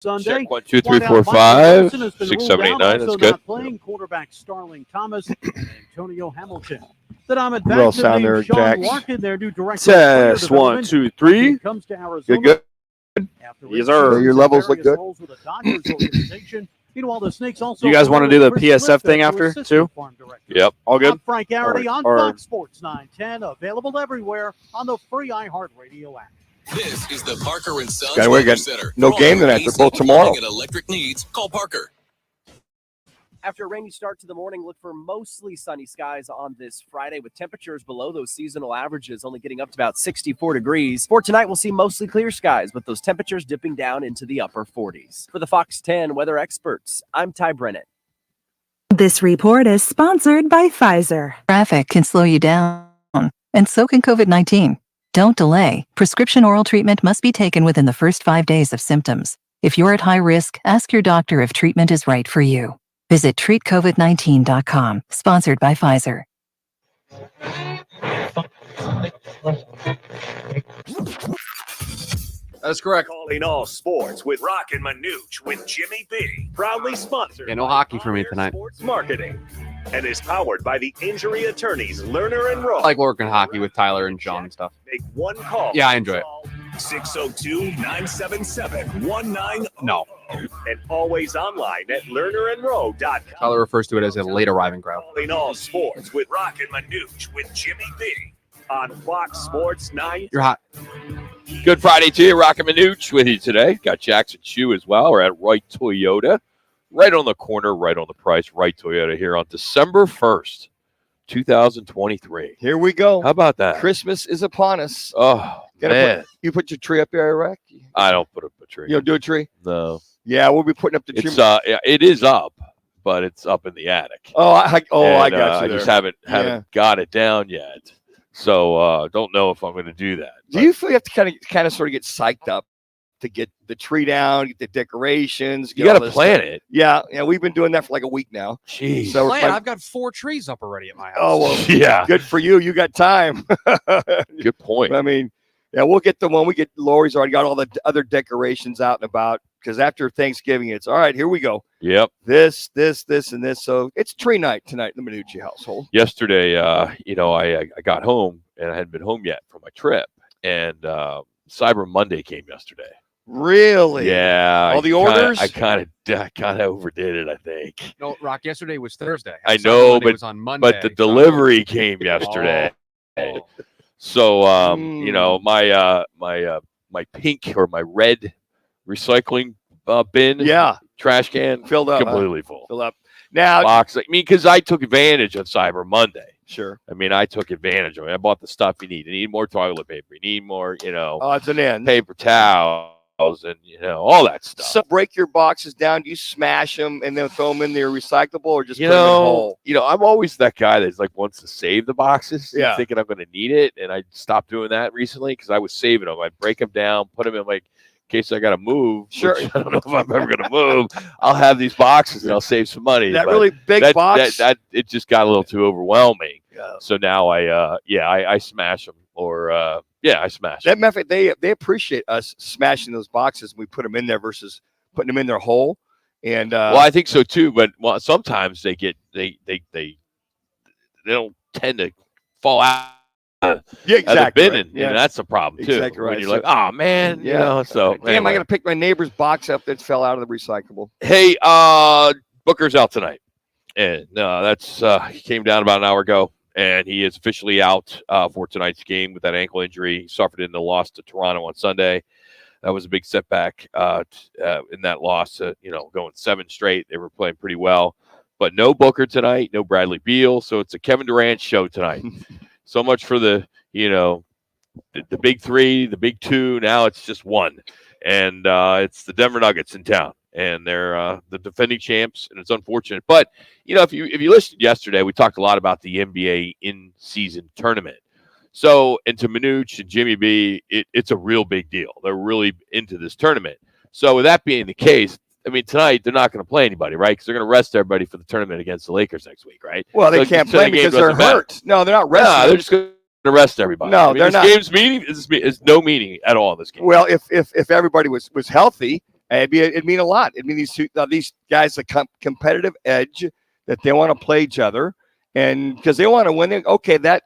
Sunday. Check 1, 2, 3, 4, 5, 6, 7, 8, 9. That's good. Playing quarterback Starling Thomas and Antonio Hamilton. The Diamondbacks Well sound there, Sean Jax. Larkin, their new director. Test 1, 2, 3. Comes to Arizona. Good. Yes, sir. Your levels look good. Meanwhile, the Snakes also. You guys want to do the PSF thing after too? Yep. All good. I'm Frank Garrity on Fox Sports 910, available everywhere on the free iHeartRadio app. This is the Parker and Sons Weather Weather Center. Center. No game tonight. They're both tomorrow. And electric needs. Call Parker. After a rainy start to the morning, look for mostly sunny skies on this Friday with temperatures below those seasonal averages, only getting up to about 64 degrees. For tonight, we'll see mostly clear skies with those temperatures dipping down into the upper 40s. For the Fox 10 weather experts, I'm Ty Brennan. This report is sponsored by Pfizer. Traffic can slow you down, and so can COVID-19. Don't delay. Prescription oral treatment must be taken within the first 5 days of symptoms. If you're at high risk, ask your doctor if treatment is right for you. Visit treatcovid19.com, sponsored by Pfizer. That's correct. Calling all sports with Roc and Manuch with Jimmy B. Proudly sponsored. Yeah, no hockey for me tonight. Sports Marketing. And is powered by the injury attorneys Lerner and Rowe. I like working hockey with Tyler and John and stuff. Make one call. Yeah, I enjoy it. 602-977-19. No. And always online at lernerandrowe.com. Tyler refers to it as a late arriving crowd. Calling all sports with Roc and Manuch with Jimmy B. On Fox Sports 9. You're hot. Good Friday to you. Roc and Manuch with you today. Got Jackson Chu as well. We're at Wright Toyota. Right on the corner, right on the price. Wright Toyota here on December 1st, 2023. Here we go. How about that? Christmas is upon us. Oh, man. You put your tree up there, Iraq? I don't put up a tree. You don't do a tree? No. Yeah, we'll be putting up the tree. It's, it is up, but it's up in the attic. Oh, I got you. I just haven't got it down yet. So don't know if I'm going to do that. Do you feel you have to kind of sort of get psyched up to get the tree down, get the decorations? You got to plan it. Yeah, we've been doing that for like a week now. Jeez. So I've got 4 trees up already at my house. Oh, well, yeah. Good for you. You got time. Good point. I mean, yeah, we'll get the one. Lori's already got all the other decorations out and about because after Thanksgiving, it's all right. Here we go. Yep. This, and this. So it's tree night tonight in the Manucci household. Yesterday, I got home and I hadn't been home yet from my trip, and Cyber Monday came yesterday. Really? Yeah. All the orders? I kind of overdid it, I think. No, Rock, yesterday was Thursday. I know, but it was on Monday. But the delivery came yesterday. Oh. So, my pink or my red recycling bin, trash can filled up, completely full. Filled up. Now, box. I mean, because I took advantage of Cyber Monday. Sure. I mean, I took advantage of it. I bought the stuff you need. You need more toilet paper. You need more, odds and ends. Paper towels and all that stuff. So break your boxes down. Do you smash them and then throw them in there recyclable, or just put them in whole? I'm always that guy that's like wants to save the boxes, thinking I'm going to need it, and I stopped doing that recently because I was saving them. I break them down, put them in in case I got to move. Sure. I don't know if I'm ever going to move. I'll have these boxes and I'll save some money. That really big box? That it just got a little too overwhelming. Yeah. So now I smash them I smash them. That method, they appreciate us smashing those boxes. We put them in there versus putting them in their hole. And I think so too. But sometimes they don't tend to fall out. Exactly. Of the bin, and that's a problem too. Exactly right. When you're like, oh man, So damn, anyway. I got to pick my neighbor's box up that fell out of the recyclable. Hey, Booker's out tonight, and that's he came down about an hour ago, and he is officially out for tonight's game with that ankle injury he suffered in the loss to Toronto on Sunday. That was a big setback in that loss. Going 7 straight, they were playing pretty well, but no Booker tonight, no Bradley Beal, so it's a Kevin Durant show tonight. So much for the big 3, the big 2. Now it's just 1, and it's the Denver Nuggets in town, and they're the defending champs, and it's unfortunate. But if you listened yesterday, we talked a lot about the NBA in-season tournament. So, and to Manuch and Jimmy B, it's a real big deal. They're really into this tournament. So, with that being the case, I mean, tonight they're not going to play anybody, right? Because they're going to rest everybody for the tournament against the Lakers next week, right? Well, they can't play because they're hurt. No, they're not resting. No, they're just going to rest everybody. No, they're not. This game's meaning is no meaning at all in this game. Well, if everybody was healthy, It'd mean a lot. It'd mean these guys a competitive edge that they want to play each other, and because they want to win. Okay, that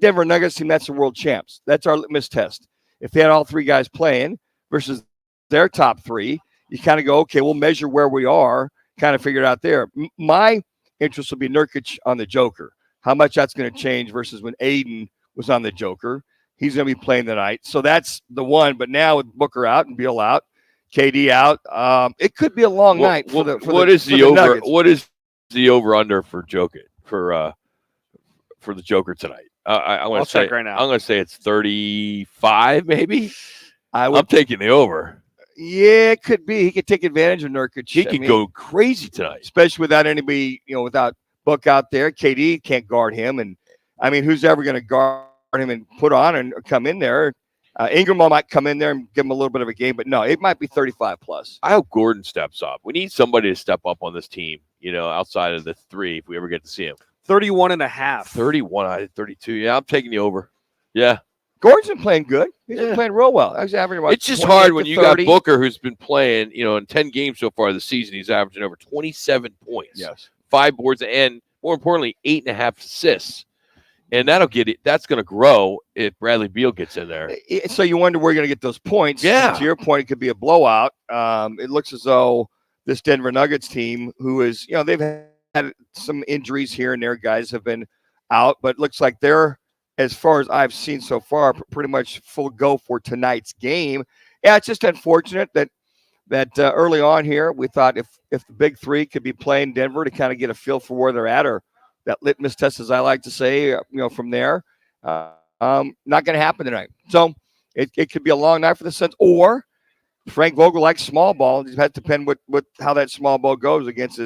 Denver Nuggets team, that's the world champs. That's our litmus test. If they had all three guys playing versus their top three, you kind of go, okay, we'll measure where we are, kind of figure it out there. My interest will be Nurkic on the Joker. How much that's going to change versus when Aiden was on the Joker. He's going to be playing tonight. So that's the one. But now with Booker out and Beal out, KD out, it could be a long night for the Nuggets. What is the over under for Jokic for the Joker tonight? I want to say right now. I'm going to say it's 35, maybe. I'm taking the over. Yeah, it could be. He could take advantage of Nurkic. He could go crazy tonight, especially without anybody, without Book out there. KD can't guard him, and I mean, who's ever going to guard him and put on and come in there? Ingram might come in there and give him a little bit of a game, but no, it might be 35 plus. I hope Gordon steps up. We need somebody to step up on this team, outside of the three, if we ever get to see him. 31.5. 31, 32. Yeah, I'm taking the over. Yeah. Gordon's been playing good. He's been playing real well. It's just hard when you got Booker, who's been playing, in 10 games so far this season. He's averaging over 27 points. Yes. 5 boards, and more importantly, 8.5 assists. And that's going to grow if Bradley Beal gets in there. So you wonder where you're going to get those points. Yeah. To your point, it could be a blowout. It looks as though this Denver Nuggets team, who is, they've had some injuries here and there. Guys have been out, but it looks like they're, as far as I've seen so far, pretty much full go for tonight's game. Yeah, it's just unfortunate that early on here, we thought if the big three could be playing Denver to kind of get a feel for where they're at, or that litmus test, as I like to say, from there, not going to happen tonight. So it could be a long night for the Suns, or Frank Vogel likes small ball. It has to depend what how that small ball goes against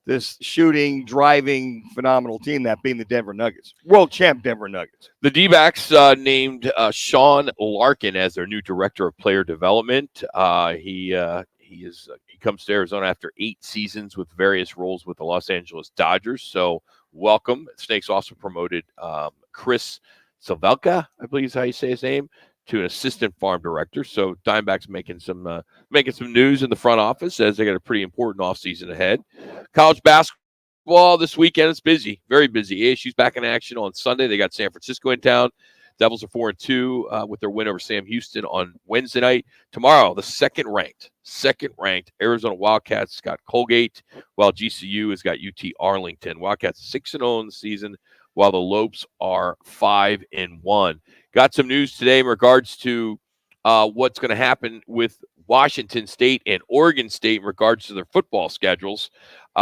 this shooting, driving, phenomenal team, that being the Denver Nuggets, world champ Denver Nuggets. The D-backs named Sean Larkin as their new director of player development. He comes to Arizona after 8 seasons with various roles with the Los Angeles Dodgers. So welcome. Snakes also promoted Chris Savelka, I believe is how you say his name, to an assistant farm director. So Diamondbacks making some news in the front office as they got a pretty important offseason ahead. College basketball this weekend is busy, very busy. ASU's back in action on Sunday. They got San Francisco in town. Devils are 4-2 with their win over Sam Houston on Wednesday night. Tomorrow, the second ranked Arizona Wildcats got Colgate, while GCU has got UT Arlington. Wildcats 6-0 in the season, while the Lopes are 5-1. Got some news today in regards to what's going to happen with Washington State and Oregon State in regards to their football schedules.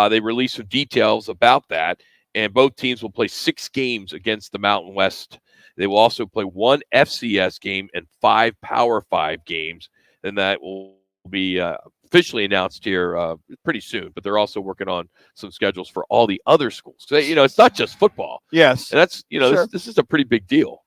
They released some details about that, and both teams will play 6 games against the Mountain West. They will also play 1 FCS game and 5 Power 5 games, and that will be officially announced here pretty soon. But they're also working on some schedules for all the other schools. So, it's not just football. Yes. And that's, Sure. this is a pretty big deal.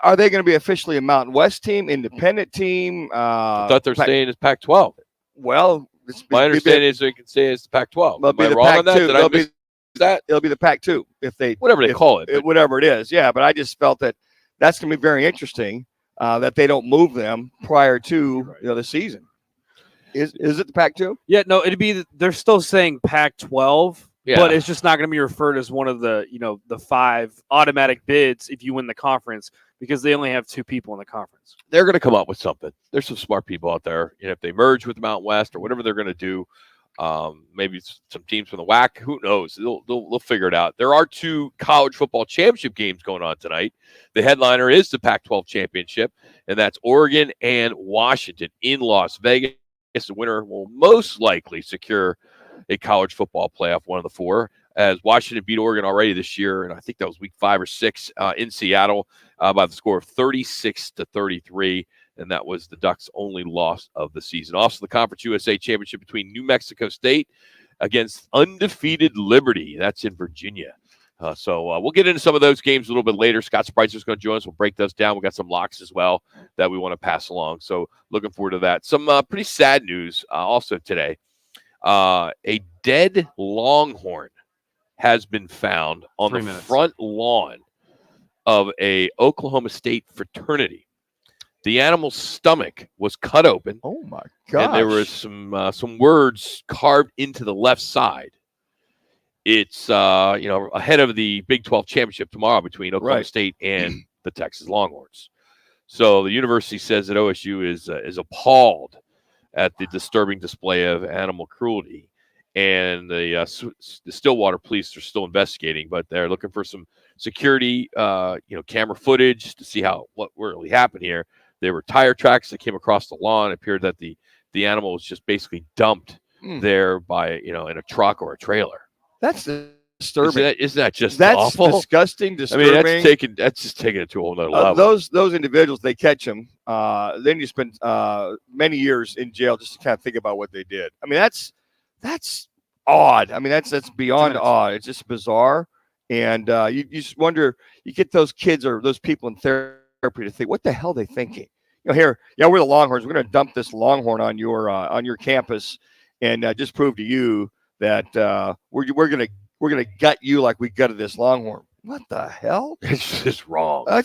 Are they going to be officially a Mountain West team, independent team? I thought they're saying it's Pac-12. Well, my understanding is they can say it's Pac-12. They'll be Am I the wrong on that? Pac-2. Did I miss that? It'll be the Pac-2 if they whatever they call it. But whatever it is. Yeah, but I just felt that's going to be very interesting that they don't move them prior to the season. Is it the Pac-2? Yeah, no, it'd be. They're still saying Pac-12, Yeah. but it's just not going to be referred as one of the the 5 automatic bids if you win the conference, because they only have 2 people in the conference. they're going to come up with something. There's some smart people out there. If they merge with the Mountain West or whatever they're going to do, maybe some teams from the WAC, who knows? They'll figure it out. There are 2 college football championship games going on tonight. The headliner is the Pac-12 championship, and that's Oregon and Washington in Las Vegas. The winner will most likely secure a college football playoff, one of the 4, as Washington beat Oregon already this year, and I think that was week 5 or 6 in Seattle by the score of 36-33, and that was the Ducks' only loss of the season. Also, the Conference USA Championship between New Mexico State against undefeated Liberty. That's in Virginia. So we'll get into some of those games a little bit later. Scott Spreitzer is going to join us. We'll break those down. We've got some locks as well that we want to pass along. So looking forward to that. Some pretty sad news also today. A dead longhorn has been found on the front lawn of a Oklahoma State fraternity. The animal's stomach was cut open. Oh my gosh. And there was some words carved into the left side. It's ahead of the Big 12 championship tomorrow between Oklahoma State and the Texas Longhorns. So the university says that OSU is appalled at the disturbing display of animal cruelty, and the Stillwater police are still investigating, but they're looking for some security, camera footage to see what really happened here. There were tire tracks that came across the lawn. It appeared that the animal was just basically dumped there by in a truck or a trailer. That's disturbing. Isn't that just that's awful? Disgusting, disturbing. I mean, that's just taking it to a whole nother level. Those individuals, they catch them. Then you spend many years in jail just to kind of think about what they did. I mean, that's odd. I mean, that's beyond odd. It's just bizarre. And you just wonder, you get those kids or those people in therapy to think, what the hell are they thinking? We're the Longhorns. We're going to dump this Longhorn on your campus and just prove to you that we're gonna gut you like we gutted this Longhorn. What the hell? It's just wrong. I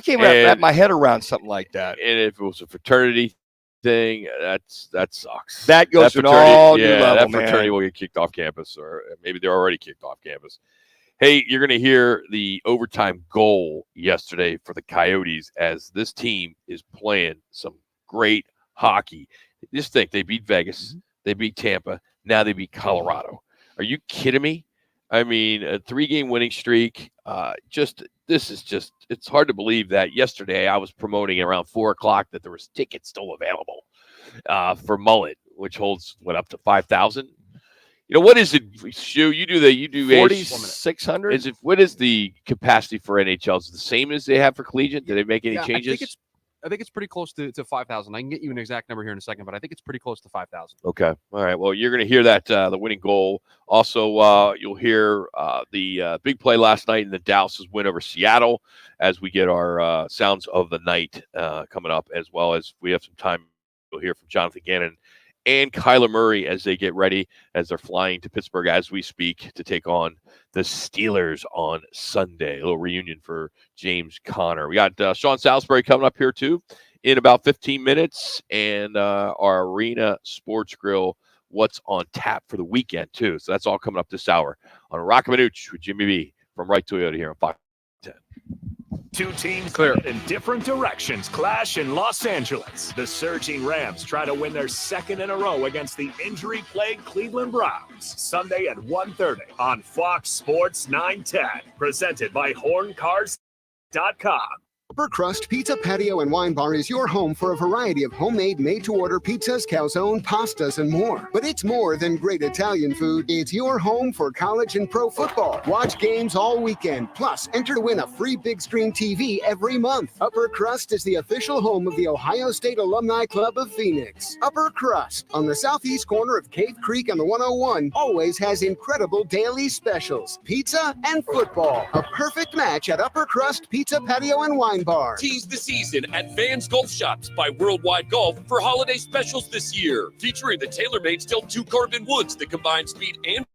can't wrap my head around something like that. And if it was a fraternity thing, that sucks. That goes to an all new level, that fraternity will get kicked off campus, or maybe they're already kicked off campus. Hey, you're going to hear the overtime goal yesterday for the Coyotes as this team is playing some great hockey. Just think, they beat Vegas, they beat Tampa, now they beat Colorado. Are you kidding me? I mean, a 3-game winning streak. It's hard to believe that yesterday I was promoting around 4:00 that there was tickets still available for Mullet, which holds up to 5,000. What is it, Shu? You do 4,600. What is the capacity for NHL? Is it the same as they have for collegiate? Did they make any changes? I think it's pretty close to 5,000. I can get you an exact number here in a second, but I think it's pretty close to 5,000. Okay. All right. Well, you're going to hear that the winning goal. Also, you'll hear the big play last night in the Dallas's win over Seattle as we get our sounds of the night coming up, as well as we have some time. You'll hear from Jonathan Gannon and Kyler Murray as they get ready, as they're flying to Pittsburgh as we speak to take on the Steelers on Sunday. A little reunion for James Conner. We got Sean Salisbury coming up here too in about 15 minutes, and our Arena Sports Grill, what's on tap for the weekend too. So that's all coming up this hour on Roc and Manuch with Jimmy B from Wright Toyota here on 510. Two teams in different directions clash in Los Angeles. The surging Rams try to win their second in a row against the injury-plagued Cleveland Browns. Sunday at 1:30 on Fox Sports 910. Presented by HornCars.com. Upper Crust Pizza, Patio, and Wine Bar is your home for a variety of homemade, made-to-order pizzas, calzone, pastas, and more. But it's more than great Italian food. It's your home for college and pro football. Watch games all weekend. Plus, enter to win a free big screen TV every month. Upper Crust is the official home of the Ohio State Alumni Club of Phoenix. Upper Crust, on the southeast corner of Cave Creek and the 101, always has incredible daily specials. Pizza and football. A perfect match at Upper Crust Pizza, Patio, and Wine Bar. Tease the season at Vans Golf Shops by Worldwide Golf for holiday specials this year. Featuring the TaylorMade Stealth 2 Carbon Woods that combine speed and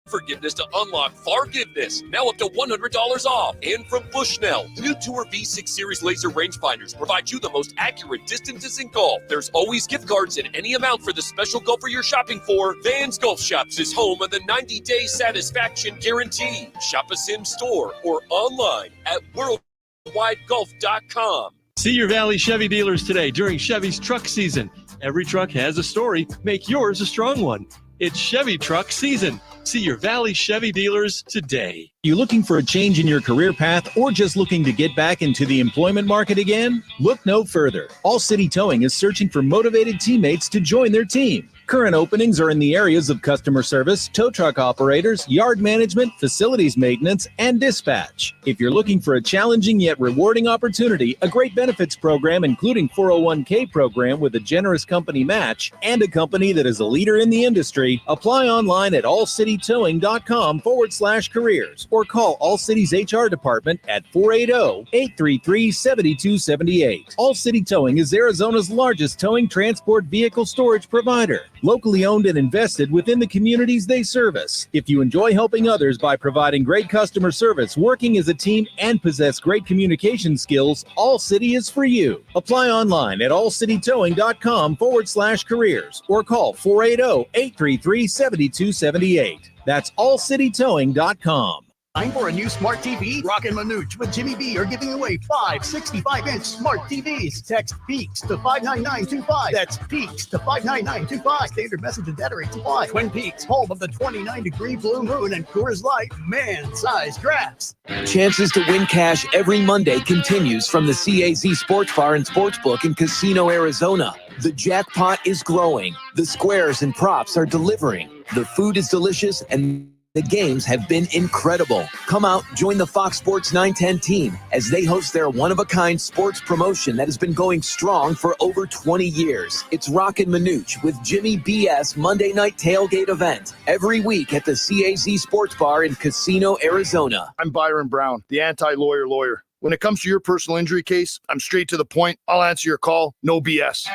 forgiveness to unlock forgiveness. Now up to $100 off. And from Bushnell, the new Tour V6 Series laser rangefinders provide you the most accurate distances in golf. There's always gift cards in any amount for the special golfer you're shopping for. Vans Golf Shops is home of the 90-day satisfaction guarantee. Shop us in store or online at worldwidegolf.com. See your Valley Chevy dealers today during Chevy's truck season. Every truck has a story. Make yours a strong one. It's Chevy truck season. See your Valley Chevy dealers today. You looking for a change in your career path or just looking to get back into the employment market again? Look no further. All City Towing is searching for motivated teammates to join their team. Current openings are in the areas of customer service, tow truck operators, yard management, facilities maintenance, and dispatch. If you're looking for a challenging yet rewarding opportunity, a great benefits program including 401k program with a generous company match, and a company that is a leader in the industry, industry, apply online at allcitytowing.com/careers or call All City's HR department at 480-833-7278. All City Towing is Arizona's largest towing transport vehicle storage provider, locally owned and invested within the communities they service. If you enjoy helping others by providing great customer service, working as a team, and possess great communication skills, All City is for you. Apply online at allcitytowing.com/careers or call 480-833-7278. That's allcitytowing.com. Time for a new smart TV? Roc and Manuch with Jimmy B are giving away 5 65-inch smart TVs. Text PEAKS to 59925. That's PEAKS to 59925. Standard message and data rates apply. Twin Peaks, home of the 29-degree blue moon and Coors Light man-sized drafts. Chances to win cash every Monday continues from the CAZ Sports Bar and Sportsbook in Casino, Arizona. The jackpot is growing. The squares and props are delivering. The food is delicious and the games have been incredible. Come out, join the Fox Sports 910 team as they host their one-of-a-kind sports promotion that has been going strong for over 20 years. It's Roc and Manuch with Jimmy B.S. Monday night tailgate event every week at the CAZ Sports Bar in Casino, Arizona. I'm Byron Brown, the anti-lawyer lawyer. When it comes to your personal injury case, I'm straight to the point. I'll answer your call, no BS.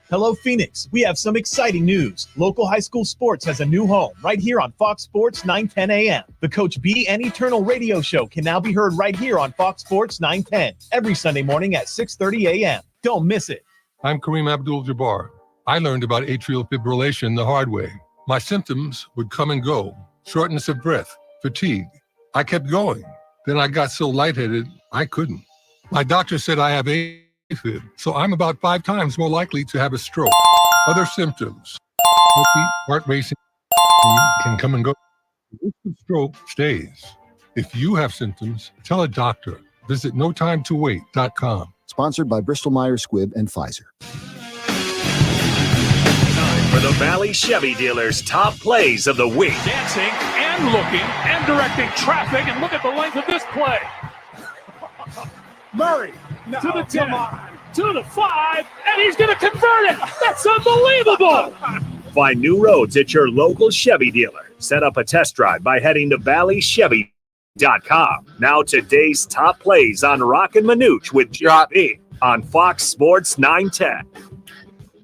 Hello, Phoenix. We have some exciting news. Local high school sports has a new home right here on Fox Sports 910 AM. The Coach B and Eternal radio show can now be heard right here on Fox Sports 910 every Sunday morning at 6:30 a.m. Don't miss it. I'm Kareem Abdul-Jabbar. I learned about atrial fibrillation the hard way. My symptoms would come and go. Shortness of breath, fatigue. I kept going. Then I got so lightheaded, I couldn't. My doctor said I have AFib, so I'm about 5 times more likely to have a stroke. Other symptoms, heartbeat, heart racing, can come and go. The risk of stroke stays. If you have symptoms, tell a doctor. Visit notimetowait.com. Sponsored by Bristol-Myers Squibb and Pfizer. Time for the Valley Chevy dealers' top plays of the week. Dancing and looking and directing traffic, and look at the length of this play. Murray to the 10, to the 5, and he's going to convert it. That's unbelievable. Find new roads at your local Chevy dealer. Set up a test drive by heading to valleychevy.com. Now today's top plays on Roc and Manuch with Jimmy on Fox Sports 910.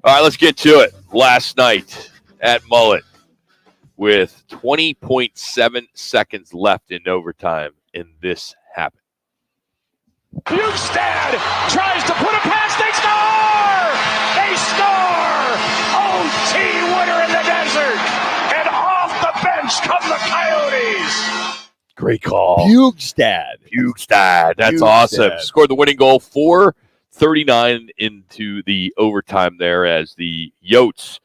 All right, let's get to it. Last night at Mullet with 20.7 seconds left in overtime, and this happened. Bukestad tries to put it past. They score! They score! OT winner in the desert. And off the bench come the Coyotes. Great call. Bukestad. That's awesome. Scored the winning goal, 4:39 into the overtime there as the Yotes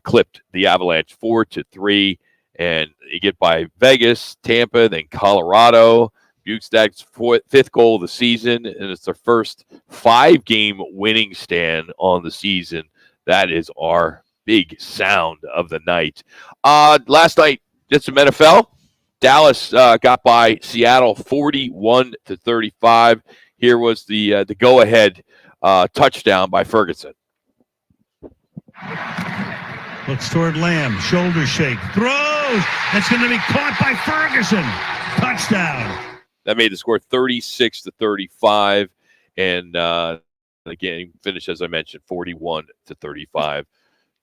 clipped the Avalanche 4-3. And they get by Vegas, Tampa, then Colorado. Bukestad's 5th goal of the season, and it's their first 5-game winning stand on the season. That is our big sound of the night. Last night, did some NFL. Dallas got by Seattle 41-35. Here was the go-ahead touchdown by Ferguson. Looks toward Lamb, shoulder shake, throws. That's going to be caught by Ferguson. Touchdown. That made the score 36-35, and the game finished, as I mentioned, 41-35.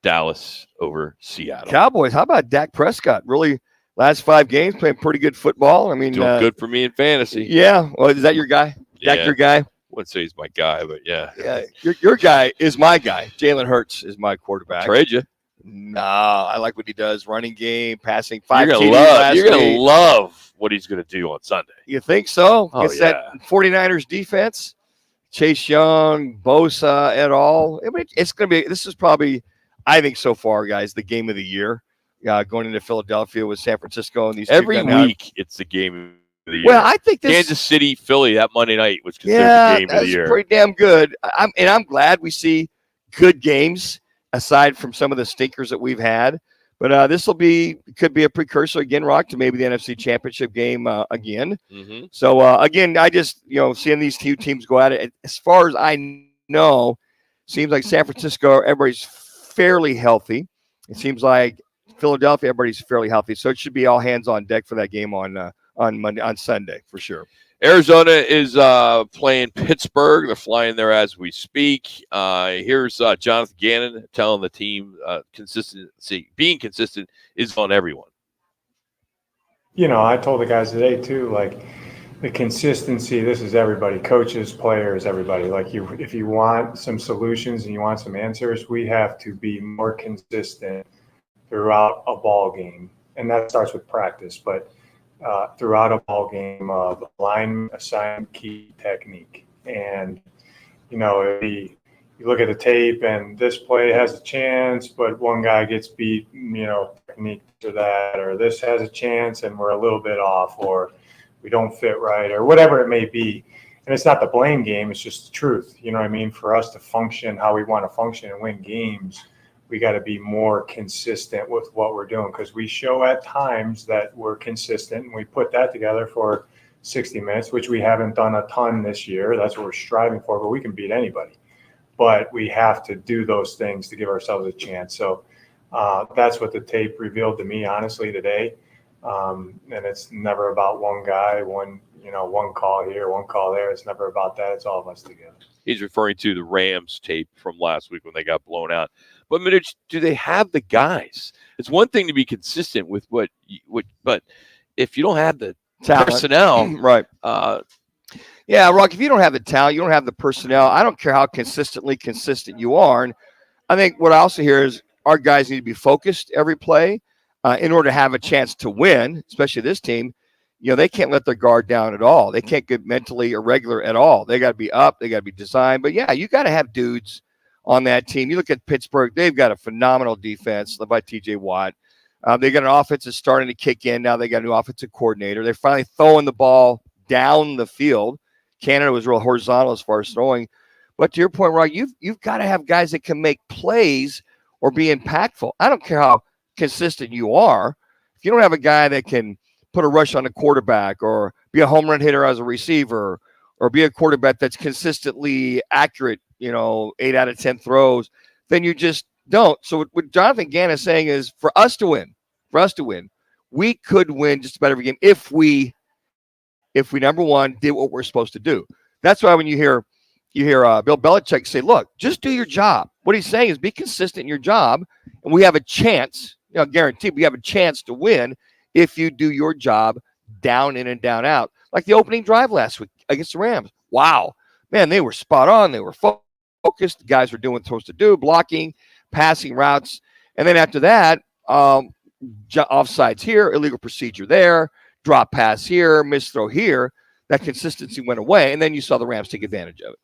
Dallas over Seattle. Cowboys. How about Dak Prescott? Really, last 5 games playing pretty good football. I mean, doing good for me in fantasy. Yeah. Well, is that your guy? Yeah. Dak, your guy? Wouldn't say he's my guy, but yeah. Yeah. Your guy is my guy. Jalen Hurts is my quarterback. Trade you. No, I like what he does. Running game, passing, 5 You're gonna love what he's gonna do on Sunday. You think so? Oh, It's that 49ers defense. Chase Young, Bosa et al. I mean, it's gonna be. This is probably, I think so far, guys, the game of the year. Going into Philadelphia with San Francisco and these every week, it's the game of the year. Well, I think this Kansas City, Philly, that Monday night was considered the game of the year. Pretty damn good. I'm glad we see good games aside from some of the stinkers that we've had. But this could be a precursor again, Rock, to maybe the NFC Championship game again. Mm-hmm. So again, I just seeing these two teams go at it. As far as I know, seems like San Francisco, everybody's fairly healthy. It seems like Philadelphia, everybody's fairly healthy. So it should be all hands on deck for that game on Sunday for sure. Arizona is playing Pittsburgh. They're flying there as we speak. Here's Jonathan Gannon telling the team being consistent is on everyone. I told the guys today too, like the consistency, this is everybody, coaches, players, everybody. Like if you want some solutions and you want some answers, we have to be more consistent throughout a ball game. And that starts with practice, but throughout a ball game of line assignment, key technique. And, you look at the tape and this play has a chance, but one guy gets beat, technique to that, or this has a chance and we're a little bit off, or we don't fit right, or whatever it may be. And it's not the blame game, it's just the truth. You know what I mean? For us to function how we want to function and win games, we got to be more consistent with what we're doing, because we show at times that we're consistent, and we put that together for 60 minutes, which we haven't done a ton this year. That's what we're striving for, but we can beat anybody. But we have to do those things to give ourselves a chance. So that's what the tape revealed to me, honestly, today. And it's never about one guy, one call here, one call there. It's never about that. It's all of us together. He's referring to the Rams tape from last week when they got blown out. But Manuch, do they have the guys? It's one thing to be consistent with but if you don't have the personnel, right? Yeah, Rock. If you don't have the talent, you don't have the personnel. I don't care how consistent you are. And I think what I also hear is our guys need to be focused every play in order to have a chance to win. Especially this team, they can't let their guard down at all. They can't get mentally irregular at all. They got to be up. They got to be designed. But yeah, you got to have dudes on that team. You look at Pittsburgh; they've got a phenomenal defense led by T.J. Watt. They got an offense that's starting to kick in now. They got a new offensive coordinator. They're finally throwing the ball down the field. Canada was real horizontal as far as throwing. But to your point, Roy, you've got to have guys that can make plays or be impactful. I don't care how consistent you are. If you don't have a guy that can put a rush on a quarterback or be a home run hitter as a receiver or be a quarterback that's consistently accurate, 8 out of 10 throws, then you just don't. So what Jonathan Gann is saying is for us to win, we could win just about every game if we number one did what we're supposed to do. That's why when you hear Bill Belichick say, look, just do your job. What he's saying is be consistent in your job, and we have a chance, guaranteed we have a chance to win if you do your job down in and down out. Like the opening drive last week against the Rams. Wow. Man, they were spot on. They were focused. The guys were doing what they're supposed to do, blocking, passing routes. And then after that, offsides here, illegal procedure there, drop pass here, miss throw here. That consistency went away, and then you saw the Rams take advantage of it.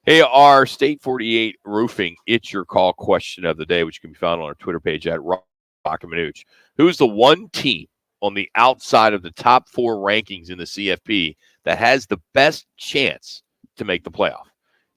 Hey, our State 48 Roofing It's Your Call question of the day, which can be found on our Twitter page at Roc and Manuch. Who's the one team on the outside of the top 4 rankings in the CFP that has the best chance to make the playoff?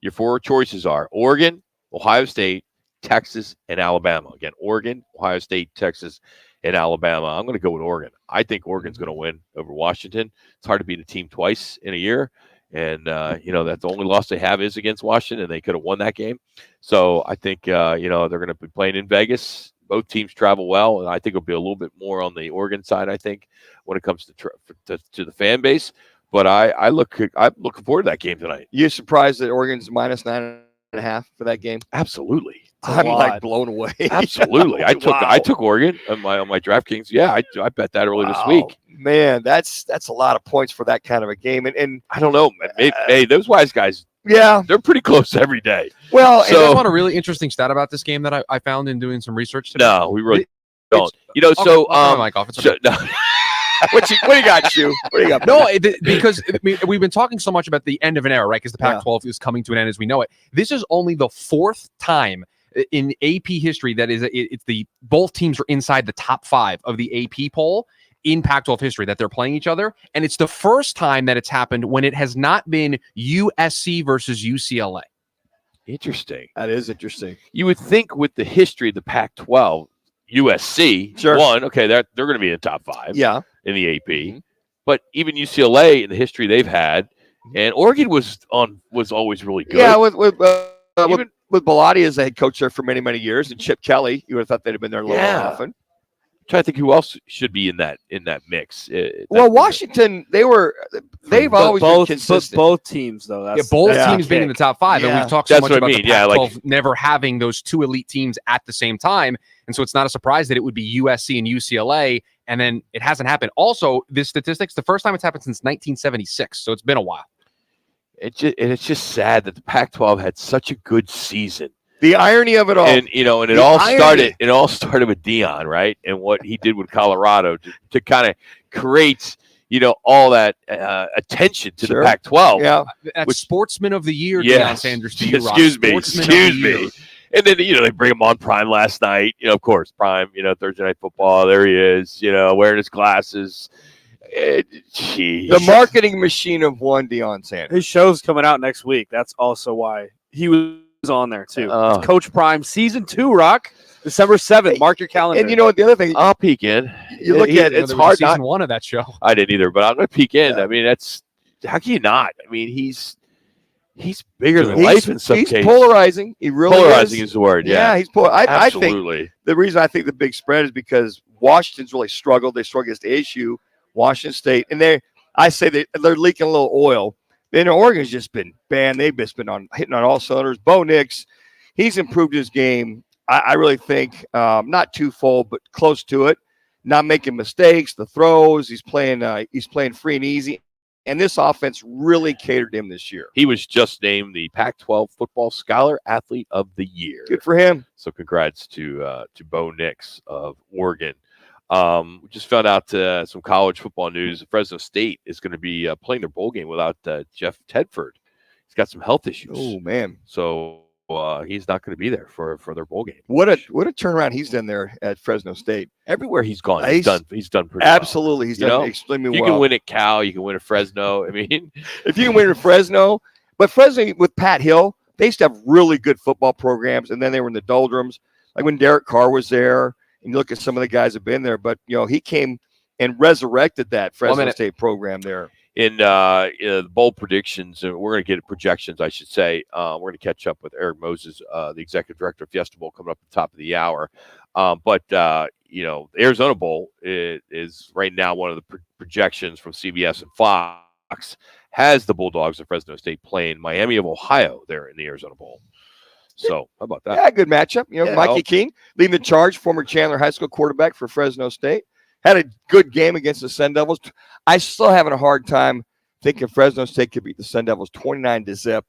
Your 4 choices are Oregon, Ohio State, Texas, and Alabama. Again, Oregon, Ohio State, Texas, and Alabama. I'm going to go with Oregon. I think Oregon's going to win over Washington. It's hard to beat a team twice in a year. And, that's the only loss they have is against Washington, and they could have won that game. So I think, they're going to be playing in Vegas. Both teams travel well, and I think it'll be a little bit more on the Oregon side, I think, when it comes to the fan base. But I'm looking forward to that game tonight. You surprised that Oregon's minus 9.5 for that game? Absolutely. I'm like blown away. Absolutely. I took Oregon on my DraftKings. Yeah, I bet that early this week. Man, that's a lot of points for that kind of a game. And I don't know. Hey, those wise guys, yeah, they're pretty close every day. Well, so, and I want a really interesting stat about this game that I found in doing some research today. No, we really don't. What you got, Shu? What do you got? No, because we've been talking so much about the end of an era, right? Because the Pac-12 is coming to an end as we know it. This is only the 4th time in AP history that it's both teams are inside the top 5 of the AP poll in Pac-12 history that they're playing each other, and it's the first time that it's happened when it has not been USC versus UCLA. Interesting. That is interesting. You would think with the history of the Pac-12, USC won. Okay, they're going to be in the top 5. Yeah. In the AP, but even UCLA in the history they've had, and Oregon was always really good. Yeah, with Bellotti as the head coach there for many, many years, and Chip Kelly, you would have thought they'd have been there a little more often. I'm trying to think who else should be in that mix. Well, Washington, they've always been consistent. Both teams though. Both teams being in the top 5, and we've talked so That's much what I about mean. the Pac-12 never having those 2 elite teams at the same time, and so it's not a surprise that it would be USC and UCLA. And then it hasn't happened. Also, this statistics, the first time it's happened since 1976. So it's been a while. It's just sad that the Pac-12 had such a good season. The irony of it all. And it all started with Dion, right? And what he did with Colorado to kind of create, all that attention to the Pac-12. Yeah. That's Sportsman of the Year, Deion Sanders to you, Rob. Excuse me. And then, they bring him on Prime last night. Of course, Prime, Thursday Night Football. There he is, wearing his glasses. The marketing machine of one Deion Sanders. His show's coming out next week. That's also why he was on there, too. It's Coach Prime Season 2, Rock. December 7th. Mark your calendar. And you know what? The other thing. I'll peek in. You look at it's hard. Season 1 of that show. I didn't either, but I'm going to peek in. Yeah. I mean, how can you not? I mean, he's bigger than life in some cases. He's polarizing. He really polarizing is the word. Yeah, he's absolutely. I think the reason I think the big spread is because Washington's really struggled. They struggled against ASU, Washington State, and they're leaking a little oil. Then Oregon's just been banned. They've just been hitting on all cylinders. Bo Nix, he's improved his game. I really think not too full, but close to it. Not making mistakes. The throws, he's playing free and easy. And this offense really catered to him this year. He was just named the Pac-12 Football Scholar Athlete of the Year. Good for him. So congrats to Bo Nix of Oregon. We just found out some college football news. Fresno State is going to be playing their bowl game without Jeff Tedford. He's got some health issues. Oh, man. So he's not going to be there for their bowl game. What a turnaround he's done there at Fresno State. Everywhere he's gone, he's done pretty absolutely. Well. He's done extremely well. You can win at Cal, you can win at Fresno. I mean, if you can win at Fresno, but Fresno with Pat Hill, they used to have really good football programs, and then they were in the doldrums. Like when Derek Carr was there, and you look at some of the guys that have been there, but he came and resurrected that Fresno State program there. In the bowl predictions, and we're going to get projections, I should say. We're going to catch up with Eric Moses, the executive director of Fiesta Bowl, coming up at the top of the hour. But the Arizona Bowl is right now one of the projections from CBS and Fox has the Bulldogs of Fresno State playing Miami of Ohio there in the Arizona Bowl. So how about that? Yeah, good matchup. Mikey King leading the charge, former Chandler High School quarterback for Fresno State. Had a good game against the Sun Devils. I still having a hard time thinking Fresno State could beat the Sun Devils 29-0. It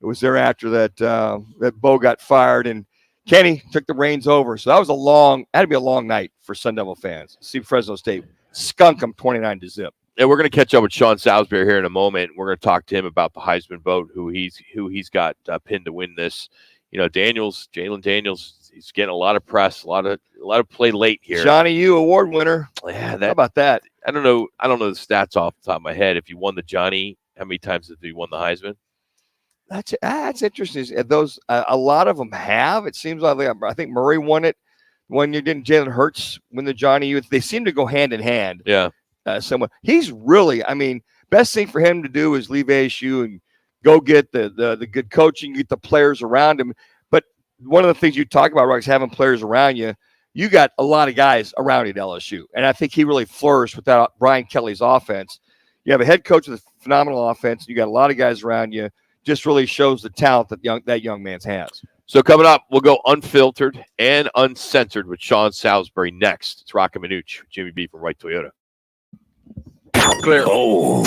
was there after that Bo got fired and Kenny took the reins over. So that was had to be a long night for Sun Devil fans. See Fresno State skunk them 29-0. And we're going to catch up with Sean Salisbury here in a moment. We're going to talk to him about the Heisman vote, who he's got pinned to win this. Jalen Daniels, he's getting a lot of press, a lot of play late here. Johnny U award winner. Yeah, how about that? I don't know the stats off the top of my head. If you won the Johnny, how many times have you won the Heisman? That's interesting. Those a lot of them have. It seems like I think Murray won it. When you didn't, Jalen Hurts win the Johnny U. They seem to go hand in hand. Yeah. He's really. I mean, best thing for him to do is leave ASU and go get the good coaching, get the players around him. But one of the things you talk about, Rock, is having players around you. You got a lot of guys around you at LSU. And I think he really flourished without Brian Kelly's offense. You have a head coach with a phenomenal offense. You got a lot of guys around you. Just really shows the talent that young man has. So coming up, we'll go unfiltered and uncensored with Sean Salisbury next. It's Roc and Manuch, Jimmy B from Wright Toyota. Clear. Oh.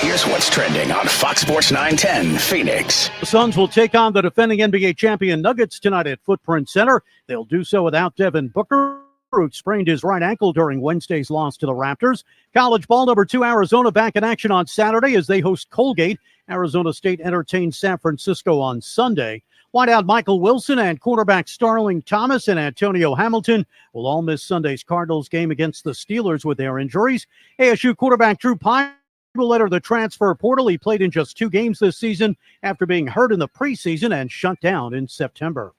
Here's what's trending on Fox Sports 910 Phoenix. The Suns will take on the defending NBA champion Nuggets tonight at Footprint Center. They'll do so without Devin Booker, who sprained his right ankle during Wednesday's loss to the Raptors. College ball number 2 Arizona back in action on Saturday as they host Colgate. Arizona State entertains San Francisco on Sunday. Wideout Michael Wilson and quarterback Starling Thomas and Antonio Hamilton will all miss Sunday's Cardinals game against the Steelers with their injuries. ASU quarterback Drew Pine will enter the transfer portal. He played in just 2 games this season after being hurt in the preseason and shut down in September.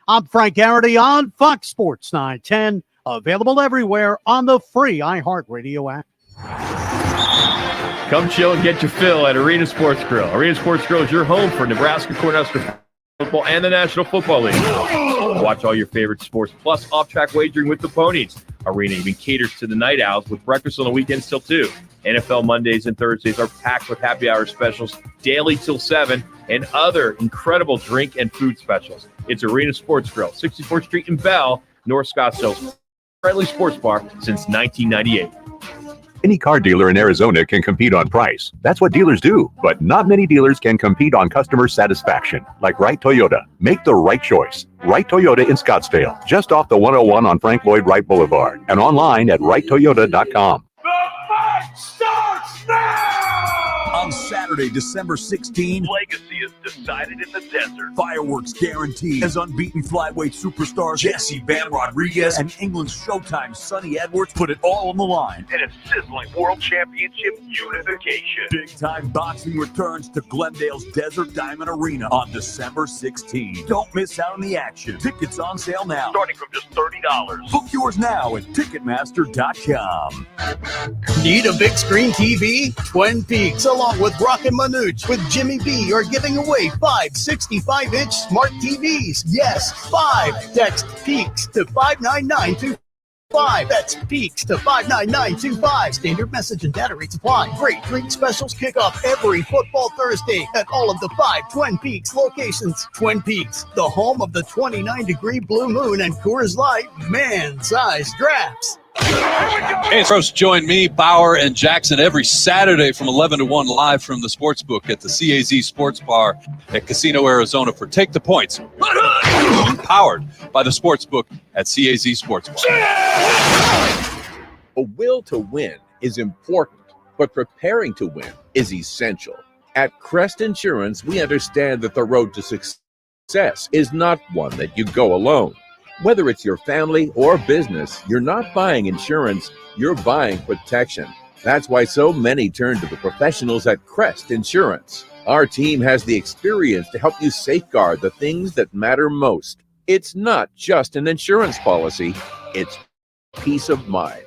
I'm Frank Garrity on Fox Sports 910, available everywhere on the free iHeartRadio app. Come chill and get your fill at Arena Sports Grill. Arena Sports Grill is your home for Nebraska Cornhusker football and the National Football League. Watch all your favorite sports, plus off-track wagering with the Ponies. Arena even caters to the night owls with breakfast on the weekends till 2. NFL Mondays and Thursdays are packed with happy hour specials daily till 7 and other incredible drink and food specials. It's Arena Sports Grill, 64th Street in Bell, North Scottsdale's friendly sports bar since 1998. Any car dealer in Arizona can compete on price. That's what dealers do. But not many dealers can compete on customer satisfaction. Like Wright Toyota. Make the right choice. Wright Toyota in Scottsdale. Just off the 101 on Frank Lloyd Wright Boulevard. And online at wrighttoyota.com. The fight starts now! On Saturday, December 16, Legacy is decided in the desert. fireworks guaranteed as unbeaten flyweight superstars Jesse Bam Rodriguez and England's Showtime Sonny Edwards put it all on the line. And a sizzling world championship unification. Big-time boxing returns to Glendale's Desert Diamond Arena on December 16. Don't miss out on the action. Tickets on sale now. Starting from just $30. Book yours now at Ticketmaster.com. Need a big screen TV? Twin Peaks, along with Roc and Manuch with Jimmy B, are giving away 5 65-inch smart TVs. Yes, 5. Text PEAKS to 59925. That's PEAKS to 59925. Standard message and data rates apply. Great drink specials kick off every football Thursday at all of the 5 Twin Peaks locations. Twin Peaks, the home of the 29-degree Blue Moon and Coors Light man-sized drafts. Hey, folks, join me, Bauer, and Jackson every Saturday from 11 to 1 live from the Sportsbook at the CAZ Sports Bar at Casino, Arizona for Take the Points. Powered by the Sportsbook at CAZ Sports Bar. A will to win is important, but preparing to win is essential. At Crest Insurance, we understand that the road to success is not one that you go alone. Whether it's your family or business, you're not buying insurance, you're buying protection. That's why so many turn to the professionals at Crest Insurance. Our team has the experience to help you safeguard the things that matter most. It's not just an insurance policy, it's peace of mind.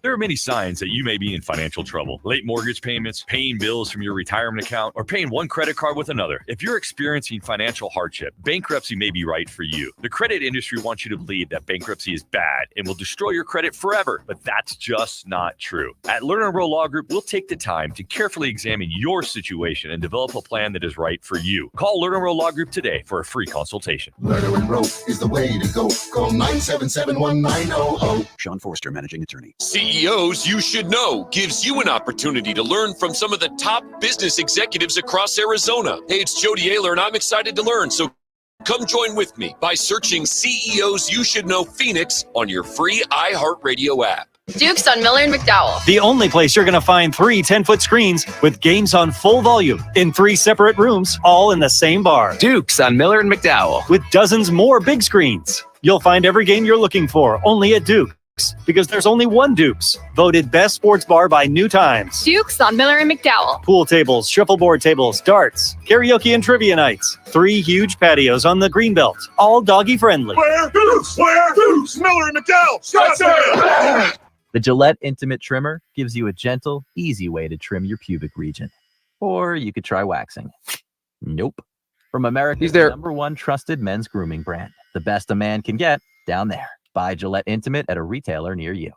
There are many signs that you may be in financial trouble. Late mortgage payments, paying bills from your retirement account, or paying one credit card with another. If you're experiencing financial hardship, bankruptcy may be right for you. The credit industry wants you to believe that bankruptcy is bad and will destroy your credit forever, but that's just not true. At Lerner & Rowe Law Group, we'll take the time to carefully examine your situation and develop a plan that is right for you. Call Lerner & Rowe Law Group today for a free consultation. Lerner & Rowe is the way to go. Call 977-1900. Sean Forster, Managing Attorney. CEOs You Should Know gives you an opportunity to learn from some of the top business executives across Arizona. Hey, it's Jody Ayler, and I'm excited to learn, so come join with me by searching CEOs You Should Know Phoenix on your free iHeartRadio app. Dukes on Miller and McDowell. The only place you're going to find 3 10-foot screens with games on full volume in 3 separate rooms, all in the same bar. Dukes on Miller and McDowell. With dozens more big screens. You'll find every game you're looking for only at Dukes, because there's only one Dukes. Voted best sports bar by New Times. Dukes on Miller and McDowell. Pool tables, shuffleboard tables, darts, karaoke and trivia nights. 3 huge patios on the Greenbelt, all doggy friendly. Where Dukes? Miller and McDowell. Scottsdale. The Gillette Intimate Trimmer gives you a gentle, easy way to trim your pubic region. Or you could try waxing. Nope. From America's #1 trusted men's grooming brand. The best a man can get, down there. Buy Gillette Intimate at a retailer near you.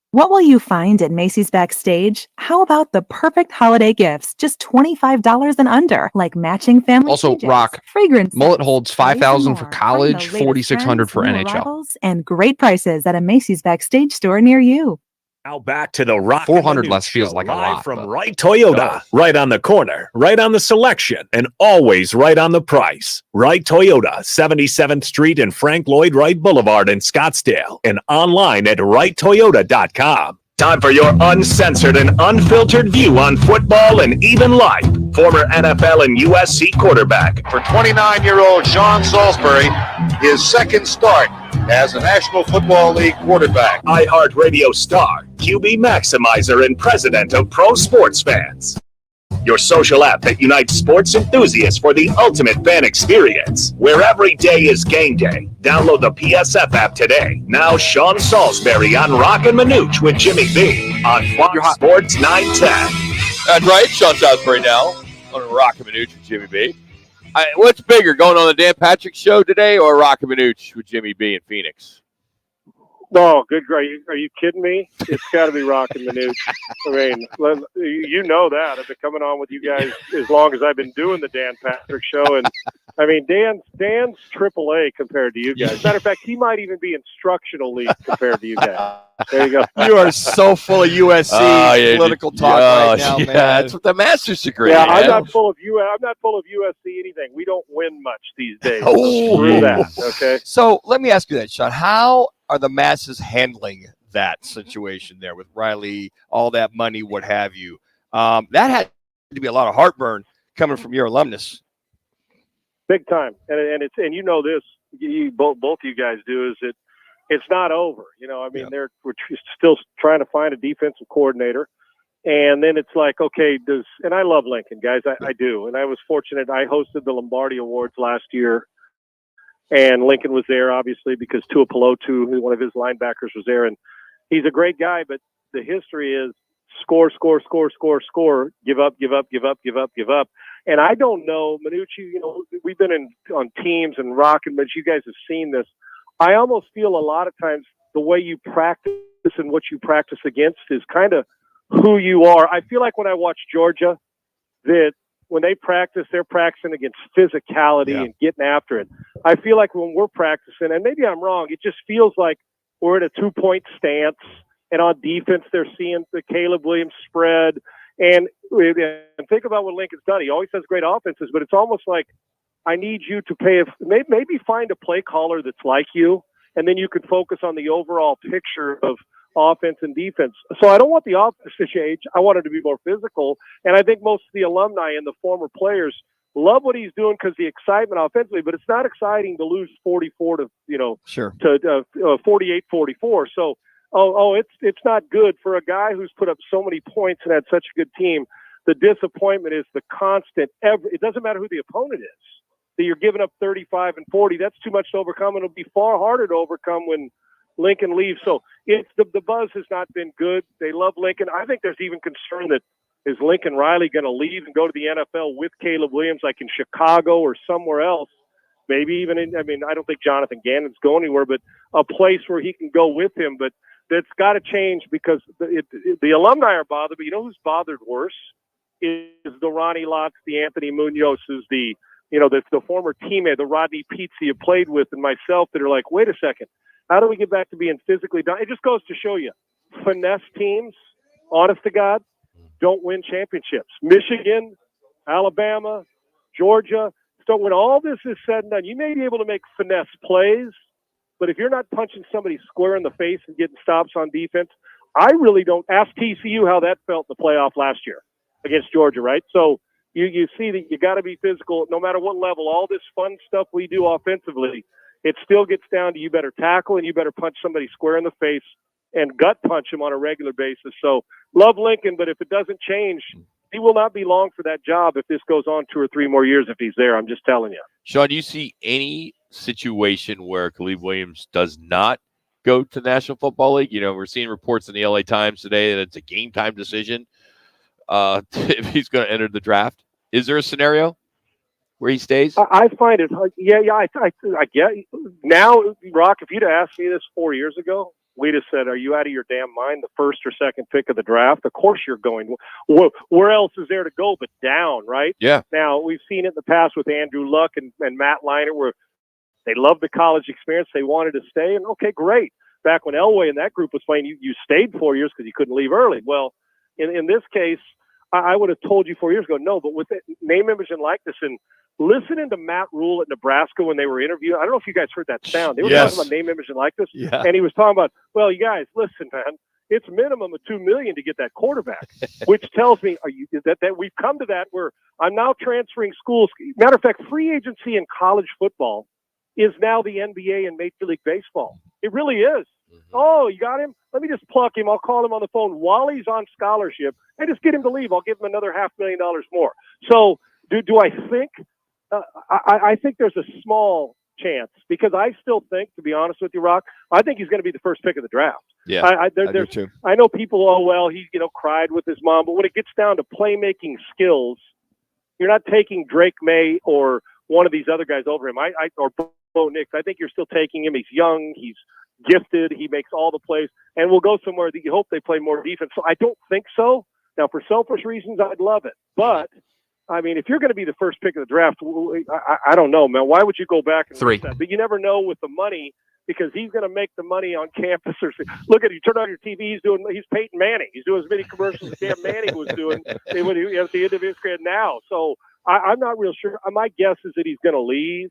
What will you find at Macy's Backstage? How about the perfect holiday gifts, just $25 and under, like matching family Also, pages, Rock, fragrance, Mullet holds $5,000 for Find college, the latest $4,600 for trends, new NHL. arrivals, and great prices at a Macy's Backstage store near you. Now back to the Roc. 400 less feels like a live lot. from but- Wright Toyota, right on the corner, right on the selection, and always right on the price. Wright Toyota, 77th Street and Frank Lloyd Wright Boulevard in Scottsdale, and online at wrighttoyota.com. Time for your uncensored and unfiltered view on football and even life. Former NFL and USC quarterback. For 29-year-old Sean Salisbury, his second start as a National Football League quarterback. iHeartRadio star, QB maximizer, and president of Pro Sports Fans. your social app that unites sports enthusiasts for the ultimate fan experience. Where every day is game day. Download the PSF app today. Now Sean Salisbury on Roc and Manuch with Jimmy B on Fox Sports 910. That's right, Sean Salisbury now on Roc and Manuch with Jimmy B. What's bigger, going on the Dan Patrick Show today or Roc and Manuch with Jimmy B in Phoenix? No, good. Are you kidding me? It's got to be Roc and Manuch. I mean, you know that. I've been coming on with you guys as long as I've been doing the Dan Patrick Show, and I mean, Dan's AAA compared to you guys. Matter of fact, he might even be instructional league compared to you guys. There you go. You are so full of USC political talk right now, man. That's what the master's degree. Yeah, man. I'm not full of USC anything. We don't win much these days. Oh. Screw that. Okay. So let me ask you that, Sean. How are the masses handling that situation there with Riley, all that money, what have you? That had to be a lot of heartburn coming from your alumnus. Big time, and you know this. Both of you guys do. Is that it's not over. You know, I mean, we're still trying to find a defensive coordinator, and then it's like, okay, and I love Lincoln, guys. I do, and I was fortunate. I hosted the Lombardi Awards last year. And Lincoln was there, obviously, because Tua Pelotu, one of his linebackers, was there. And he's a great guy, but the history is score, give up. And I don't know, Manucci, you know, we've been on teams and Roc and Manuch, you guys have seen this. I almost feel a lot of times the way you practice and what you practice against is kind of who you are. I feel like when I watch Georgia, that when they practice, they're practicing against physicality and getting after it. I feel like when we're practicing, and maybe I'm wrong, it just feels like we're in a 2-point stance, and on defense, they're seeing the Caleb Williams spread. And think about what Lincoln's done. He always has great offenses, but it's almost like I need you to maybe find a play caller that's like you, and then you could focus on the overall picture of offense and defense. So I don't want the offense to change. I want it to be more physical. And I think most of the alumni and the former players love what he's doing because the excitement offensively, but it's not exciting to lose 44 to 48-44. So, it's not good for a guy who's put up so many points and had such a good team. The disappointment is the constant, it doesn't matter who the opponent is, that you're giving up 35 and 40. That's too much to overcome. And it'll be far harder to overcome when Lincoln leaves. So it's the buzz has not been good. They love Lincoln. I think there's even concern that is Lincoln Riley going to leave and go to the NFL with Caleb Williams, like in Chicago or somewhere else? Maybe even I don't think Jonathan Gannon's going anywhere, but a place where he can go with him. But that's got to change because the alumni are bothered. But you know who's bothered worse is the Ronnie Lotts, the Anthony Munozes, the former teammate, the Rodney Peets you played with, and myself that are like, wait a second. How do we get back to being physically done? It just goes to show you, finesse teams, honest to God, don't win championships. Michigan, Alabama, Georgia. So when all this is said and done, you may be able to make finesse plays, but if you're not punching somebody square in the face and getting stops on defense, I really don't. Ask TCU how that felt in the playoff last year against Georgia, right? So you see that you got to be physical no matter what level. All this fun stuff we do offensively, it still gets down to you better tackle and you better punch somebody square in the face and gut punch him on a regular basis. So love Lincoln, but if it doesn't change, he will not be long for that job if this goes on 2 or 3 more years if he's there. I'm just telling you. Sean, do you see any situation where Caleb Williams does not go to the National Football League? You know, we're seeing reports in the LA Times today that it's a game-time decision if he's going to enter the draft. Is there a scenario where he stays? I find it hard. Yeah, I get now, Roc, if you'd asked me this 4 years ago, we'd have said, are you out of your damn mind? The first or second pick of the draft? Of course you're going. Where else is there to go but down, right? Yeah. Now, we've seen it in the past with Andrew Luck and Matt Leinart where they loved the college experience. They wanted to stay. And, okay, great. Back when Elway and that group was playing, you stayed 4 years because you couldn't leave early. Well, in this case, I would have told you 4 years ago, no, but with it, name, image, and likeness, and listening to Matt Rule at Nebraska when they were interviewed, I don't know if you guys heard that sound. They were talking about name, image, and likeness, and he was talking about, well, you guys, listen, man, it's minimum of $2 million to get that quarterback, which tells me that we've come to that where I'm now transferring schools. Matter of fact, free agency in college football is now the NBA and Major League Baseball. It really is. Oh, you got him? Let me just pluck him. I'll call him on the phone while he's on scholarship and just get him to leave. I'll give him another $500,000 more. So do I think I think there's a small chance, because I still think, to be honest with you, Rock, I think he's going to be the first pick of the draft. Yeah, I do too. I know people, he cried with his mom, but when it gets down to playmaking skills, you're not taking Drake May or one of these other guys over him. Or Bo Nix. I think you're still taking him. He's young. He's gifted. He makes all the plays, and we'll go somewhere that you hope they play more defense. So I don't think so. Now, for selfish reasons, I'd love it, but I mean, if you're going to be the first pick of the draft, I don't know, man. Why would you go back and 3? That? But you never know with the money, because he's going to make the money on campus. Look at it. You turn on your TV. He's Peyton Manning. He's doing as many commercials as damn Manning was doing at the end of his career now. So I'm not real sure. My guess is that he's going to leave,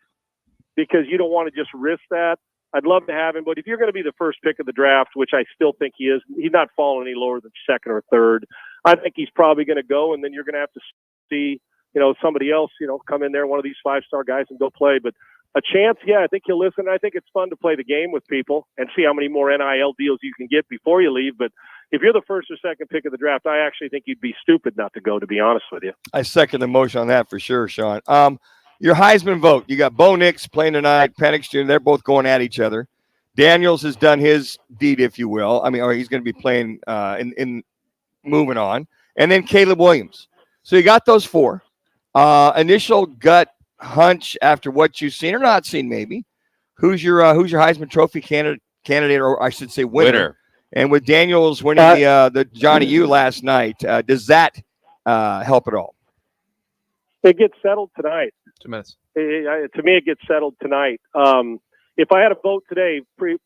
because you don't want to just risk that. I'd love to have him, but if you're going to be the first pick of the draft, which I still think he is, he's not falling any lower than second or third. I think he's probably going to go, and then you're going to have to see, somebody else, come in there, one of these 5-star guys, and go play. But a chance, yeah, I think he'll listen. I think it's fun to play the game with people and see how many more NIL deals you can get before you leave. But if you're the first or second pick of the draft, I actually think you'd be stupid not to go, to be honest with you. I second the motion on that for sure, Sean. Your Heisman vote, you got Bo Nix playing tonight, Penix Jr., they're both going at each other. Daniels has done his deed, if you will. Or he's going to be playing in moving on. And then Caleb Williams. So you got those 4. Initial gut hunch after what you've seen or not seen, maybe. Who's your Heisman Trophy candidate, or I should say winner? And with Daniels winning the Johnny U last night, does that help at all? It gets settled tonight. 2 minutes. To me, it gets settled tonight. If I had a vote today, the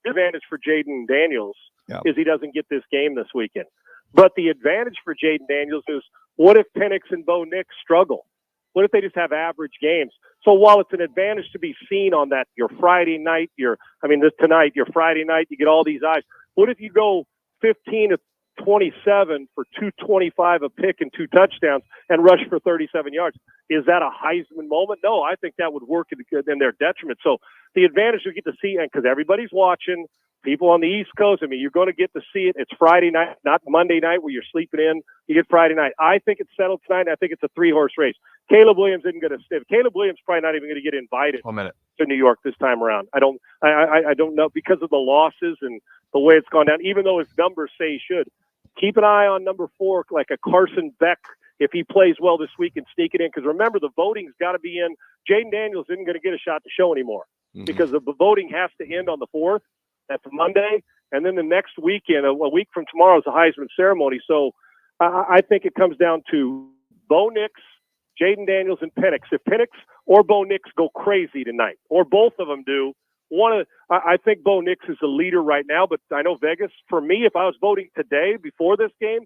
advantage for Jaden Daniels is he doesn't get this game this weekend. But the advantage for Jaden Daniels is, what if Penix and Bo Nix struggle? What if they just have average games? So while it's an advantage to be seen on that, your Friday night, tonight, your Friday night, you get all these eyes. What if you go 15 to 27 for 225 a pick and 2 touchdowns and rush for 37 yards? Is that a Heisman moment? No, I think that would work in their detriment. So the advantage you get to see, and because everybody's watching, people on the East Coast, you're going to get to see it. It's Friday night, not Monday night where you're sleeping in. You get Friday night. I think it's settled tonight. I think it's a 3-horse race. Caleb Williams isn't going to stiff. Caleb Williams probably not even going to get invited to New York this time around. I don't know, because of the losses and the way it's gone down, even though his numbers say he should. Keep an eye on number 4, like a Carson Beck, if he plays well this week, and sneak it in. Because remember, the voting's got to be in. Jaden Daniels isn't going to get a shot to show anymore, because the voting has to end on the 4th. That's Monday. And then the next weekend, a week from tomorrow, is the Heisman ceremony. So I think it comes down to Bo Nix, Jaden Daniels, and Penix. If Penix or Bo Nix go crazy tonight, or both of them do, I think Bo Nix is the leader right now, but I know Vegas, for me, if I was voting today before this game,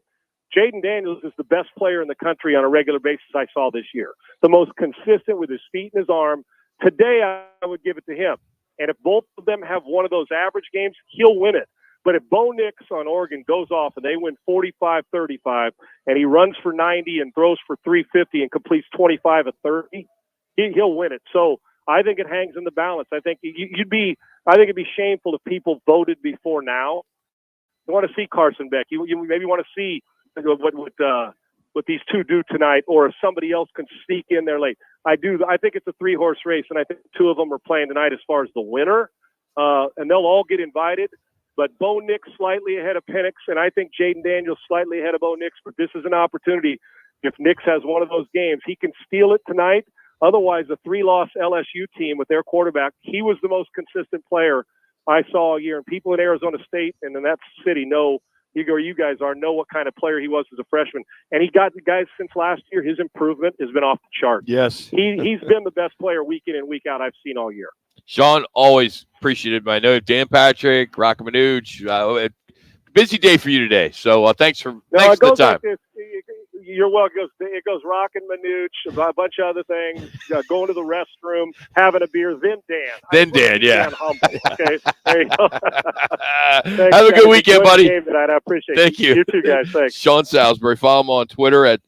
Jaden Daniels is the best player in the country on a regular basis I saw this year. The most consistent with his feet and his arm. Today, I would give it to him. And if both of them have one of those average games, he'll win it. But if Bo Nix on Oregon goes off and they win 45-35, and he runs for 90 and throws for 350 and completes 25 of 30, he'll win it. So I think it hangs in the balance. I think it'd be shameful if people voted before now. You want to see Carson Beck. You maybe want to see what these 2 do tonight, or if somebody else can sneak in there late. I think it's a 3-horse race, and I think 2 of them are playing tonight as far as the winner, and they'll all get invited. But Bo Nix slightly ahead of Penix, and I think Jaden Daniels slightly ahead of Bo Nix. But this is an opportunity. If Nix has one of those games, he can steal it tonight. Otherwise, a 3-loss LSU team with their quarterback, he was the most consistent player I saw all year. And people in Arizona State and in that city know, you guys know what kind of player he was as a freshman. And he got the guys since last year. His improvement has been off the chart. Yes. He's been the best player week in and week out I've seen all year. Sean, always appreciated. I know Dan Patrick, Roc and Manuch. Busy day for you today. So thanks for the time. You're welcome. It goes Roc and Manuch, a bunch of other things, going to the restroom, having a beer, then Dan. Yeah. Okay, there you go. Thanks, have a good weekend, buddy. I appreciate it. Thank you. You too, guys. Thanks. Sean Salisbury. Follow him on Twitter at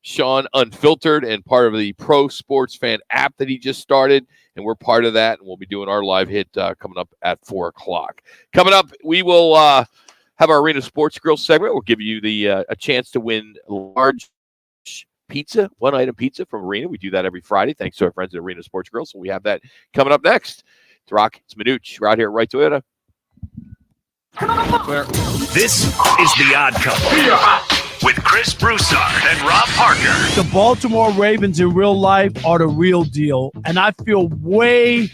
Sean Unfiltered and part of the Pro Sports Fan app that he just started. And we're part of that. And we'll be doing our live hit coming up at 4 o'clock. Coming up, we will have our Arena Sports Grill segment. We'll give you a chance to win large pizza, one-item pizza from Arena. We do that every Friday, thanks to our friends at Arena Sports Grill. So we have that coming up next. It's Roc, it's Manuch. We're out here at Right Toyota. This is The Odd Couple with Chris Broussard and Rob Parker. The Baltimore Ravens in real life are the real deal, and I feel way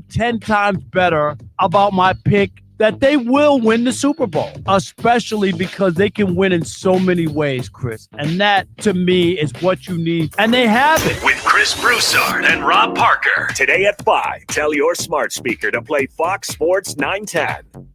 10 times better about my pick that they will win the Super Bowl, especially because they can win in so many ways, Chris. And that, to me, is what you need. And they have it. With Chris Broussard and Rob Parker. Today at 5, tell your smart speaker to play Fox Sports 910.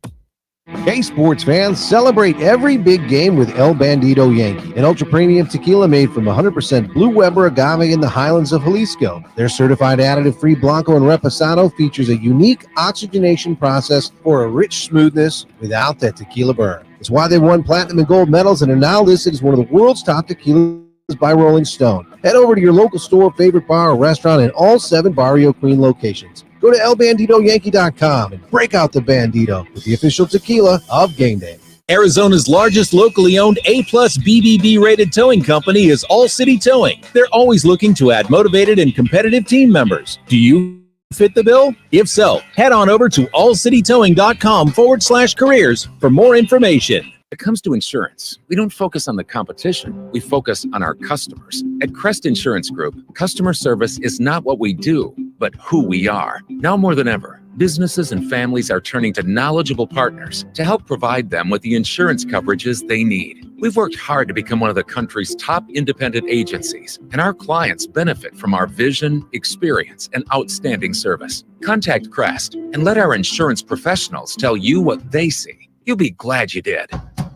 Hey, sports fans, celebrate every big game with El Bandito Yankee, an ultra-premium tequila made from 100% Blue Weber agave in the highlands of Jalisco. Their certified additive-free Blanco and Reposado features a unique oxygenation process for a rich smoothness without that tequila burn. It's why they won platinum and gold medals and are now listed as one of the world's top tequilas by Rolling Stone. Head over to your local store, favorite bar, or restaurant in all 7 Barrio Queen locations. Go to elbanditoyankee.com and break out the Bandito with the official tequila of Game Day. Arizona's largest locally owned A-plus BBB rated towing company is All City Towing. They're always looking to add motivated and competitive team members. Do you fit the bill? If so, head on over to allcitytowing.com/careers for more information. When it comes to insurance, we don't focus on the competition. We focus on our customers. At Crest Insurance Group, customer service is not what we do, but who we are. Now more than ever, businesses and families are turning to knowledgeable partners to help provide them with the insurance coverages they need. We've worked hard to become one of the country's top independent agencies, and our clients benefit from our vision, experience, and outstanding service. Contact Crest and let our insurance professionals tell you what they see. You'll be glad you did.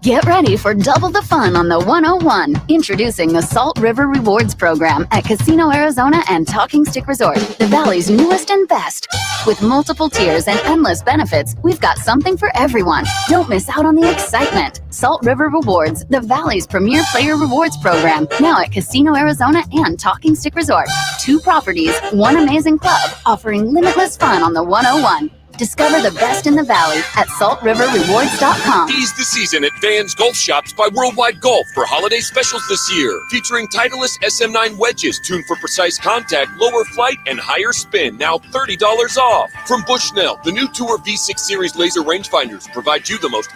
Get ready for double the fun on the 101. Introducing the Salt River Rewards Program at Casino Arizona and Talking Stick Resort, the Valley's newest and best. With multiple tiers and endless benefits, we've got something for everyone. Don't miss out on the excitement. Salt River Rewards, the Valley's premier player rewards program, now at Casino Arizona and Talking Stick Resort. 2 properties, 1 amazing club, offering limitless fun on the 101. Discover the best in the Valley at saltriverrewards.com. Seize the season at Vans Golf Shops by Worldwide Golf for holiday specials this year. Featuring Titleist SM9 wedges tuned for precise contact, lower flight, and higher spin. Now $30 off. From Bushnell, the new Tour V6 Series laser rangefinders provide you the most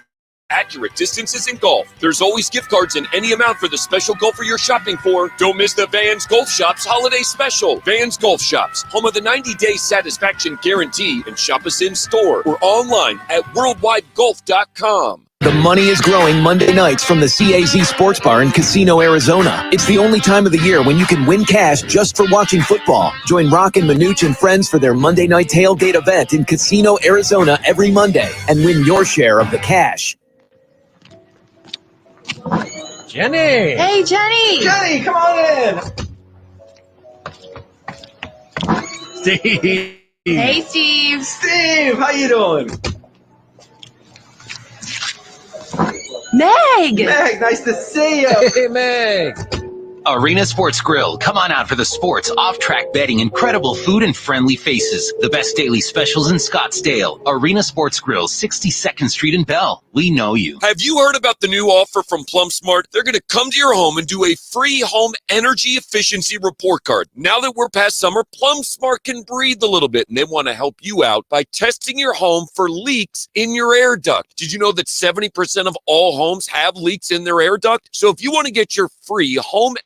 accurate distances in golf. There's always gift cards in any amount for the special golfer you're shopping for. Don't miss the Vans Golf Shops holiday special. Vans Golf Shops, home of the 90-day satisfaction guarantee, and shop us in store or online at worldwidegolf.com. The money is growing Monday nights from the CAZ Sports Bar in Casino, Arizona. It's the only time of the year when you can win cash just for watching football. Join Roc and Manuch and friends for their Monday night tailgate event in Casino, Arizona every Monday and win your share of the cash. Jenny! Hey, Jenny! Jenny, come on in! Steve! Hey, Steve! Steve, how you doing? Meg! Meg, nice to see you! Hey, Meg! Arena Sports Grill. Come on out for the sports, off-track betting, incredible food, and friendly faces. The best daily specials in Scottsdale. Arena Sports Grill, 62nd Street in Bell. We know you. Have you heard about the new offer from PlumSmart? They're going to come to your home and do a free home energy efficiency report card. Now that we're past summer, PlumSmart can breathe a little bit, and they want to help you out by testing your home for leaks in your air duct. Did you know that 70% of all homes have leaks in their air duct? So if you want to get your free home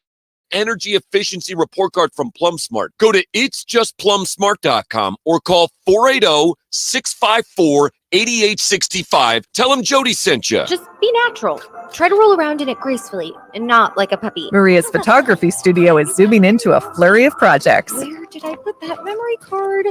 energy efficiency report card from PlumSmart, go to itsjustplumsmart.com or call 480-654-8865. Tell them Jody sent you. Just be natural. Try to roll around in it gracefully and not like a puppy. Maria's photography studio is zooming into a flurry of projects. Where did I put that memory card?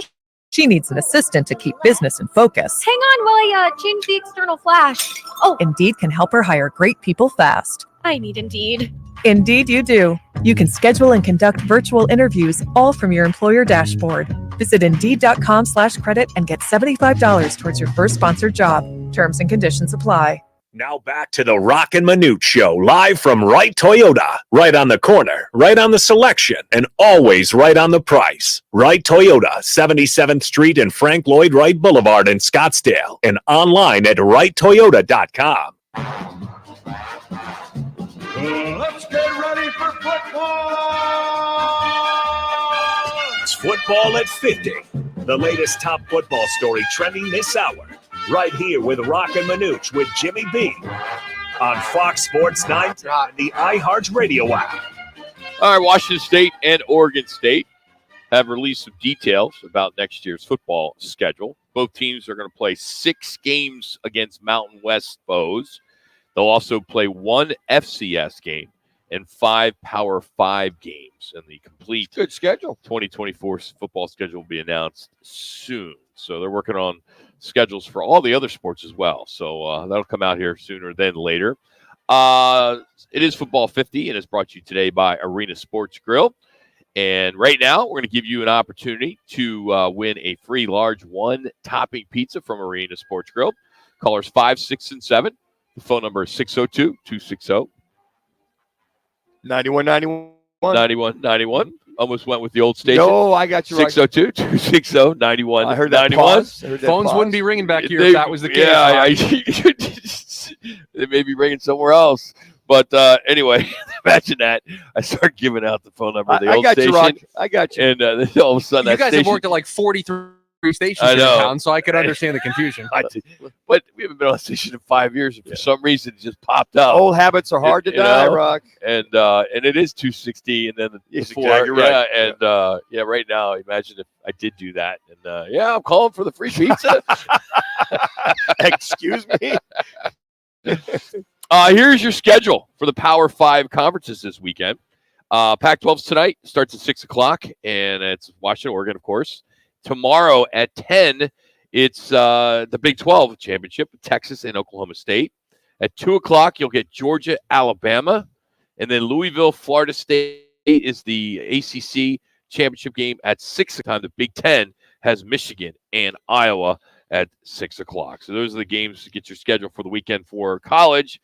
She needs an assistant to keep business in focus. Hang on while I change the external flash. Oh, Indeed can help her hire great people fast. I need Indeed. Indeed you do. You can schedule and conduct virtual interviews all from your employer dashboard. Visit Indeed.com/credit and get $75 towards your first sponsored job. Terms and conditions apply. Now back to the Roc and Manuch Show, live from Wright Toyota. Right on the corner, right on the selection, and always right on the price. Wright Toyota, 77th Street and Frank Lloyd Wright Boulevard in Scottsdale, and online at wrighttoyota.com. Let's get ready for football! It's Football at 50, the latest top football story trending this hour. Right here with Roc and Manuch with Jimmy B on Fox Sports 9 and the iHeartRadio app. All right, Washington State and Oregon State have released some details about next year's football schedule. Both teams are going to play 6 games against Mountain West foes. They'll also play 1 FCS game and 5 Power 5 games. And the complete good schedule 2024 football schedule will be announced soon. So they're working on schedules for all the other sports as well. So that'll come out here sooner than later. It is Football 50, and it's brought to you today by Arena Sports Grill. And right now, we're going to give you an opportunity to win a free large 1-topping pizza from Arena Sports Grill. Callers 5, 6, and 7. The phone number is 602-260. 9191. 9191. Almost went with the old station. No, I got you right. 602-260-9191. I heard that pause. Phones wouldn't be ringing back here if that was the case. Yeah, they may be ringing somewhere else. But anyway, imagine that. I start giving out the phone number of the old station. You, Rock. I got you. And then all of a sudden, you guys have worked at like 43 stations in town, so I could understand the confusion. But we haven't been on the station in 5 years, and for some reason, it just popped up. Old habits are hard to die, Rock. And it is 260, and then the exactly right. Yeah, right now, imagine if I did do that. And I'm calling for the free pizza. Excuse me. Here's your schedule for the Power 5 conferences this weekend. Pac-12's tonight, starts at 6 o'clock, and it's Washington, Oregon, of course. Tomorrow at 10, it's the Big 12 championship with Texas and Oklahoma State. At 2 o'clock, you'll get Georgia, Alabama. And then Louisville, Florida State is the ACC championship game at 6 o'clock. The Big 10 has Michigan and Iowa at 6 o'clock. So those are the games to get your schedule for the weekend for college.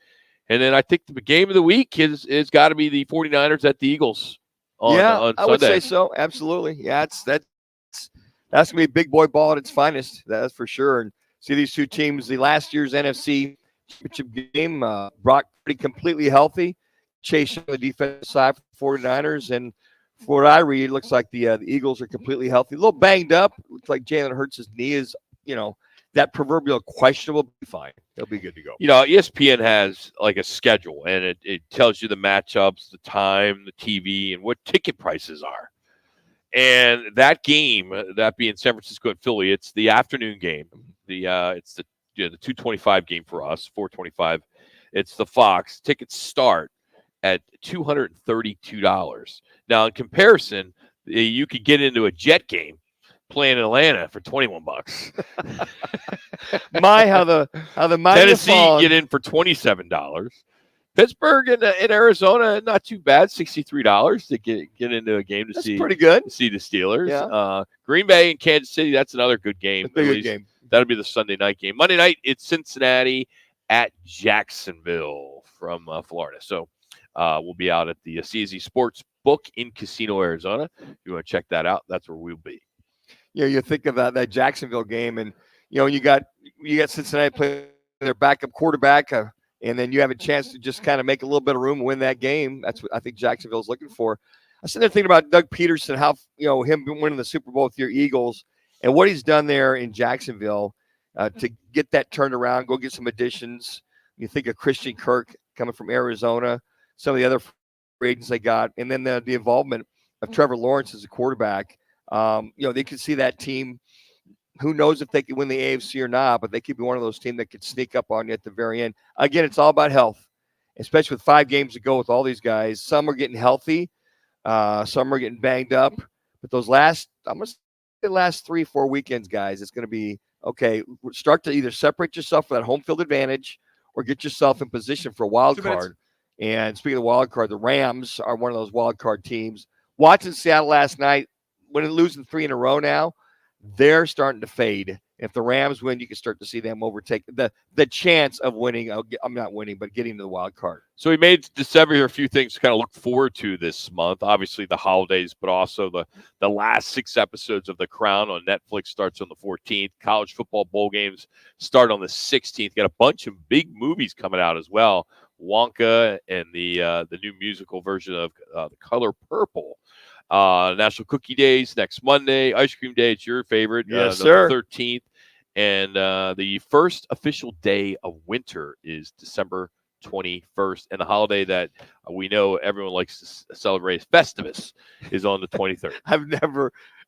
And then I think the game of the week is got to be the 49ers at the Eagles on Sunday. I would say so. Absolutely. Yeah, that's going to be big boy ball at its finest. That's for sure. And see these two teams, the last year's NFC championship game, Brock pretty completely healthy. Chase on the defensive side for 49ers. And for what I read, it looks like the Eagles are completely healthy. A little banged up. Looks like Jalen Hurts' knee is, that proverbial questionable. Be fine. He'll be good to go. ESPN has like a schedule, and it tells you the matchups, the time, the TV, and what ticket prices are. And that game, that being San Francisco and Philly, it's the afternoon game. It's the 2:25 game for us, 4:25. It's the Fox. Tickets start at $232. Now, in comparison, you could get into a Jet game playing in Atlanta for $21. How the mighty Tennessee get in for $27. Pittsburgh and Arizona, not too bad, $63 to get into a game to that's see. Pretty good. To see the Steelers. Yeah. Green Bay and Kansas City, that's another good game. That's a good game. That'll be the Sunday night game. Monday night, it's Cincinnati at Jacksonville from Florida. So we'll be out at the CZ Sports Book in Casino, Arizona. If you want to check that out, that's where we'll be. Yeah, you think about that Jacksonville game, and you got Cincinnati playing their backup quarterback, and then you have a chance to just kind of make a little bit of room and win that game. That's what I think Jacksonville's looking for. I was sitting there thinking about Doug Peterson, how him winning the Super Bowl with your Eagles, and what he's done there in Jacksonville to get that turned around, go get some additions. You think of Christian Kirk coming from Arizona, some of the other free agents they got, and then the involvement of Trevor Lawrence as a quarterback. They could see that team. Who knows if they can win the AFC or not, but they could be one of those teams that could sneak up on you at the very end. Again, it's all about health, especially with 5 games to go with all these guys. Some are getting healthy. Some are getting banged up. But those last 3-4 weekends, guys, it's going to be, okay, start to either separate yourself for that home field advantage or get yourself in position for a wild card. And speaking of wild card, the Rams are one of those wild card teams. Watching Seattle last night, when they're losing 3 in a row now, they're starting to fade If the Rams win, you can start to see them overtake the chance of winning. I'm not winning, but getting to the wild card. So we made December here a few things to kind of look forward to this month. Obviously the holidays, but also the last 6 episodes of The Crown on Netflix starts on the 14th. College football bowl games start on the 16th. Got a bunch of big movies coming out as well. Wonka and the new musical version of The Color Purple. National Cookie Days next Monday. Ice Cream Day, it's your favorite. Yes, the sir. 13th. And the first official day of winter is December 21st. And the holiday that we know everyone likes to celebrate, Festivus, is on the 23rd. I've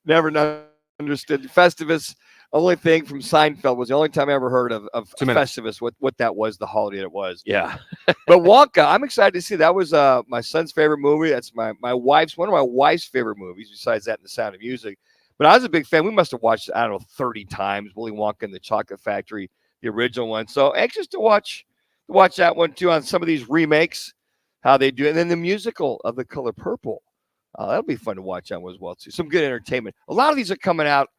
never understood Festivus. Only thing from Seinfeld was the only time I ever heard of Festivus, what that was, the holiday it was. Yeah. But Wonka, I'm excited to see. That was my son's favorite movie. That's one of my wife's favorite movies, besides that and The Sound of Music. But I was a big fan. We must have watched, 30 times, Willy Wonka and the Chocolate Factory, the original one. So anxious to watch that one too on some of these remakes, how they do it. And then the musical of The Color Purple. That'll be fun to watch that one as well too. Some good entertainment. A lot of these are coming out,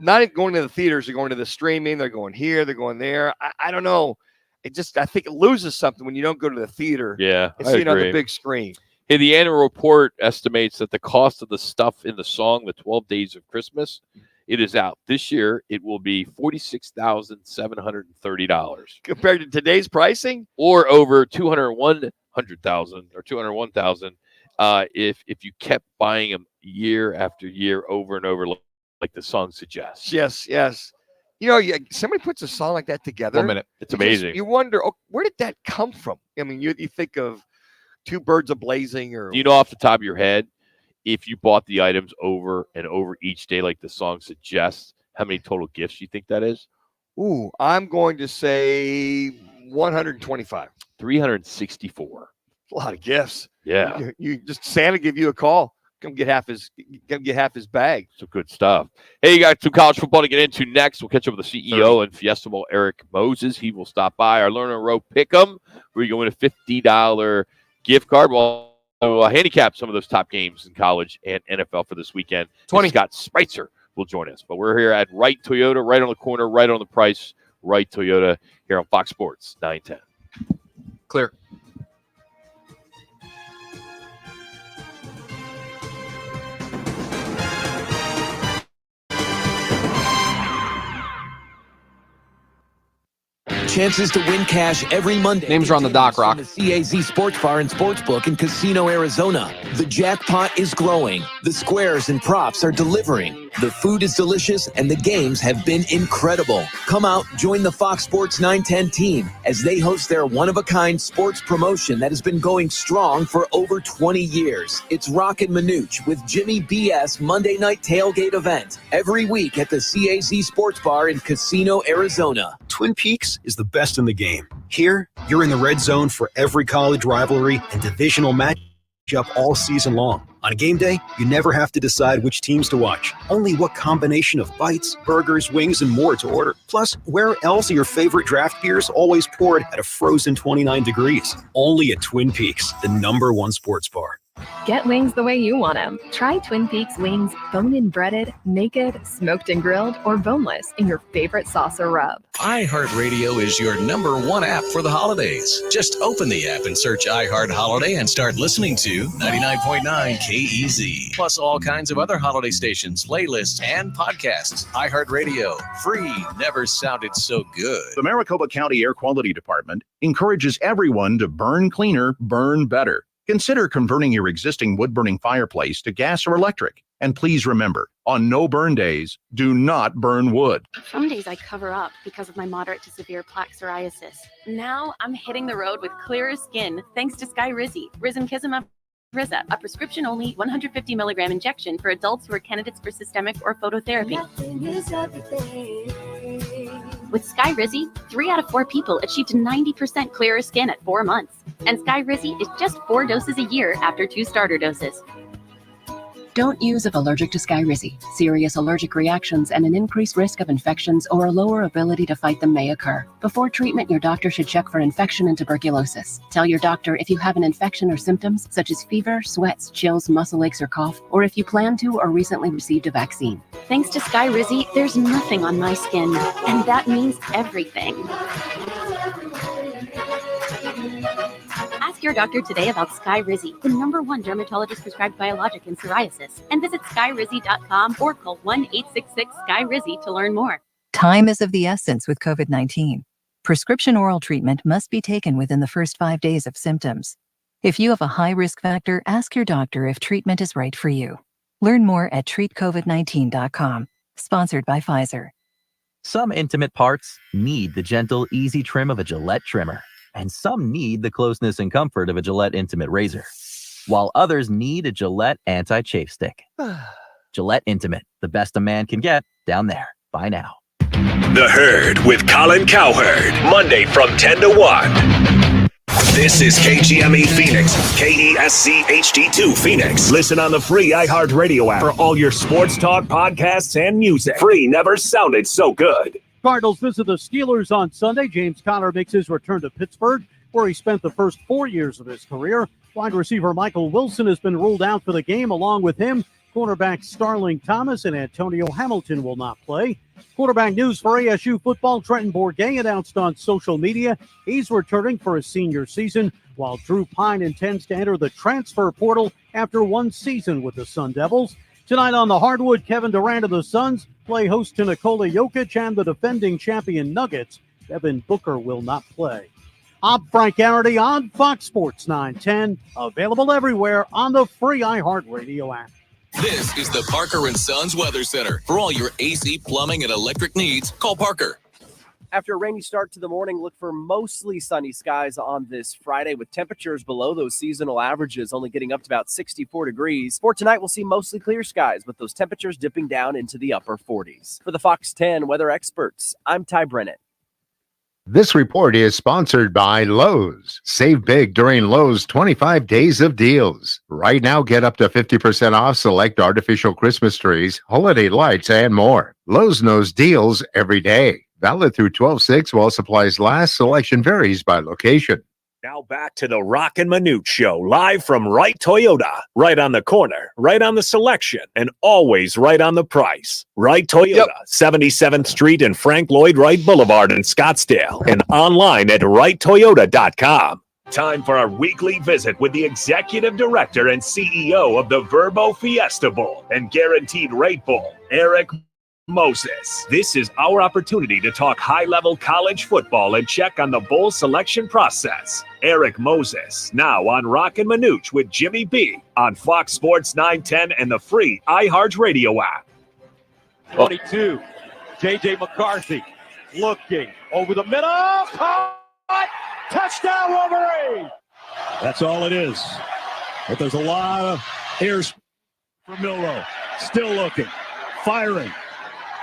not going to the theaters, they're going to the streaming, they're going here, they're going there. I don't know. I think it loses something when you don't go to the theater. Yeah, and see it on the big screen. Hey, the annual report estimates that the cost of the stuff in the song, The 12 Days of Christmas, it is out. This year, it will be $46,730. Compared to today's pricing? Or over $201,000 or $201,000 if you kept buying them year after year over and over like the song suggests. Yes. Somebody puts a song like that together. 1 minute. It's amazing. You wonder, where did that come from? I mean, you think of Two Birds A-Blazing, or do you know off the top of your head, if you bought the items over and over each day like the song suggests, how many total gifts you think that is? Ooh, I'm going to say 125. 364. A lot of gifts. Yeah. You just Santa give you a call. Come get half his bag. Some good stuff. Hey, you got some college football to get into next. We'll catch up with the CEO and Fiesta Bowl, Eric Moses. He will stop by our Learner Row Pick'em, where you go win a $50 gift card. We'll handicap some of those top games in college and NFL for this weekend. 20. Scott Spitzer will join us. But we're here at Wright Toyota, right on the corner, right on the price. Wright Toyota here on Fox Sports 910. Clear. Chances to win cash every Monday. Names are on the dock, Rock. The CAZ Sports Bar and Sportsbook in Casino, Arizona. The jackpot is growing. The squares and props are delivering. The food is delicious and the games have been incredible. Come out, join the Fox Sports 910 team as they host their one-of-a-kind sports promotion that has been going strong for over 20 years. It's Roc and Manuch with Jimmy BS Monday Night Tailgate event every week at the CAZ Sports Bar in Casino, Arizona. Twin Peaks is the best in the game. Here, you're in the red zone for every college rivalry and divisional matchup all season long. On game day, you never have to decide which teams to watch. Only what combination of bites, burgers, wings, and more to order. Plus, where else are your favorite draft beers always poured at a frozen 29 degrees? Only at Twin Peaks, the #1 sports bar. Get wings the way you want them. Try Twin Peaks wings bone-in breaded, naked, smoked and grilled, or boneless in your favorite sauce or rub. iHeartRadio is your #1 app for the holidays. Just open the app and search iHeart Holiday and start listening to 99.9 KEZ. Plus all kinds of other holiday stations, playlists, and podcasts. iHeartRadio. Free. Never sounded so good. The Maricopa County Air Quality Department encourages everyone to burn cleaner, burn better. Consider converting your existing wood-burning fireplace to gas or electric. And please remember, on no burn days, do not burn wood. Some days I cover up because of my moderate to severe plaque psoriasis. Now I'm hitting the road with clearer skin thanks to Skyrizi, Risankizumab Riza, a prescription-only 150 milligram injection for adults who are candidates for systemic or phototherapy. With Skyrizi, 3 out of 4 people achieved 90% clearer skin at 4 months. And Skyrizi is just 4 doses a year after 2 starter doses. Don't use if allergic to Skyrizi. Serious allergic reactions and an increased risk of infections or a lower ability to fight them may occur. Before treatment, your doctor should check for infection and tuberculosis. Tell your doctor if you have an infection or symptoms such as fever, sweats, chills, muscle aches, or cough, or if you plan to or recently received a vaccine. Thanks to Skyrizi, there's nothing on my skin, and that means everything. Ask your doctor today about Skyrizi, the #1 dermatologist-prescribed biologic in psoriasis, and visit skyrizi.com or call 1-866-SKY-RIZI to learn more. Time is of the essence with COVID-19. Prescription oral treatment must be taken within the first 5 days of symptoms. If you have a high risk factor, ask your doctor if treatment is right for you. Learn more at treatcovid19.com. Sponsored by Pfizer. Some intimate parts need the gentle, easy trim of a Gillette trimmer, and some need the closeness and comfort of a Gillette Intimate razor, while others need a Gillette Anti-Chafe Stick. Gillette Intimate, the best a man can get, down there. Buy now. The Herd with Colin Cowherd, Monday from 10 to 1. This is KGME Phoenix, KESC HD2 Phoenix. Listen on the free iHeartRadio app for all your sports talk, podcasts, and music. Free never sounded so good. Cardinals visit the Steelers on Sunday. James Conner makes his return to Pittsburgh, where he spent the first 4 years of his career. Wide receiver Michael Wilson has been ruled out for the game. Along with him, cornerback Starling Thomas and Antonio Hamilton will not play. Quarterback news for ASU football. Trenton Bourguet announced on social media he's returning for his senior season, while Drew Pine intends to enter the transfer portal after one season with the Sun Devils. Tonight on the hardwood, Kevin Durant of the Suns play host to Nikola Jokic and the defending champion Nuggets. Devin Booker will not play. I'm Frank Garrity on Fox Sports 910, available everywhere on the free iHeartRadio app. This is the Parker & Sons Weather Center. For all your AC, plumbing, and electric needs, call Parker. After a rainy start to the morning, look for mostly sunny skies on this Friday with temperatures below those seasonal averages, only getting up to about 64 degrees. For tonight, we'll see mostly clear skies with those temperatures dipping down into the upper 40s. For the Fox 10 weather experts, I'm Ty Brennan. This report is sponsored by Lowe's. Save big during Lowe's 25 days of deals. Right now, get up to 50% off select artificial Christmas trees, holiday lights, and more. Lowe's knows deals every day. Valid through 12/6 while supplies last. Selection varies by location. Now back to the Roc and Manuch Show, live from Wright Toyota. Right on the corner, right on the selection, and always right on the price. Wright Toyota, 77th Street and Frank Lloyd Wright Boulevard in Scottsdale, and online at wrighttoyota.com. Time for our weekly visit with the Executive Director and CEO of the Verbo Fiesta Bowl and Guaranteed Rate Bowl, Eric Moses. This is our opportunity to talk high-level college football and check on the bowl selection process. Eric Moses, now on Roc and Manuch with Jimmy B on Fox Sports 910 and the free iHeartRadio app. 22, J.J. McCarthy looking over the middle. Caught! Touchdown, Wolverine! That's all it is. But there's a lot of airs for Milroe. Still looking. Firing.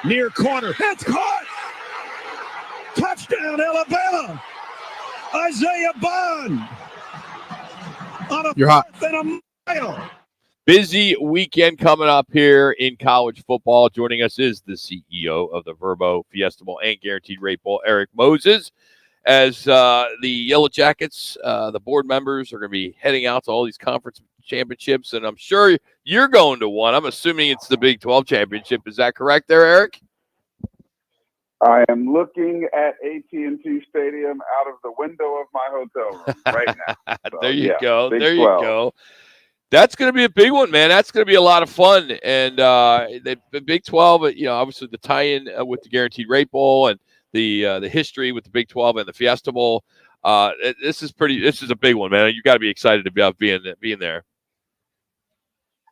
Near corner. It's caught! Touchdown, Alabama! Isaiah Bond! On a You're hot. fourth and a mile. Busy weekend coming up here in college football. Joining us is the CEO of the Verbo Fiesta Bowl and Guaranteed Rate Bowl, Eric Moses. As the Yellow Jackets, the board members are going to be heading out to all these conference championships, and I'm sure you're going to one. I'm assuming it's the Big 12 championship. Is that correct there, Eric? I am looking at AT&T Stadium out of the window of my hotel room right now. So, there you go. Big There 12. you go. That's going to be a big one, man. That's going to be a lot of fun. And the Big 12, obviously the tie-in with the Guaranteed Rate Bowl and the history with the Big 12 and the Fiesta Bowl. This is a big one, man. You got to be excited to be out being there.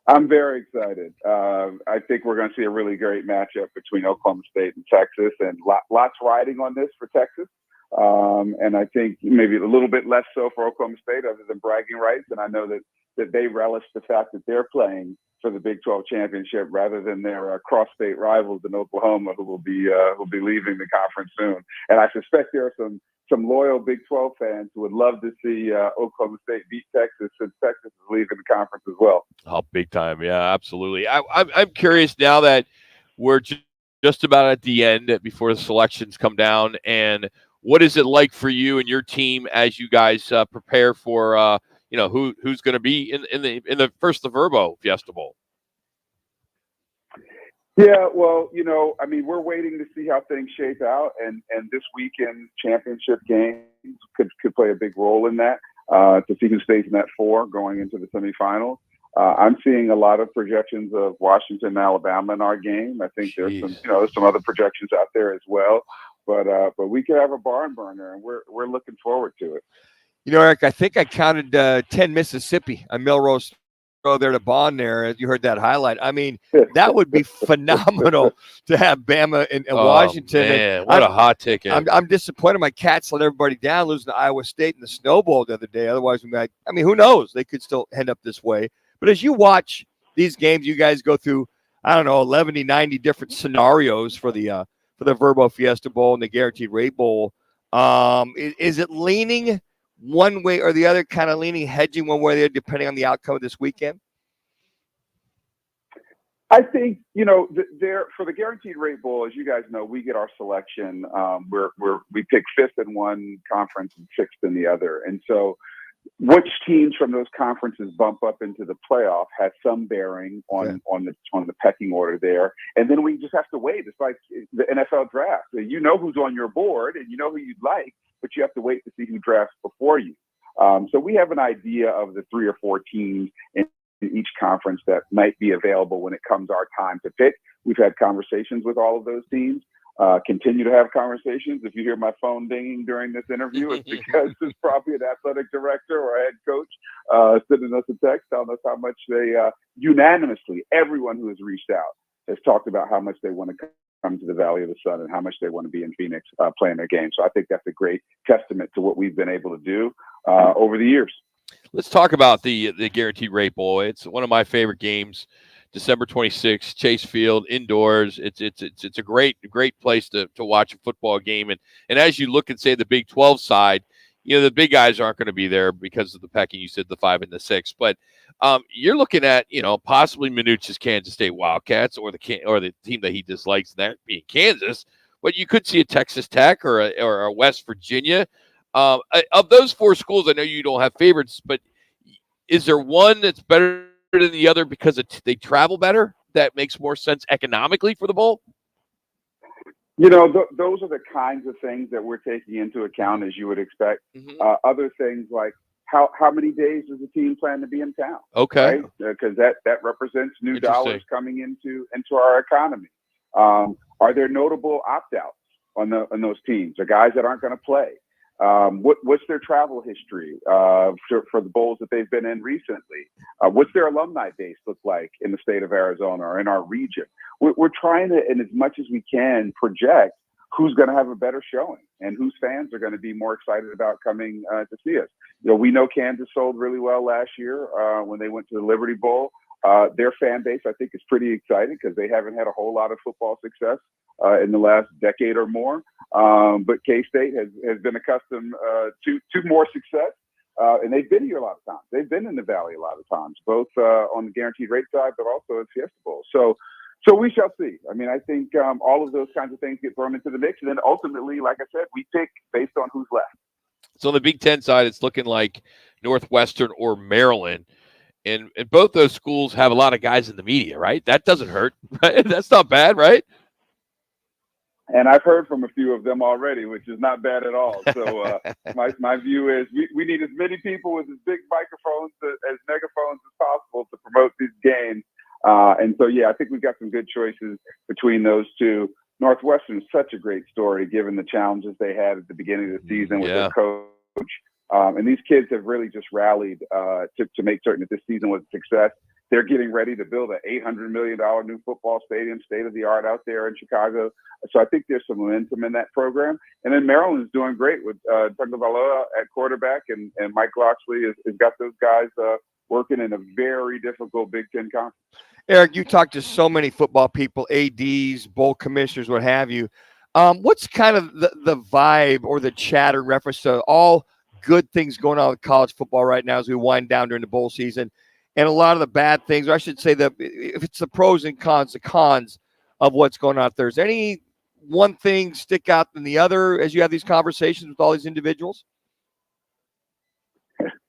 I'm very excited. I think we're going to see a really great matchup between Oklahoma State and Texas, and lots riding on this for Texas. And I think maybe a little bit less so for Oklahoma State other than bragging rights. And I know that they relish the fact that they're playing for the Big 12 championship rather than their cross-state rivals in Oklahoma who will be leaving the conference soon. And I suspect there are some loyal Big 12 fans who would love to see Oklahoma State beat Texas since Texas is leaving the conference as well. Oh, big time. Yeah, absolutely. I'm curious now that we're just about at the end before the selections come down. And what is it like for you and your team as you guys prepare for, who's going to be in the first the Verbo Fiesta Bowl? Yeah, well, I mean, we're waiting to see how things shape out, and this weekend championship games could play a big role in that, to see who stays in that 4 going into the semifinals. I'm seeing a lot of projections of Washington and Alabama in our game. I think there's some other projections out there as well, but we could have a barn burner, and we're looking forward to it. Eric, I think I counted 10 Mississippi on Melrose Road there to Bond there. You heard that highlight. I mean, that would be phenomenal to have Bama and Washington. Man, what a hot ticket. I'm disappointed my Cats let everybody down losing to Iowa State in the Snow Bowl the other day. Otherwise, who knows? They could still end up this way. But as you watch these games, you guys go through, 11 to 90 different scenarios for the Verbo Fiesta Bowl and the Guaranteed Rate Bowl. Is it leaning one way or the other, kind of leaning, hedging one way or the other, depending on the outcome of this weekend? I think, there for the Guaranteed Rate Bowl, as you guys know, we get our selection. We pick 5th in one conference and 6th in the other. And so which teams from those conferences bump up into the playoff has some bearing on the pecking order there. And then we just have to wait. It's like the NFL draft. You know who's on your board and you know who you'd like, but you have to wait to see who drafts before you. So we have an idea of the 3 or 4 teams in each conference that might be available when it comes our time to pick. We've had conversations with all of those teams. Continue to have conversations. If you hear my phone dinging during this interview, it's because there's probably an athletic director or a head coach sending us a text telling us how much they unanimously, everyone who has reached out has talked about how much they want to come to the Valley of the Sun and how much they want to be in Phoenix playing their game. So I think that's a great testament to what we've been able to do over the years. Let's talk about the Guaranteed Rate Bowl. It's one of my favorite games. December 26th, Chase Field, indoors. It's a great place to watch a football game. And as you look and say the Big 12 side, the big guys aren't going to be there because of the pecking. You said the 5 and the 6, but you're looking at possibly Manuch's Kansas State Wildcats or the team that he dislikes, that being Kansas. But you could see a Texas Tech or a West Virginia. Of those 4 schools, I know you don't have favorites, but is there one that's better than the other because they travel better? That makes more sense economically for the bowl? Those are the kinds of things that we're taking into account, as you would expect. Other things like how many days does the team plan to be in town? Okay. Right? Because that represents new dollars coming into our economy. Are there notable opt-outs on those teams? Or guys that aren't going to play? What's their travel history for the bowls that they've been in recently? What's their alumni base look like in the state of Arizona or in our region? We're trying to, in as much as we can, project who's going to have a better showing and whose fans are going to be more excited about coming to see us. We know Kansas sold really well last year when they went to the Liberty Bowl. Their fan base, I think, is pretty excited because they haven't had a whole lot of football success in the last decade or more. But K-State has been accustomed to more success. And they've been here a lot of times. They've been in the Valley a lot of times, both on the Guaranteed Rate side, but also at Fiesta Bowl. So we shall see. I mean, I think all of those kinds of things get thrown into the mix. And then ultimately, like I said, we pick based on who's left. So on the Big Ten side, it's looking like Northwestern or Maryland. And both those schools have a lot of guys in the media, right? That doesn't hurt. Right? That's not bad, right? And I've heard from a few of them already, which is not bad at all. So my view is we need as many people with as big microphones, as megaphones as possible to promote these games. And so, I think we've got some good choices between those two. Northwestern is such a great story, given the challenges they had at the beginning of the season with their coach. And these kids have really just rallied to make certain that this season was a success. They're getting ready to build an $800 million new football stadium, state-of-the-art out there in Chicago. So I think there's some momentum in that program. And then Maryland's doing great with Tagovailoa at quarterback, and Mike Locksley has got those guys working in a very difficult Big Ten conference. Eric, you talked to so many football people, ADs, bowl commissioners, what have you. What's kind of the vibe or the chatter in reference to all good things going on with college football right now as we wind down during the bowl season? and a lot of the bad things, or I should say that if it's the pros and cons, the cons of what's going on out there. Is any one thing stick out than the other as you have these conversations with all these individuals?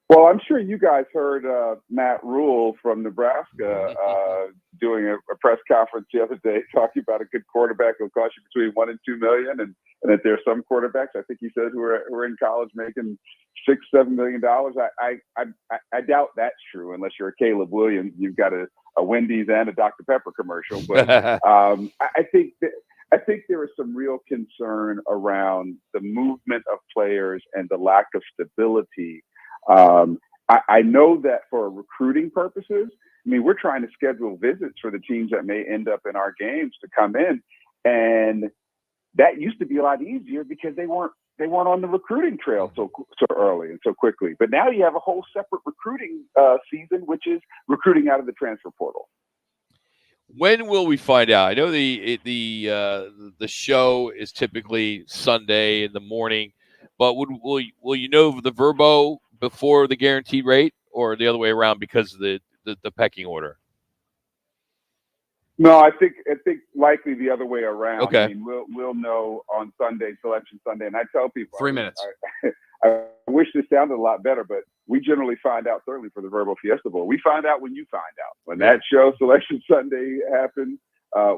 Well, I'm sure you guys heard Matt Rule from Nebraska doing a press conference the other day talking about a good quarterback will cost you between $1 and $2 million, and that there's some quarterbacks, I think he said, who are in college making $6-7 million. I doubt that's true unless you're a Caleb Williams. You've got a Wendy's and a Dr. Pepper commercial. But I think there is some real concern around the movement of players and the lack of stability. I know that for recruiting purposes, I mean, we're trying to schedule visits for the teams that may end up in our games to come in, and that used to be a lot easier because they weren't on the recruiting trail so early and so quickly. But now you have a whole separate recruiting season, which is recruiting out of the transfer portal. When will we find out? I know the show is typically Sunday in the morning, but will you know the Verbo before the guaranteed rate, or the other way around because of the pecking order? No, I think likely the other way around. Okay. I mean, we'll know on Sunday, Selection Sunday, and I tell people 3 minutes. I wish this sounded a lot better, but we generally find out, certainly for the Verbo Fiesta Bowl, we find out when you find out. When that show, Selection Sunday, happens,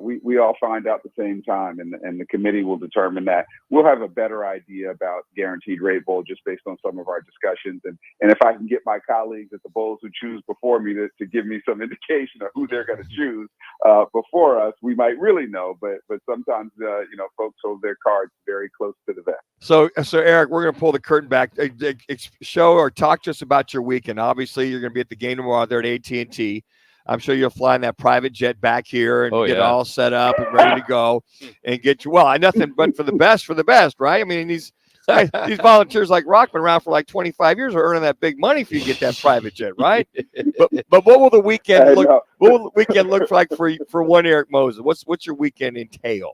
we all find out at the same time, and the committee will determine that. We'll have a better idea about guaranteed rate bowl just based on some of our discussions. And if I can get my colleagues at the bowls who choose before me to give me some indication of who they're going to choose before us, we might really know. But sometimes, folks hold their cards very close to the vest. So Eric, we're going to pull the curtain back. Show or talk to us about your weekend. Obviously, you're going to be at the game tomorrow there at AT&T. I'm sure you'll fly in that private jet back here and get all set up and ready to go and get you. Well, nothing but for the best, right? I mean, these volunteers like Roc been around for like 25 years are earning that big money if you get that private jet, right? But what will the weekend look? What will the weekend look like for one Eric Moses? What's your weekend entail?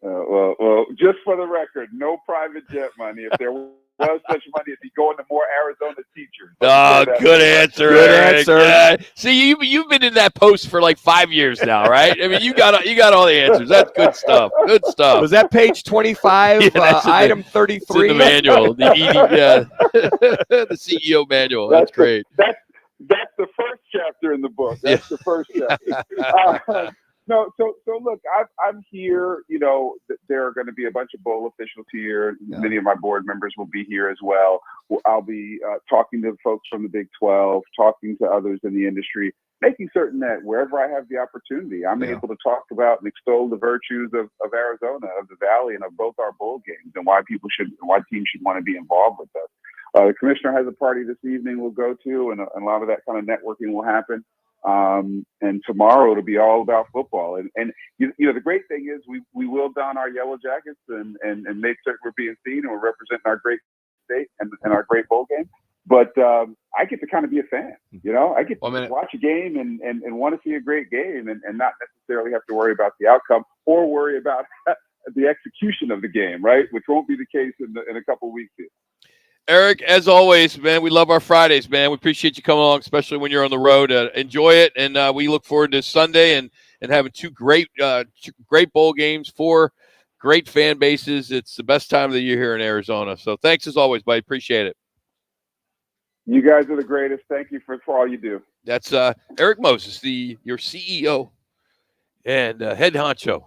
Well, just for the record, no private jet money. If there was such money, it'd be going to more Arizona teachers. Oh, good answer. Good answer. Yeah. See, you've been in that post for like 5 years now, right? I mean, you got all the answers. That's good stuff. Good stuff. Was that page 25? Item 33. It's in the manual. The CEO manual. That's great. That's the first chapter in the book. That's the first chapter. No, so look, I'm here. There are going to be a bunch of bowl officials here. Yeah. Many of my board members will be here as well. I'll be talking to folks from the Big 12, talking to others in the industry, making certain that wherever I have the opportunity, I'm able to talk about and extol the virtues of Arizona, of the Valley, and of both our bowl games, and why teams should want to be involved with us. The commissioner has a party this evening we'll go to, and a lot of that kind of networking will happen. And tomorrow it'll be all about football. And the great thing is we will don our yellow jackets and make certain we're being seen and we're representing our great state and our great bowl game. But I get to kind of be a fan. I get to watch a game and want to see a great game and not necessarily have to worry about the outcome or worry about the execution of the game, right? Which won't be the case in a couple of weeks here. Eric, as always, man, we love our Fridays, man. We appreciate you coming along, especially when you're on the road. Enjoy it, and we look forward to Sunday and having two great bowl games, 4 great fan bases. It's the best time of the year here in Arizona. So thanks as always, buddy. Appreciate it. You guys are the greatest. Thank you for all you do. That's Eric Moses, your CEO and head honcho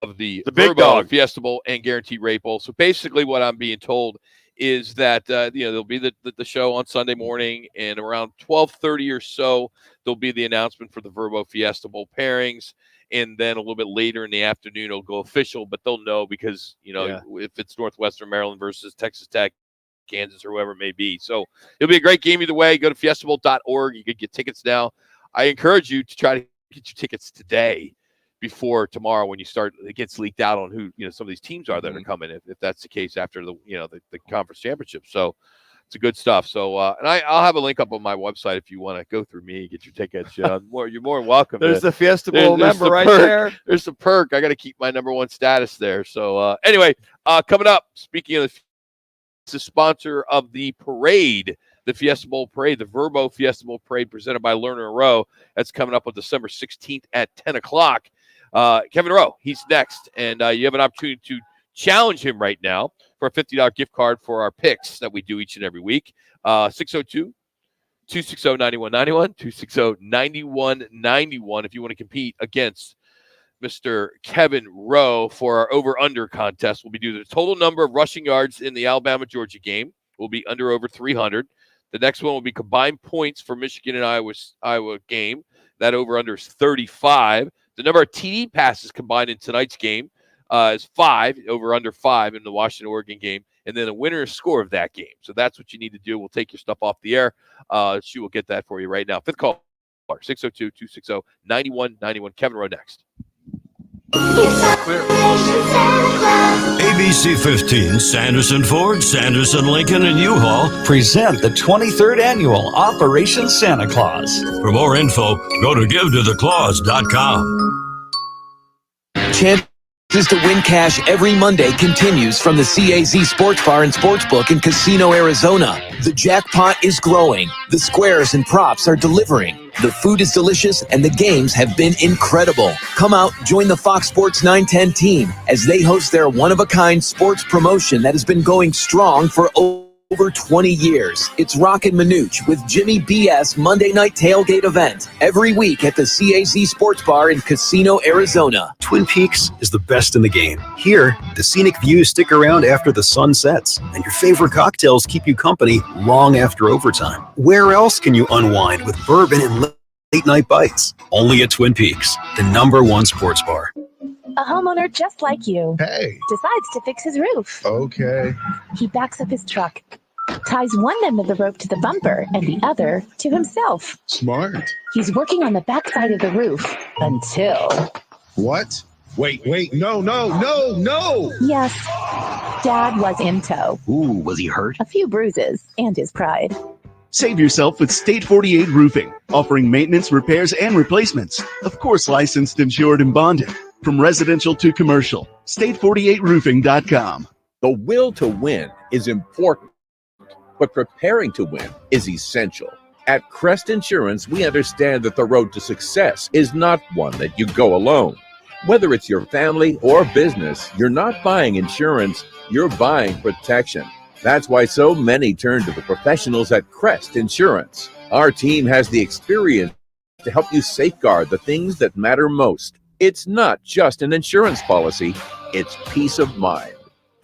of the Big Dog Fiesta Bowl and Guaranteed Rate Bowl. So basically what I'm being told is that there'll be the show on Sunday morning, and around 12:30 or so there'll be the announcement for the Verbo Fiesta Bowl pairings, and then a little bit later in the afternoon it'll go official, but they'll know because if it's Northwestern Maryland versus Texas Tech, Kansas, or whoever it may be. So it'll be a greght game either way. Go to fiestabowl.org. You can get tickets now. I encourage you to try to get your tickets today before tomorrow when it gets leaked out on who some of these teams are that are coming, if that's the case after the conference championship. So it's a good stuff. So and I'll have a link up on my website if you want to go through me and get your tickets. You're more than welcome. There's the Fiesta Bowl member right there. There's the perk. I got to keep my #1 status there. So anyway, coming up, speaking of the sponsor of the parade the Fiesta Bowl Parade, the Verbo Fiesta Bowl Parade presented by Lerner and Rowe. That's coming up on December 16th at 10 o'clock. Kevin Rowe, he's next. And you have an opportunity to challenge him right now for a $50 gift card for our picks that we do each and every week. 602-260-9191, 260-9191 if you want to compete against Mr. Kevin Rowe for our over-under contest. We'll be doing the total number of rushing yards in the Alabama-Georgia game. Will be over 300. The next one will be combined points for Michigan and Iowa game. That over-under is 35. The number of TD passes combined in tonight's game is 5, over-under 5 in the Washington-Oregon game, and then a winner's score of that game. So that's what you need to do. We'll take your stuff off the air. She will get that for you right now. Fifth call, 602-260-9191. Kevin Rowe next. ABC 15, Sanderson Ford, Sanderson Lincoln, and U-Haul present the 23rd annual Operation Santa Claus. For more info, go to givetotheclaus.com. Chances to win cash every Monday continues from the CAZ Sports Bar and Sportsbook in Casino, Arizona. The jackpot is growing. The squares and props are delivering. The food is delicious and the games have been incredible. Come out, join the Fox Sports 910 team as they host their one-of-a-kind sports promotion that has been going strong for over 20 years. It's Roc and Manuch with Jimmy BS Monday Night Tailgate event every week at the CAZ Sports Bar in Casino, Arizona. Twin Peaks is the best in the game. Here, the scenic views stick around after the sun sets, and your favorite cocktails keep you company long after overtime. Where else can you unwind with bourbon and late-night bites? Only at Twin Peaks, the #1 sports bar. A homeowner just like you decides to fix his roof. Okay. He backs up his truck, ties one end of the rope to the bumper and the other to himself. Smart. He's working on the back side of the roof until... What? Wait, no. Yes, Dad was in tow. Ooh, was he hurt? A few bruises and his pride. Save yourself with State 48 Roofing, offering maintenance, repairs, and replacements. Of course, licensed, insured, and bonded. From residential to commercial, state48roofing.com. The will to win is important, but preparing to win is essential. At Crest Insurance, we understand that the road to success is not one that you go alone. Whether it's your family or business, you're not buying insurance, you're buying protection. That's why so many turn to the professionals at Crest Insurance. Our team has the experience to help you safeguard the things that matter most. It's not just an insurance policy, it's peace of mind.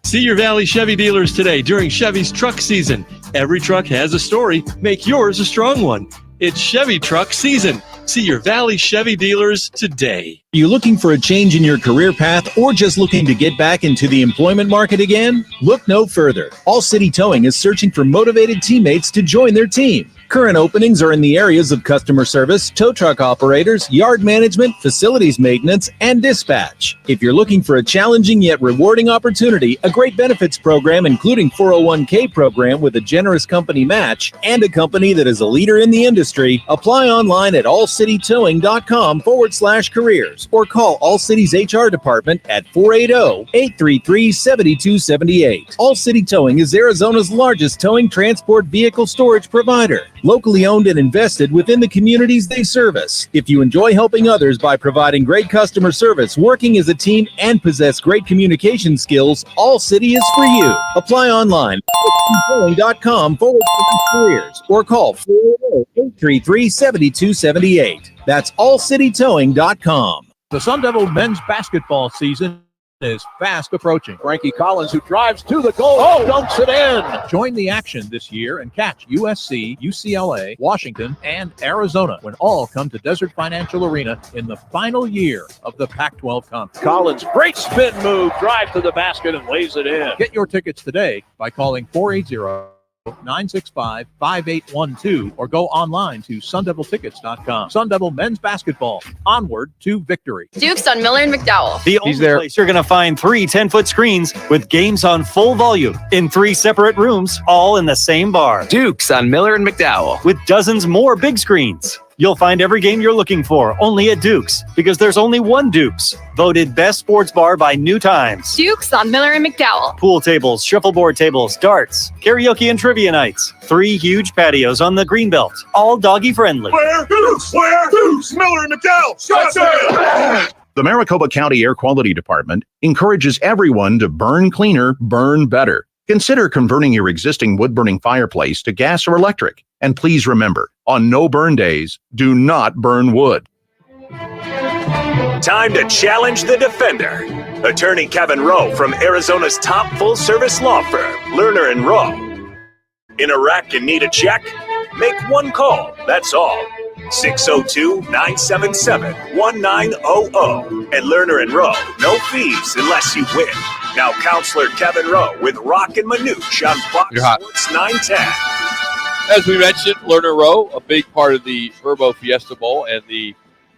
See your Valley Chevy dealers today during Chevy's truck season. Every truck has a story. Make yours a strong one. It's Chevy truck season. See your Valley Chevy dealers today. Are you looking for a change in your career path or just looking to get back into the employment market again? Look no further. All City Towing is searching for motivated teammates to join their team. Current openings are in the areas of customer service, tow truck operators, yard management, facilities maintenance, and dispatch. If you're looking for a challenging yet rewarding opportunity, a great benefits program including 401k program with a generous company match, and a company that is a leader in the industry, apply online at allcitytowing.com/careers or call All City's HR department at 480-833-7278. All City Towing is Arizona's largest towing transport vehicle storage provider. Locally owned and invested within the communities they service. If you enjoy helping others by providing great customer service, working as a team, and possess great communication skills, All City is for you. Apply online at allcitytowing.com/careers or call 480-833-7278. That's allcitytowing.com. The Sun Devil men's basketball season is fast approaching. Frankie Collins, who drives to the goal, dunks it in. Join the action this year and catch USC, UCLA, Washington, and Arizona when all come to Desert Financial Arena in the final year of the Pac-12 Conference. Collins, great spin move, drive to the basket and lays it in. Get your tickets today by calling 480-965-5812 or go online to sundeviltickets.com. Sun Devil men's basketball, onward to victory. Dukes on Miller and McDowell. The only place you're going to find 3 10-foot screens with games on full volume in 3 separate rooms, all in the same bar. Dukes on Miller and McDowell. With dozens more big screens. You'll find every game you're looking for only at Duke's, because there's only one Duke's. Voted best sports bar by New Times. Duke's on Miller and McDowell. Pool tables, shuffleboard tables, darts, karaoke and trivia nights. 3 huge patios on the Greenbelt, all doggy friendly. Where? Deuce! Where? Deuce! Miller and McDowell! Scottsdale! The Maricopa County Air Quality Department encourages everyone to burn cleaner, burn better. Consider converting your existing wood-burning fireplace to gas or electric. And please remember, on no-burn days, do not burn wood. Time to challenge the defender. Attorney Kevin Rowe from Arizona's top full-service law firm, Lerner and Rowe. In a wreck and need a check? Make one call, that's all. 602-977-1900. At Lerner and Rowe, no fees unless you win. Now, Counselor Kevin Rowe with Roc and Manuch on Fox Sports 910. As we mentioned, Lerner Rowe, a big part of the Verbo Fiesta Bowl and the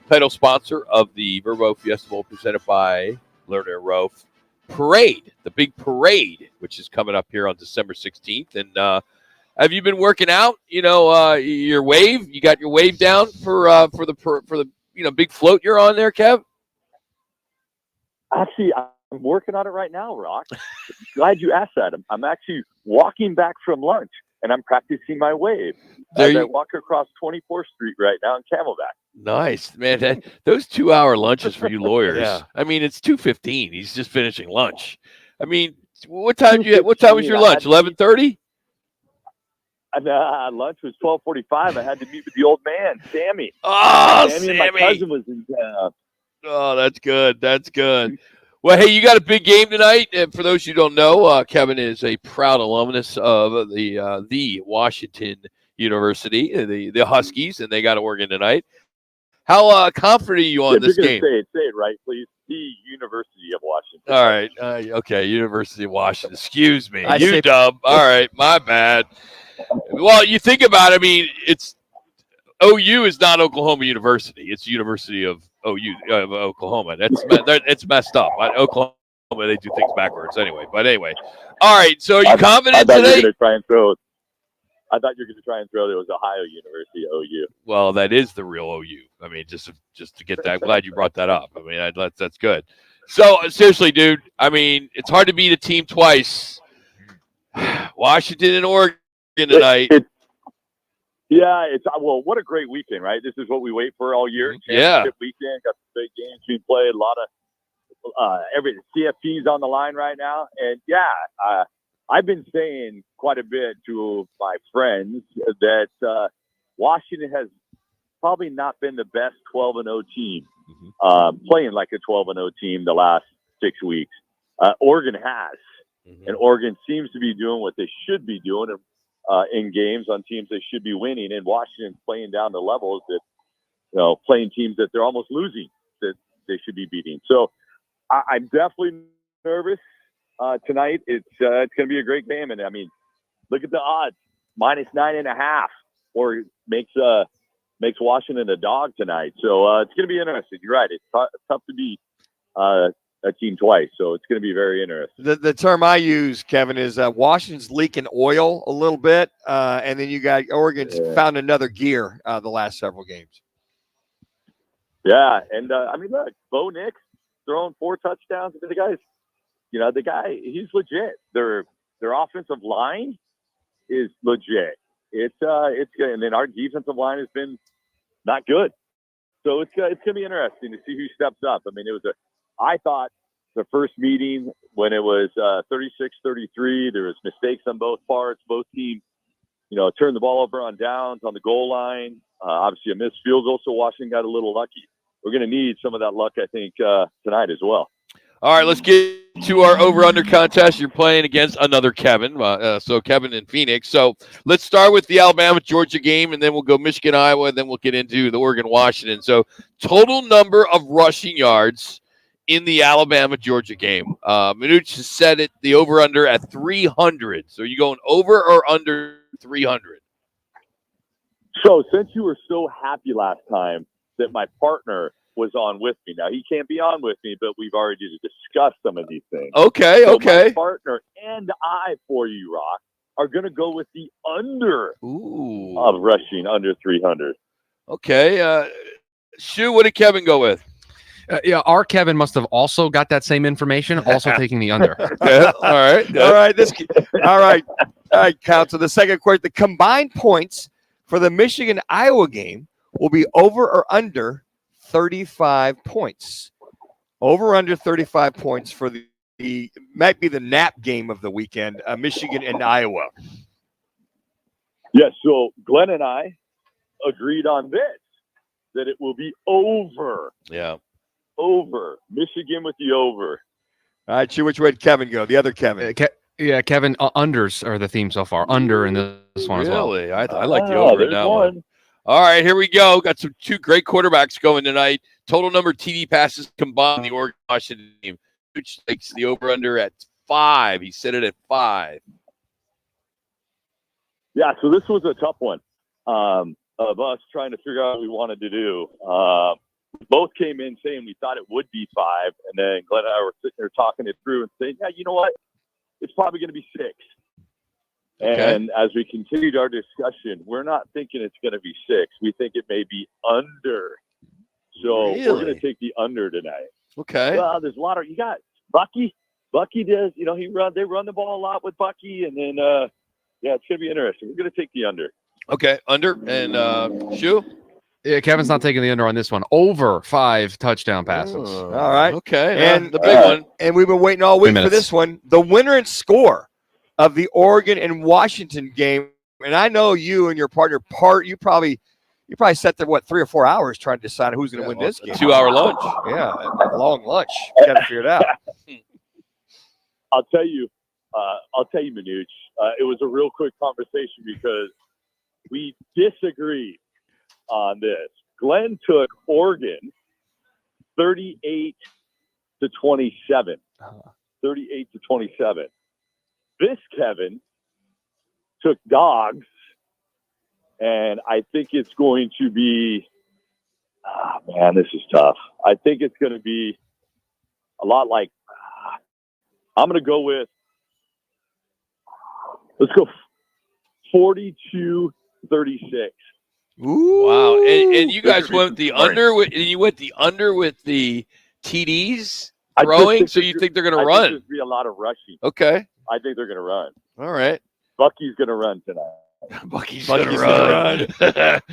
title sponsor of the Verbo Fiesta Bowl presented by Lerner Rowe Parade, the big parade, which is coming up here on December 16th. And have you been working out? You know, your wave. You got your wave down for the big float you're on there, Kev? Actually, I'm working on it right now, Rock. Glad you asked that. I'm actually walking back from lunch, and I'm practicing my wave as I walk across 24th Street right now in Camelback. Nice, man. Those 2-hour lunches for you lawyers. Yeah. I mean, it's 2:15. He's just finishing lunch. I mean, what time was your lunch? 11:30? Lunch was 12:45. I had to meet with the old man, Sammy. Oh, Sammy and my cousin was in town. Oh, that's good. That's good. Well, hey, you got a big game tonight. And for those who don't know, Kevin is a proud alumnus of the Washington University, the Huskies, and they got Oregon tonight. How confident are you on this game? Say it right, please. The University of Washington. All right. Okay, University of Washington. Excuse me. UW. All right, my bad. Well, you think about it, I mean, it's OU is not Oklahoma University. It's University of Oklahoma. It's messed up. Oklahoma, they do things backwards anyway. But anyway, all right. So are you confident today? I thought you were going to try and throw. There was Ohio University, OU. Well, that is the real OU. I mean, just to get that. I'm glad you brought that up. I mean, that's good. So seriously, dude. I mean, it's hard to beat a team twice. Washington and Oregon tonight. What a great weekend, right? This is what we wait for all year. Yeah. Championship weekend, got some big games being played. A lot of every CFP's on the line right now, and I've been saying quite a bit to my friends that Washington has probably not been the best 12-0 team, playing like a 12-0 team the last 6 weeks. Oregon has, and Oregon seems to be doing what they should be doing in games on teams they should be winning, and Washington's playing down the levels that, playing teams that they're almost losing that they should be beating. So I'm definitely nervous tonight. It's going to be a great game, and I mean, look at the odds, -9.5, or makes Washington a dog tonight. So it's going to be interesting. You're right. It's tough to beat a team twice, so it's going to be very interesting. The term I use, Kevin, is Washington's leaking oil a little bit, and then you got Oregon's found another gear the last several games. Yeah, and I mean, look, Bo Nix throwing 4 touchdowns. The guy, he's legit. Their offensive line is legit. It's good, and then our defensive line has been not good. So it's going to be interesting to see who steps up. I mean, I thought the first meeting when it was 36-33, there was mistakes on both parts. Both teams, turned the ball over on downs on the goal line. Obviously a missed field goal, so Washington got a little lucky. We're going to need some of that luck, I think, tonight as well. All right, let's get to our over-under contest. You're playing against another Kevin, so Kevin in Phoenix. So let's start with the Alabama-Georgia game, and then we'll go Michigan-Iowa, and then we'll get into the Oregon-Washington. So total number of rushing yards in the Alabama-Georgia game. Manuch has set it, the over-under, at 300. So are you going over or under 300? So since you were so happy last time that my partner was on with me. Now, he can't be on with me, but we've already discussed some of these things. Okay. My partner and I, for you, Rock, are going to go with the under of rushing under 300. Okay. Shu, what did Kevin go with? Yeah, our Kevin must have also got that same information, also taking the under. Okay. All right. Good. All right. All right, Council. The second question: the combined points for the Michigan-Iowa game will be over or under 35 points. Over under 35 points for the might be the nap game of the weekend, Michigan and Iowa. Yes, so Glenn and I agreed on this, that it will be over. Yeah. Over. Michigan with the over. All right, Shu, which way did Kevin go? The other Kevin. Kevin, unders are the theme so far. Under in this one as well. Really? I like the over in that one. one. All right, here we go. Got two great quarterbacks going tonight. Total number of TD passes combined, the Oregon Washington team. Which takes the over-under at 5. He set it at 5. Yeah, so this was a tough one of us trying to figure out what we wanted to do. We both came in saying we thought it would be 5, and then Glenn and I were sitting there talking it through and saying, yeah, you know what? It's probably going to be 6. Okay. And as we continued our discussion, we're not thinking it's going to be 6. We think it may be under. So we're going to take the under tonight. Okay. Well, there's a lot of, you got Bucky. Bucky does, they run the ball a lot with Bucky, and then it's going to be interesting. We're going to take the under. Okay, under. And Shu? Yeah, Kevin's not taking the under on this one. Over 5 touchdown passes. All right. Okay. And the big one. And we've been waiting all week for this one. The winner and score of the Oregon and Washington game. And I know you and your partner, you probably sat there, 3 or 4 hours trying to decide who's going to win this game. 2-hour lunch. Yeah, a long lunch. You got to figure it out. I'll tell you, Manuch, it was a real quick conversation because we disagreed on this. Glenn took Oregon 38-27. 38-27. This Kevin took Dogs, and I think it's going to be, this is tough. I think it's going to be a lot like, I'm going to go with, let's go 42-36. Ooh. Wow. And you guys went the under with the TDs throwing, so you think they're going to run? There's be a lot of rushing. Okay. I think they're going to run. All right. Bucky's going to run tonight. Bucky's going to run.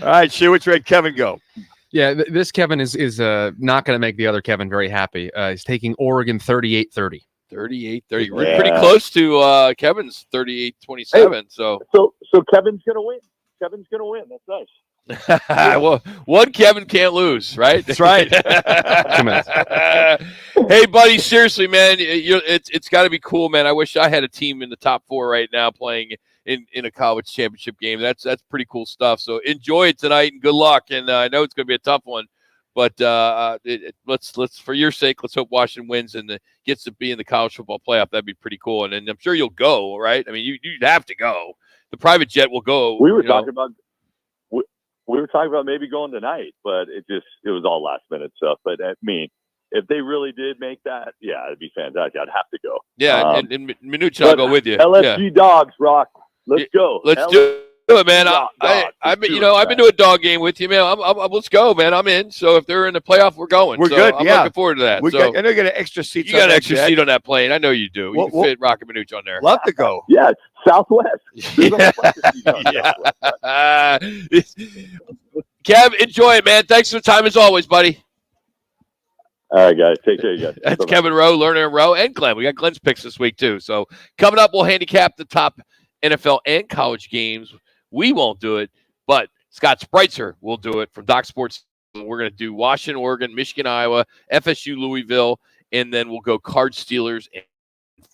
All right, Shu, which way did Kevin go? Yeah, this Kevin is not going to make the other Kevin very happy. He's taking Oregon 38-30. 38-30. We're pretty close to Kevin's 38-27. Hey, so Kevin's going to win. Kevin's going to win. That's nice. Well, one Kevin can't lose, right? That's right. Hey, buddy, seriously, man, it's got to be cool, man. I wish I had a team in the top 4 right now playing in a college championship game. That's pretty cool stuff. So enjoy it tonight and good luck. And I know it's going to be a tough one, but let's for your sake, let's hope Washington wins and gets to be in the college football playoff. That'd be pretty cool. And I'm sure you'll go, right? I mean, you'd have to go. The private jet will go. We were talking about maybe going tonight, but it was all last minute stuff. But I mean, if they really did make that, yeah, it'd be fantastic. I'd have to go. Yeah, and Manuch, I'll go with you. LSG Dogs, Rock. Let's go. Let's do it, man. I've been to a dog game with you, man. Let's go, man. I'm in. So if they're in the playoff, we're going. We're good. I'm looking forward to that. I know you got an extra seat. You got an extra seat on that plane. I know you do. You can fit Roc and Manuch on there. Love to go. Yeah, Southwest. Yeah. Kev, enjoy it, man. Thanks for the time as always, buddy. All right, guys. Take care, you guys. That's Bye-bye. Kevin Rowe, Lerner Rowe, and Glenn. We got Glenn's picks this week, too. So coming up, we'll handicap the top NFL and college games. We won't do it, but Scott Spreitzer will do it from Doc Sports. We're going to do Washington, Oregon, Michigan, Iowa, FSU, Louisville, and then we'll go Cards, Steelers, and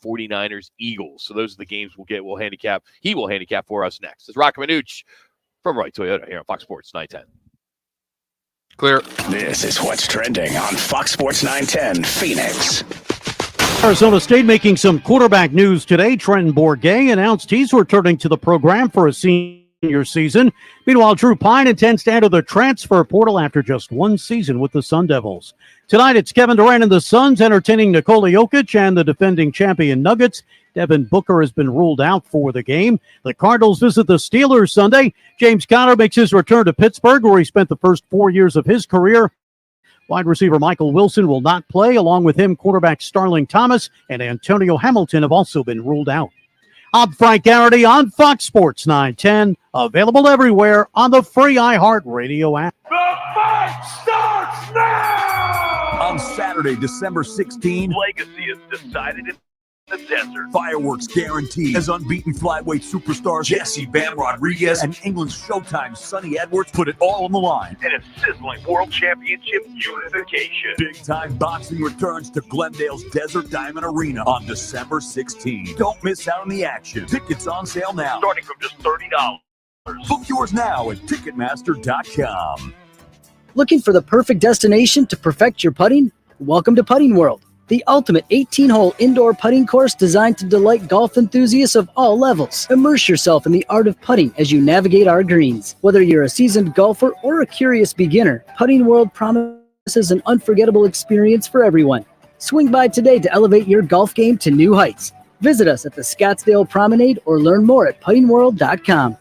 49ers, Eagles. So those are the games we'll handicap. He will handicap for us next. It's Roc and Manuch from Roy Toyota here on Fox Sports 910. Clear. This is what's trending on Fox Sports 910 Phoenix. Arizona State making some quarterback news today. Trenton Bourguet announced he's returning to the program for a senior senior season. Meanwhile, Drew Pine intends to enter the transfer portal after just one season with the Sun Devils. Tonight, it's Kevin Durant and the Suns entertaining Nikola Jokic and the defending champion Nuggets. Devin Booker has been ruled out for the game. The Cardinals visit the Steelers Sunday. James Conner makes his return to Pittsburgh, where he spent the first 4 years of his career. Wide receiver Michael Wilson will not play. Along with him, quarterback Starling Thomas and Antonio Hamilton have also been ruled out. I'm Frank Garrity on Fox Sports 910. Available everywhere on the free iHeartRadio app. The fight starts now! On Saturday, December 16, Legacy is decided in the desert. Fireworks guaranteed as unbeaten flyweight superstars Jesse Bam Rodriguez and England's Showtime Sonny Edwards put it all on the line. And a sizzling World Championship unification. Big-time boxing returns to Glendale's Desert Diamond Arena on December 16. Don't miss out on the action. Tickets on sale now. Starting from just $30. Book yours now at Ticketmaster.com. Looking for the perfect destination to perfect your putting? Welcome to Putting World, the ultimate 18-hole indoor putting course designed to delight golf enthusiasts of all levels. Immerse yourself in the art of putting as you navigate our greens. Whether you're a seasoned golfer or a curious beginner, Putting World promises an unforgettable experience for everyone. Swing by today to elevate your golf game to new heights. Visit us at the Scottsdale Promenade or learn more at puttingworld.com.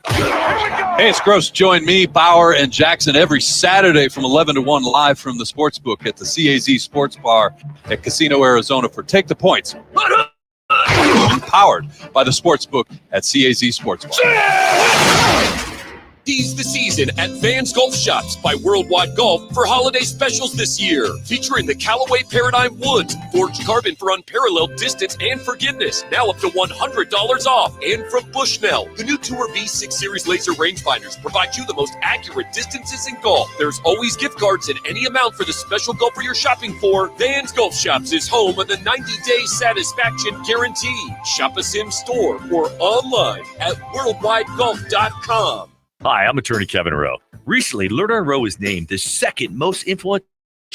Hey, it's Gross. Join me, Bauer, and Jackson every Saturday from 11 to 1 live from the Sportsbook at the CAZ Sports Bar at Casino, Arizona for Take the Points. Powered by the Sportsbook at CAZ Sports Bar. Seize the season at Vans Golf Shops by Worldwide Golf for holiday specials this year. Featuring the Callaway Paradigm Woods, forged carbon for unparalleled distance and forgiveness. Now up to $100 off. And from Bushnell, the new Tour V6 Series laser rangefinders provide you the most accurate distances in golf. There's always gift cards in any amount for the special golfer you're shopping for. Vans Golf Shops is home of the 90-day satisfaction guarantee. Shop a Sim store or online at worldwidegolf.com. Hi, I'm attorney Kevin Rowe. Recently, Lerner & Rowe was named the second most influential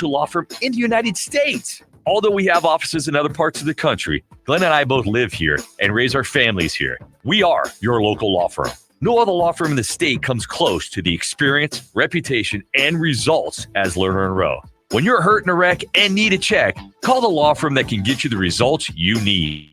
law firm in the United States. Although we have offices in other parts of the country, Glenn and I both live here and raise our families here. We are your local law firm. No other law firm in the state comes close to the experience, reputation, and results as Lerner & Rowe. When you're hurt in a wreck and need a check, call the law firm that can get you the results you need.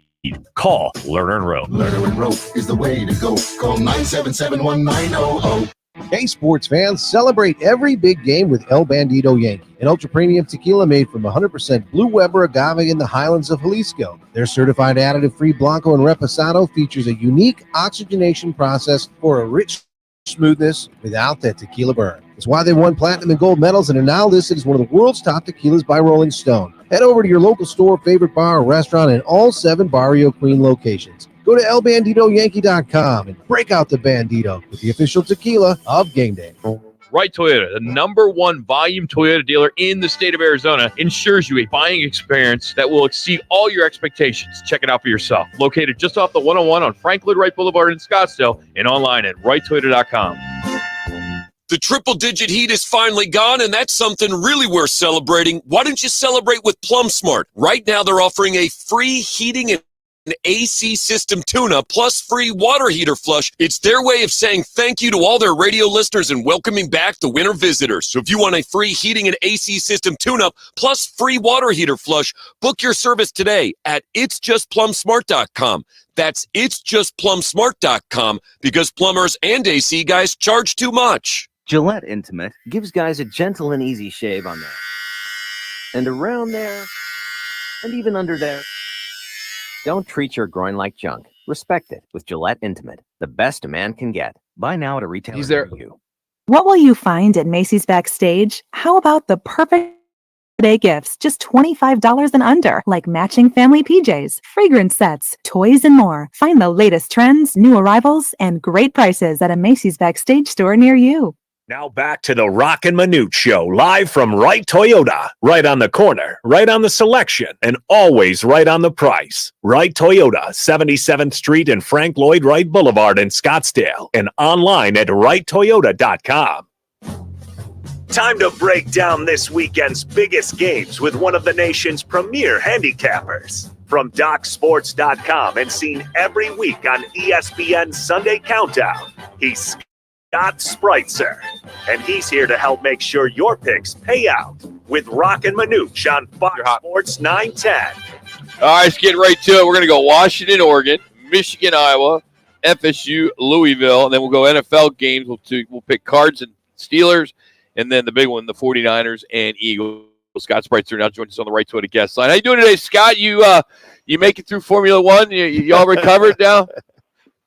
Call Lerner & Rowe. Lerner & Rowe is the way to go. Call 977-1900. Hey, sports fans, celebrate every big game with El Bandito Yankee, an ultra-premium tequila made from 100% Blue Weber agave in the highlands of Jalisco. Their certified additive-free Blanco and Reposado features a unique oxygenation process for a rich smoothness without that tequila burn. It's why they won platinum and gold medals and are now listed as one of the world's top tequilas by Rolling Stone. Head over to your local store, favorite bar, or restaurant in all 7 Barrio Queen locations. Go to elbanditoyankee.com and break out the Bandito with the official tequila of Game Day. Right Toyota, the #1 volume Toyota dealer in the state of Arizona, ensures you a buying experience that will exceed all your expectations. Check it out for yourself. Located just off the 101 on Frank Lloyd Wright Boulevard in Scottsdale and online at righttoyota.com. The triple-digit heat is finally gone, and that's something really worth celebrating. Why don't you celebrate with Plum Smart? Right now, they're offering a free heating and AC system tune-up plus free water heater flush. It's their way of saying thank you to all their radio listeners and welcoming back the winter visitors. So if you want a free heating and AC system tune-up plus free water heater flush, book your service today at itsjustplumsmart.com. That's itsjustplumsmart.com, because plumbers and AC guys charge too much. Gillette Intimate gives guys a gentle and easy shave on there, and around there, and even under there. Don't treat your groin like junk. Respect it with Gillette Intimate, the best a man can get. Buy now at a retailer near you. What will you find at Macy's Backstage? How about the perfect holiday gifts, just $25 and under, like matching family PJs, fragrance sets, toys, and more. Find the latest trends, new arrivals, and great prices at a Macy's Backstage store near you. Now back to the Roc and Manuch Show, live from Right Toyota. Right on the corner, right on the selection, and always right on the price. Right Toyota, 77th Street and Frank Lloyd Wright Boulevard in Scottsdale, and online at righttoyota.com. Time to break down this weekend's biggest games with one of the nation's premier handicappers. From DocSports.com and seen every week on ESPN's Sunday Countdown, he's Scott Spreitzer, and he's here to help make sure your picks pay out with Roc and Manuch on Fox Sports 910. All right, let's get right to it. We're going to go Washington, Oregon, Michigan, Iowa, FSU, Louisville, and then we'll go NFL games. We'll pick Cards and Steelers, and then the big one, the 49ers and Eagles. Scott Spreitzer now joins us on the Right to It guest line. How you doing today, Scott? You make it through Formula One? You all recovered now?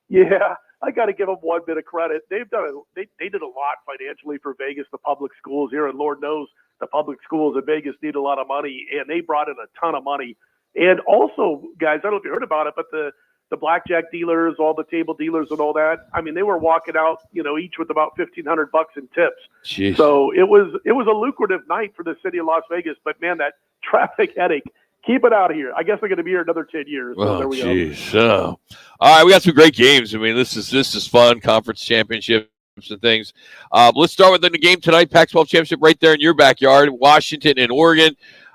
Yeah, I got to give them one bit of credit. They did a lot financially for Vegas, the public schools here, and Lord knows the public schools in Vegas need a lot of money, and they brought in a ton of money. And also, guys, I don't know if you heard about it, but the blackjack dealers, all the table dealers and all that, I mean, they were walking out, each with about $1,500 in tips. Jeez. So it was a lucrative night for the city of Las Vegas, but man, that traffic headache, keep it out of here. I guess they're going to be here another 10 years. So there we go. All right, we got some great games. I mean, this is fun, conference championships and things. Let's start with the game tonight, Pac-12 championship right there in your backyard, Washington and Oregon.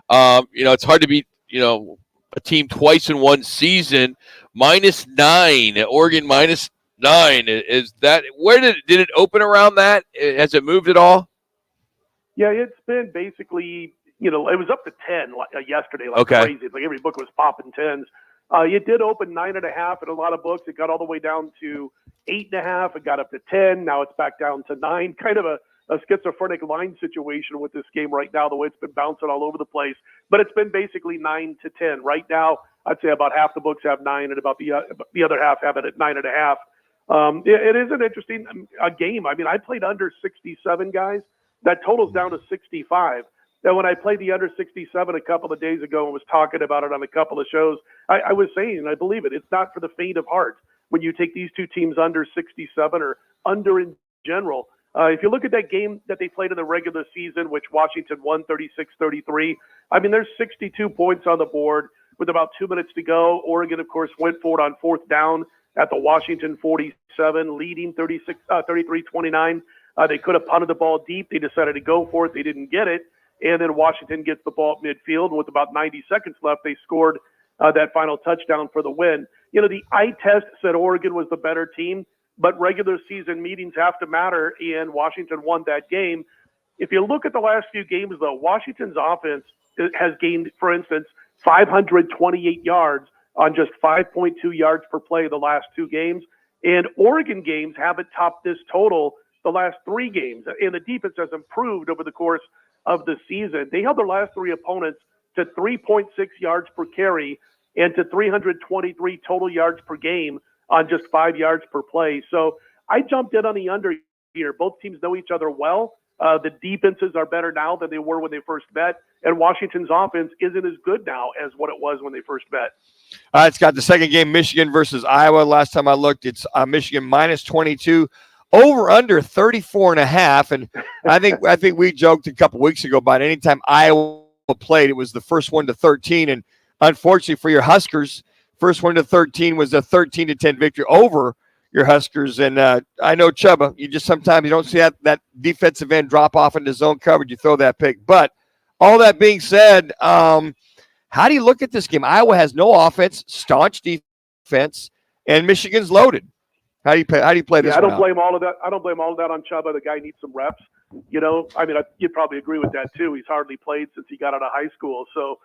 It's hard to beat, a team twice in one season. -9, Oregon -9. Is that where did it open around that? Has it moved at all? Yeah, it's been basically, it was up to 10 yesterday, Okay. crazy. It's like every book was popping 10s. It did open 9.5 in a lot of books. It got all the way down to 8.5. It got up to 10. Now it's back down to 9. Kind of a schizophrenic line situation with this game right now, the way it's been bouncing all over the place. But it's been basically 9 to 10. Right now, I'd say about half the books have 9 and about the other half have it at 9.5. It is an interesting game. I mean, I played under 67, guys. That totals down to 65. And when I played the under 67 a couple of days ago and was talking about it on a couple of shows, I was saying, and I believe it, it's not for the faint of heart when you take these two teams under 67 or under in general. If you look at that game that they played in the regular season, which Washington won 36-33, I mean, there's 62 points on the board with about 2 minutes to go. Oregon, of course, went for it on fourth down at the Washington 47, leading 33-29. They could have punted the ball deep. They decided to go for it. They didn't get it. And then Washington gets the ball at midfield. With about 90 seconds left, they scored that final touchdown for the win. The eye test said Oregon was the better team, but regular season meetings have to matter, and Washington won that game. If you look at the last few games, though, Washington's offense has gained, for instance, 528 yards on just 5.2 yards per play the last two games. And Oregon games haven't topped this total the last three games. And the defense has improved over the course of the season. They held their last three opponents to 3.6 yards per carry and to 323 total yards per game on just 5 yards per play. So I jumped in on the under here. Both teams know each other well. The defenses are better now than they were when they first met, and Washington's offense isn't as good now as what it was when they first met. All right, Scott, the second game, Michigan versus Iowa. Last time I looked, it's Michigan -22, over under 34.5. And I think we joked a couple weeks ago about anytime Iowa played, it was the first one to 13. And unfortunately for your Huskers, first one to 13 was a 13-10 victory over your Huskers. And I know, Chubba, sometimes you don't see that defensive end drop off into zone coverage. You throw that pick. But all that being said, how do you look at this game? Iowa has no offense, staunch defense, and Michigan's loaded. How do you play this? I don't blame all of that. I don't blame all of that on Chubba. The guy needs some reps. I mean, you'd probably agree with that too. He's hardly played since he got out of high school. So,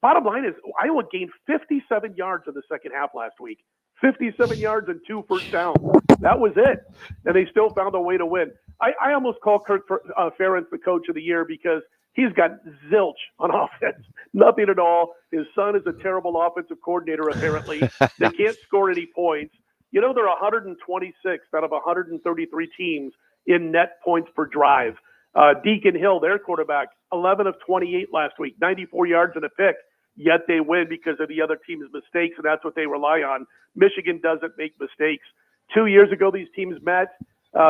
bottom line is Iowa gained 57 yards in the second half last week. 57 yards and 2 first downs. That was it. And they still found a way to win. I almost call Kirk Ferentz the coach of the year because he's got zilch on offense. Nothing at all. His son is a terrible offensive coordinator, apparently. They can't score any points. They're 126th out of 133 teams in net points per drive. Deacon Hill, their quarterback, 11 of 28 last week, 94 yards and a pick. Yet they win because of the other team's mistakes, and that's what they rely on. Michigan doesn't make mistakes. 2 years ago, these teams met.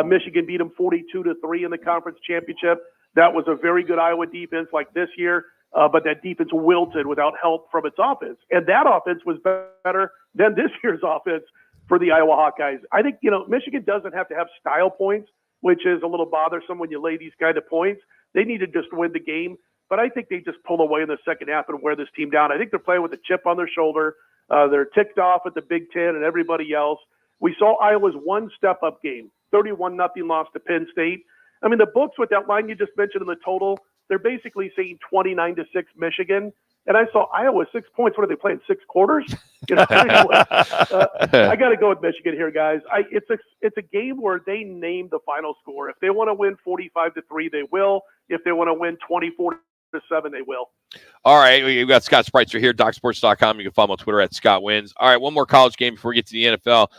Michigan beat them 42-3 in the conference championship. That was a very good Iowa defense like this year, but that defense wilted without help from its offense. And that offense was better than this year's offense for the Iowa Hawkeyes. I think, Michigan doesn't have to have style points, which is a little bothersome when you lay these kind of points. They need to just win the game. But I think they just pull away in the second half and wear this team down. I think they're playing with a chip on their shoulder. They're ticked off at the Big Ten and everybody else. We saw Iowa's one step-up game 31-0 loss to Penn State. I mean, the books with that line you just mentioned in the total, they're basically saying 29-6 Michigan. And I saw Iowa 6 points. What are they playing? 6 quarters? You know, anyway, I got to go with Michigan here, guys. It's a game where they name the final score. If they want to win 45-3, they will. If they want to win 24-7, they will. All right, we've got Scott Spreitzer here, DocSports.com. You can follow him on Twitter at Scott Wins. All right, one more college game before we get to the NFL.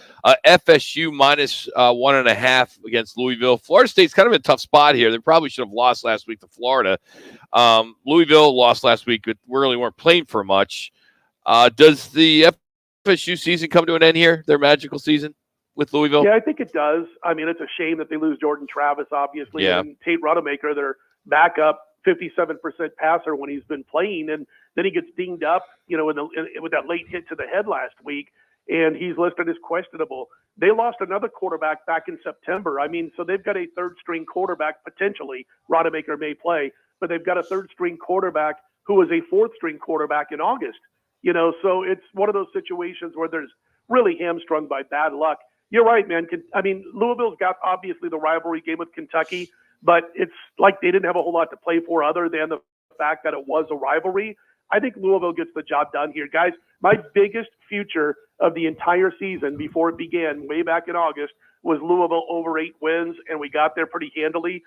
FSU minus 1.5 against Louisville. Florida State's kind of in a tough spot here. They probably should have lost last week to Florida. Louisville lost last week, but really weren't playing for much. Does the FSU season come to an end here, their magical season with Louisville? Yeah, I think it does. I mean, it's a shame that they lose Jordan Travis, obviously, Yeah. and Tate Rodemaker, their backup 57% passer when he's been playing, and then he gets dinged up, you know, with that late hit to the head last week, and he's listed as questionable. They lost another quarterback back in September. I mean, so they've got a third-string quarterback potentially. Rodemaker may play, but they've got a third-string quarterback who was a fourth-string quarterback in August. You know, so it's one of those situations where there's really hamstrung by bad luck. You're right, man. I mean, Louisville's got obviously the rivalry game with Kentucky, but it's like they didn't have a whole lot to play for other than the fact that it was a rivalry. I think Louisville gets the job done here. Guys, my biggest future of the entire season before it began way back in August was Louisville over 8 wins, and we got there pretty handily.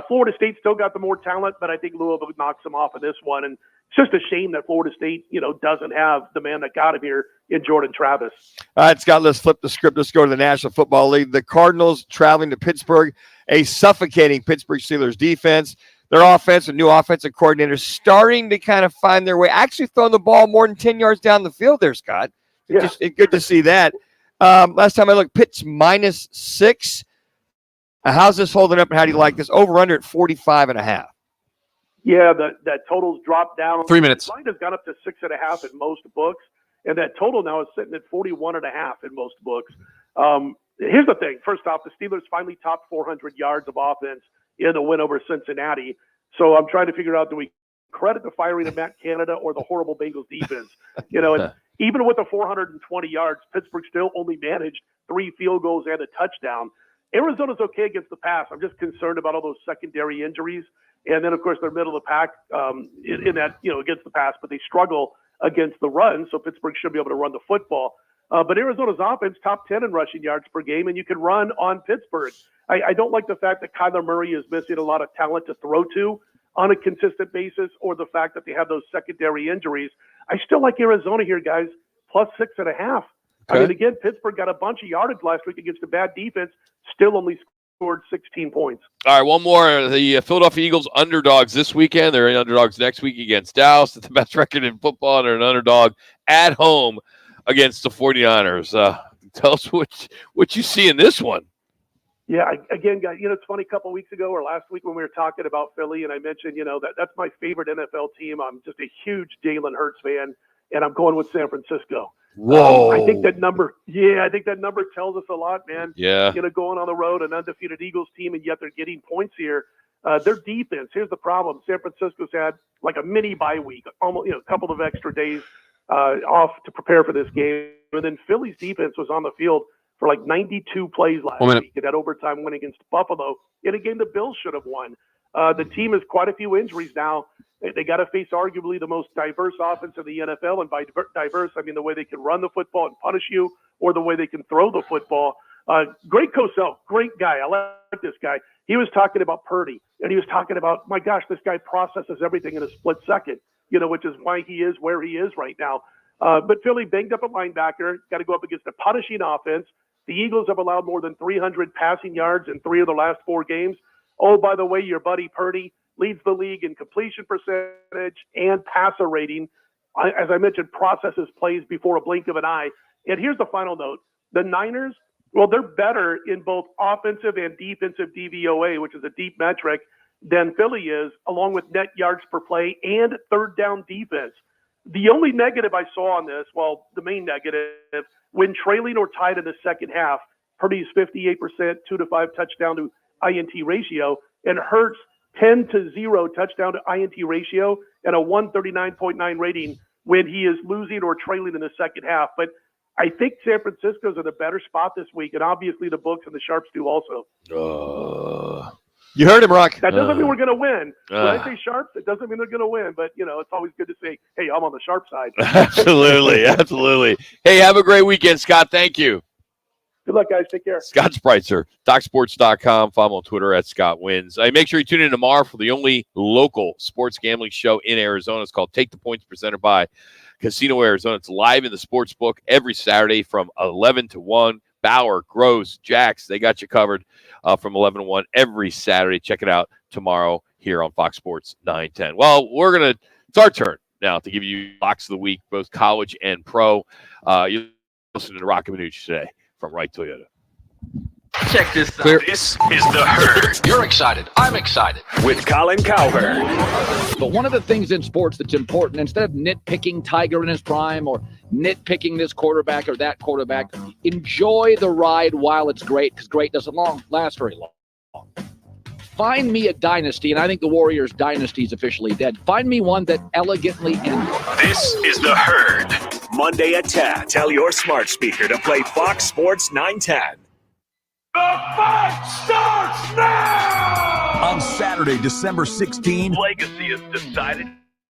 Florida State still got the more talent, but I think Louisville knocks them off of this one. And it's just a shame that Florida State, you know, doesn't have the man that got him here in Jordan Travis. All right, Scott, let's flip the script. Let's go to the National Football League. The Cardinals traveling to Pittsburgh, a suffocating Pittsburgh Steelers defense. Their offense, a new offensive coordinator, starting to kind of find their way. Actually throwing the ball more than 10 yards down the field there, Scott. Yeah. Good to see that. Last time I looked, Pitt's minus 6. How's this holding up, and how do you like this? Over-under at 45.5. Yeah, that total's dropped down. 3 minutes. The line has gone up to 6.5 in most books, and that total now is sitting at 41.5 in most books. Here's the thing. First off, the Steelers finally topped 400 yards of offense in the win over Cincinnati. So I'm trying to figure out, do we credit the firing of Matt Canada or the horrible Bengals defense? You know, and even with the 420 yards, Pittsburgh still only managed 3 field goals and a touchdown. Arizona's okay against the pass. I'm just concerned about all those secondary injuries. And then, of course, they're middle of the pack in that, you know, against the pass, but they struggle against the run. So Pittsburgh should be able to run the football. But Arizona's offense, top 10 in rushing yards per game, and you can run on Pittsburgh. I don't like the fact that Kyler Murray is missing a lot of talent to throw to on a consistent basis, or the fact that they have those secondary injuries. I still like Arizona here, guys, plus 6.5. I mean, again, Pittsburgh got a bunch of yardage last week against a bad defense, still only scored 16 points. All right, one more. The Philadelphia Eagles underdogs this weekend. They're underdogs next week against Dallas. It's the best record in football, and they're an underdog at home against the 49ers. Tell us what you see in this one. Yeah, again, guys, you know, it's funny, a couple of weeks ago or last week when we were talking about Philly, and I mentioned, you know, that's my favorite NFL team. I'm just a huge Jalen Hurts fan, and I'm going with San Francisco. Whoa. I think that number tells us a lot, man. Yeah. You know, going on the road, an undefeated Eagles team, and yet they're getting points here. Their defense, here's the problem. San Francisco's had like a mini bye week, almost, you know, a couple of extra days off to prepare for this game. And then Philly's defense was on the field for like 92 plays last week in that overtime win against Buffalo in a game the Bills should have won. The team has quite a few injuries now. They got to face arguably the most diverse offense in the NFL, and by diverse, I mean the way they can run the football and punish you, or the way they can throw the football. Greg Cosell, great guy. I like this guy. He was talking about Purdy, and he was talking about, my gosh, this guy processes everything in a split second, you know, which is why he is where he is right now. But Philly banged up a linebacker, got to go up against a punishing offense. The Eagles have allowed more than 300 passing yards in 3 of the last 4 games. Oh, by the way, your buddy Purdy leads the league in completion percentage and passer rating. As I mentioned, processes plays before a blink of an eye. And here's the final note. The Niners, well, they're better in both offensive and defensive DVOA, which is a deep metric, than Philly is, along with net yards per play and third down defense. The only negative I saw on this, well, the main negative, when trailing or tied in the second half, Purdy's 58%, 2-5 touchdown to INT ratio, and Hurts 10-0 touchdown to INT ratio and a 139.9 rating when he is losing or trailing in the second half. But I think San Francisco's in a better spot this week, and obviously the books and the sharps do also. You heard him, Rock. That doesn't mean we're going to win. When I say sharps, it doesn't mean they're going to win. But, it's always good to say, hey, I'm on the sharp side. Absolutely. Absolutely. Hey, have a great weekend, Scott. Thank you. Good luck, guys. Take care. Scott Spreitzer, DocSports.com. Follow him on Twitter at ScottWins. Make sure you tune in tomorrow for the only local sports gambling show in Arizona. It's called Take the Points, presented by Casino Arizona. It's live in the sports book every Saturday from 11 to 1. Bauer, Gross, Jax, they got you covered from 11 to 1 every Saturday. Check it out tomorrow here on Fox Sports 910. Well, it's our turn now to give you locks of the week, both college and pro. You're listening to Roc and Manuch today from Wright Toyota. Check this out. This is The Herd. You're excited. I'm excited. With Colin Cowherd. But one of the things in sports that's important, instead of nitpicking Tiger in his prime or nitpicking this quarterback or that quarterback, enjoy the ride while it's great, because great doesn't last very long. Find me a dynasty, and I think the Warriors' dynasty is officially dead. Find me one that elegantly ends. This is The Herd. Monday at 10. Tell your smart speaker to play Fox Sports 910. The fight starts now! On Saturday, December 16, Legacy is decided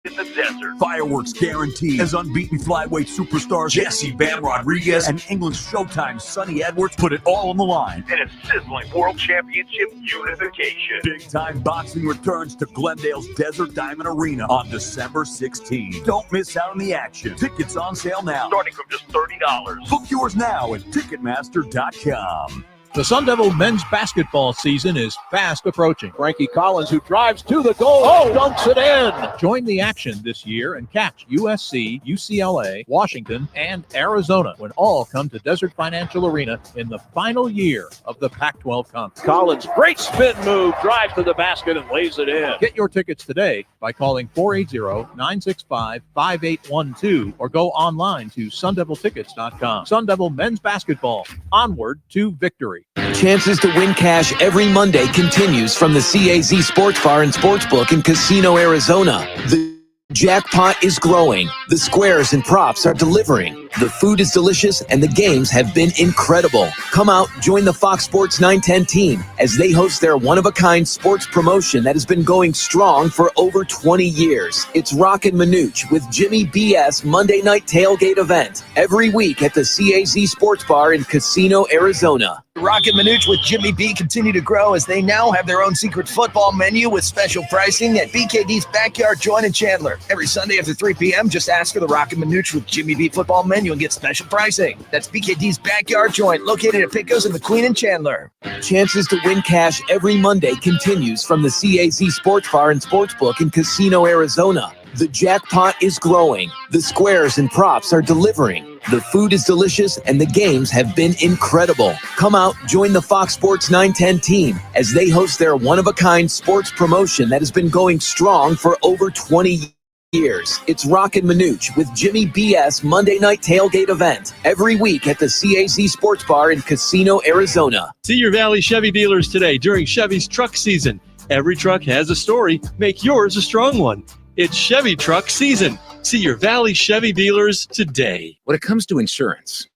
in the desert. Fireworks guaranteed as unbeaten flyweight superstars Jesse Bam Rodriguez and England's Showtime Sonny Edwards put it all on the line. And a sizzling World Championship unification. Big-time boxing returns to Glendale's Desert Diamond Arena on December 16. Don't miss out on the action. Tickets on sale now. Starting from just $30. Book yours now at Ticketmaster.com. The Sun Devil men's basketball season is fast approaching. Frankie Collins, who drives to the goal, dunks it in. Join the action this year and catch USC, UCLA, Washington, and Arizona when all come to Desert Financial Arena in the final year of the Pac-12 Conference. Collins, great spin move, drive to the basket and lays it in. Get your tickets today by calling 480-965-5812 or go online to sundeviltickets.com. Sun Devil men's basketball, onward to victory. Chances to win cash every Monday continues from the CAZ Sports Bar and Sportsbook in Casino, Arizona. The jackpot is growing. The squares and props are delivering. The food is delicious and the games have been incredible. Come out, join the Fox Sports 910 team as they host their one-of-a-kind sports promotion that has been going strong for over 20 years. It's Roc and Manuch with Jimmy BS Monday night tailgate event every week at the CAZ Sports Bar in Casino, Arizona. Roc and Manuch with Jimmy B continue to grow as they now have their own secret football menu with special pricing at BKD's Backyard Joint in Chandler. Every Sunday after 3 p.m., just ask for the Roc and Manuch with Jimmy B football menu and get special pricing. That's BKD's Backyard Joint, located at Picos and McQueen in Chandler. Chances to win cash every Monday continues from the CAZ Sports Bar and Sportsbook in Casino, Arizona. The jackpot is growing. The squares and props are delivering. The food is delicious and the games have been incredible. Come out, join the Fox Sports 910 team as they host their one-of-a-kind sports promotion that has been going strong for over 20 years. It's Roc and Manuch with Jimmy BS Monday night tailgate event every week at the CAZ Sports Bar in Casino, Arizona. See your Valley Chevy dealers today during Chevy's truck season. Every truck has a story. Make yours a strong one. It's Chevy truck season. See your Valley Chevy dealers today. When it comes to insurance,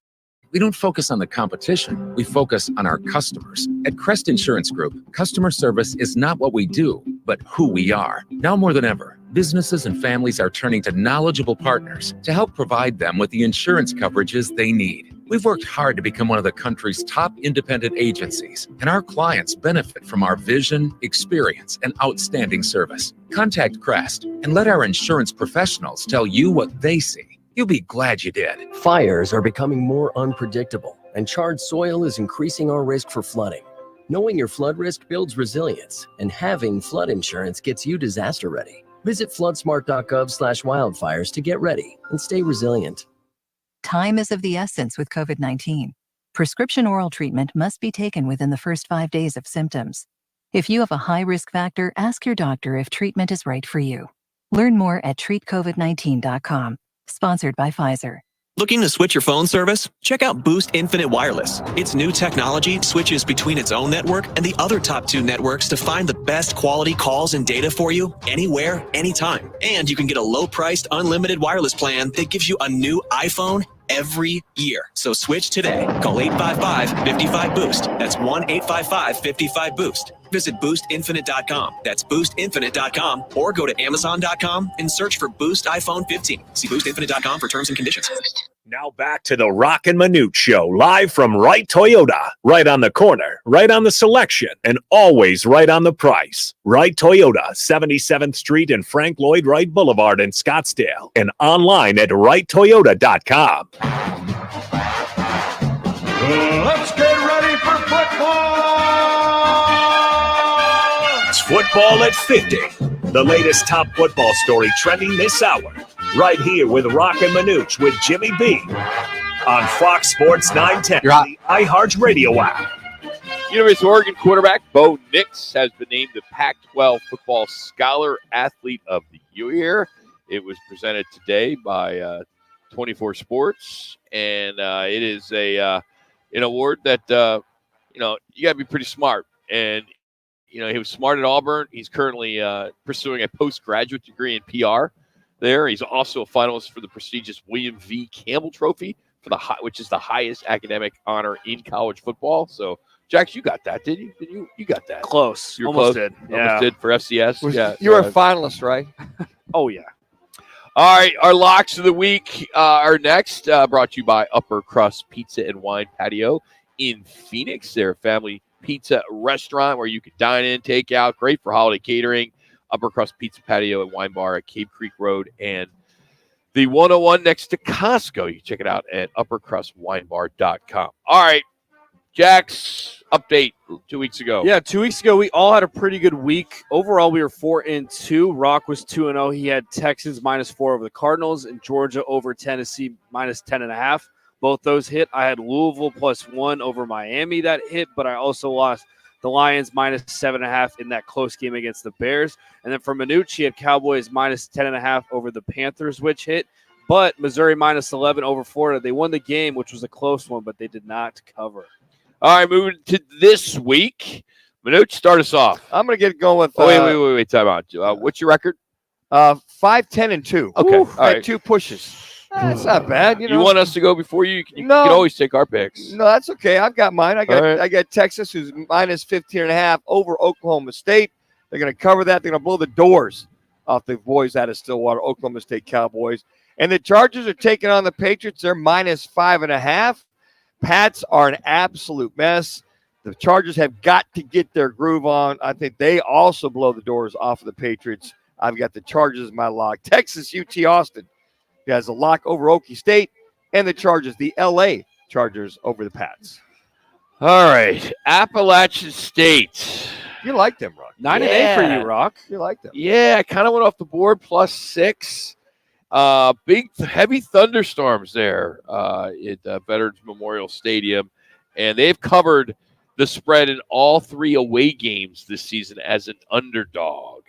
we don't focus on the competition. We focus on our customers. At Crest Insurance Group, customer service is not what we do, but who we are. Now more than ever, businesses and families are turning to knowledgeable partners to help provide them with the insurance coverages they need. We've worked hard to become one of the country's top independent agencies, and our clients benefit from our vision, experience, and outstanding service. Contact Crest and let our insurance professionals tell you what they see. You'll be glad you did. Fires are becoming more unpredictable, and charred soil is increasing our risk for flooding. Knowing your flood risk builds resilience, and having flood insurance gets you disaster ready. Visit floodsmart.gov/wildfires to get ready and stay resilient. Time is of the essence with COVID-19. Prescription oral treatment must be taken within the first 5 days of symptoms. If you have a high risk factor, ask your doctor if treatment is right for you. Learn more at treatcovid19.com. Sponsored by Pfizer. Looking to switch your phone service? Check out Boost Infinite Wireless. Its new technology switches between its own network and the other top 2 networks to find the best quality calls and data for you anywhere, anytime. And you can get a low-priced, unlimited wireless plan that gives you a new iPhone every year. So switch today. Call 855-55-BOOST. That's 1-855-55-BOOST. Visit boostinfinite.com. That's boostinfinite.com, or go to amazon.com and search for Boost iPhone 15. See boostinfinite.com for terms and conditions. Now back to the Roc and Manuch Show, live from Wright Toyota. Right on the corner, right on the selection, and always right on the price. Wright Toyota, 77th Street and Frank Lloyd Wright Boulevard in Scottsdale, and online at wrighttoyota.com. Let's get ready for football! It's Football at 50, the latest top football story trending this hour. Right here with Roc and Manuch with Jimmy B on Fox Sports 910, the iHeartRadio app. University of Oregon quarterback Bo Nix has been named the Pac-12 Football Scholar Athlete of the Year. It was presented today by 24 Sports, and it is an award that you got to be pretty smart. And he was smart at Auburn. He's currently pursuing a postgraduate degree in PR. There, he's also a finalist for the prestigious William V. Campbell Trophy which is the highest academic honor in college football. So, Jax, you got that, didn't you? You got that. Close. You were Almost close. did. Yeah. Almost did for FCS. You were a finalist, right? Oh, yeah. All right, our locks of the week are next. Brought to you by Upper Crust Pizza and Wine Patio in Phoenix. They're a family pizza restaurant where you can dine in, take out. Great for holiday catering. Upper Crust Pizza Patio and Wine Bar at Cave Creek Road and the 101 next to Costco. You can check it out at uppercrustwinebar.com. All right, Jax, update 2 weeks ago. Yeah, 2 weeks ago, we all had a pretty good week. Overall, we were 4-2. Rock was 2-0. He had Texans -4 over the Cardinals and Georgia over Tennessee -10.5. Both those hit. I had Louisville +1 over Miami that hit, but I also lost the Lions -7.5 in that close game against the Bears. And then for Manuch, he had Cowboys -10.5 over the Panthers, which hit. But Missouri -11 over Florida. They won the game, which was a close one, but they did not cover. All right, moving to this week. Manuch, start us off. I'm going to get going with... wait, time out. What's your record? 5-10-2. Okay, all right. 2 pushes. That's not bad. You want us to go before you? You can always take our picks. No, that's okay. I've got mine. I got Texas, who's -15.5 over Oklahoma State. They're going to cover that. They're going to blow the doors off the boys out of Stillwater, Oklahoma State Cowboys. And the Chargers are taking on the Patriots. They're -5.5. Pats are an absolute mess. The Chargers have got to get their groove on. I think they also blow the doors off of the Patriots. I've got the Chargers as my lock. Texas, UT Austin. He has a lock over Okie State and the Chargers, the L.A. Chargers over the Pats. All right, Appalachian State. You like them, Rock. 9-8 for you, Rock. You like them. Yeah, I kind of went off the board +6. Big, heavy thunderstorms there at Veterans Memorial Stadium, and they've covered the spread in all 3 away games this season as an underdog.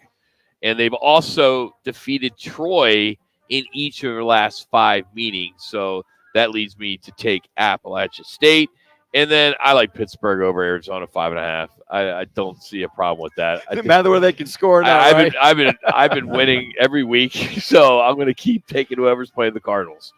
And they've also defeated Troy in each of their last 5 meetings. So that leads me to take Appalachian State. And then I like Pittsburgh over Arizona 5.5. I don't see a problem with that. It doesn't matter where they can score now. I've been winning every week, so I'm going to keep taking whoever's playing the Cardinals.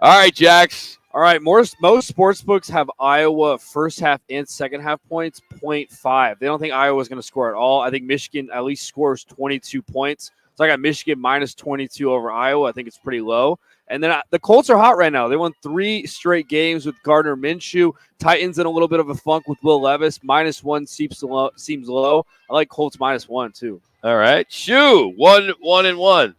All right, Jax. All right, most sports books have Iowa first half and second half points, 0.5. They don't think Iowa's going to score at all. I think Michigan at least scores 22 points. So I got Michigan -22 over Iowa. I think it's pretty low. And then the Colts are hot right now. They won 3 straight games with Gardner Minshew. Titans in a little bit of a funk with Will Levis. -1 seems low. I like Colts -1 too. All right. Shoe, 1-1-1.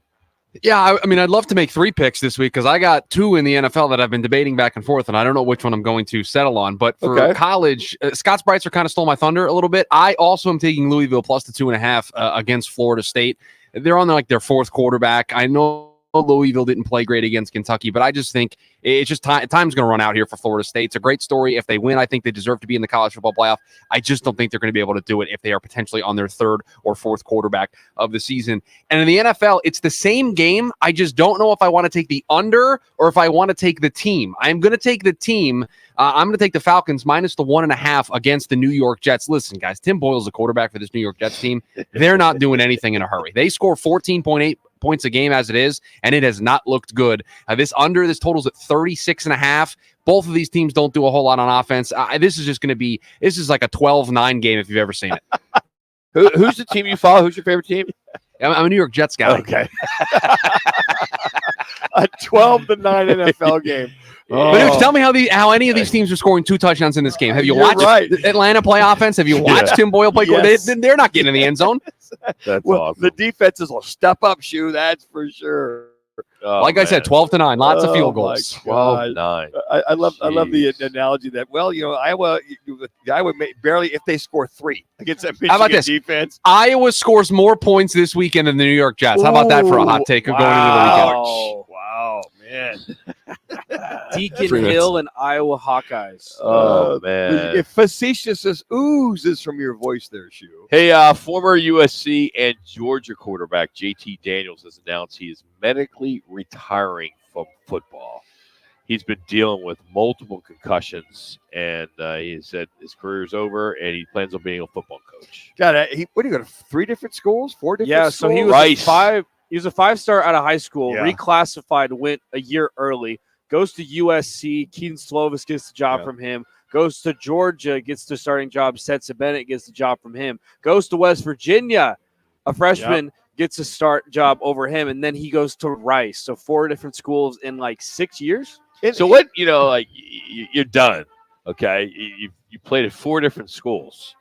Yeah, I mean, I'd love to make 3 picks this week because I got 2 in the NFL that I've been debating back and forth, and I don't know which one I'm going to settle on. But for college, Scott Spreitzer kind of stole my thunder a little bit. I also am taking Louisville +2.5 against Florida State. They're on their 4th quarterback. I know Louisville didn't play great against Kentucky, but I just think it's just time's going to run out here for Florida State. It's a great story. If they win, I think they deserve to be in the college football playoff. I just don't think they're going to be able to do it if they are potentially on their 3rd or 4th quarterback of the season. And in the NFL, it's the same game. I just don't know if I want to take the under or if I want to take the team. I'm going to take the team. I'm going to take the Falcons -1.5 against the New York Jets. Listen, guys, Tim Boyle's the quarterback for this New York Jets team. They're not doing anything in a hurry. They score 14.8 points a game as it is, and it has not looked good. This totals at 36.5. Both of these teams don't do a whole lot on offense. This is like a 12-9 game if you've ever seen it. Who's the team you follow? Who's your favorite team? I'm a New York Jets guy. Okay. A 12-9 NFL game. But tell me how any of these teams are scoring 2 touchdowns in this game. Have you watched Atlanta play offense? Have you watched Tim Boyle play? Yes. They're not getting in the end zone. That's awesome. The defenses will step up, Shoe. That's for sure. I said, 12-9, lots of field goals. 12-9. I love the analogy that Iowa barely if they score 3 against that Michigan How about this? defense. Iowa scores more points this weekend than the New York Jets. How about that for a hot take going into the weekend? Wow, man. Deacon Hill and Iowa Hawkeyes. Oh, man. If facetiousness oozes from your voice there, Shoe. Hey, former USC and Georgia quarterback JT Daniels has announced he is medically retiring from football. He's been dealing with multiple concussions, and he said his career is over, and he plans on being a football coach. God, what do you go to 3 different schools, 4 different schools? So he was a 5-star out of high school, reclassified, went a year early, goes to USC. Keaton Slovis gets the job from him. Goes to Georgia, gets the starting job. Stetson Bennett gets the job from him. Goes to West Virginia, a freshman gets a start job over him, and then he goes to Rice. So 4 different schools in like 6 years. So what, you're done, okay? You played at 4 different schools.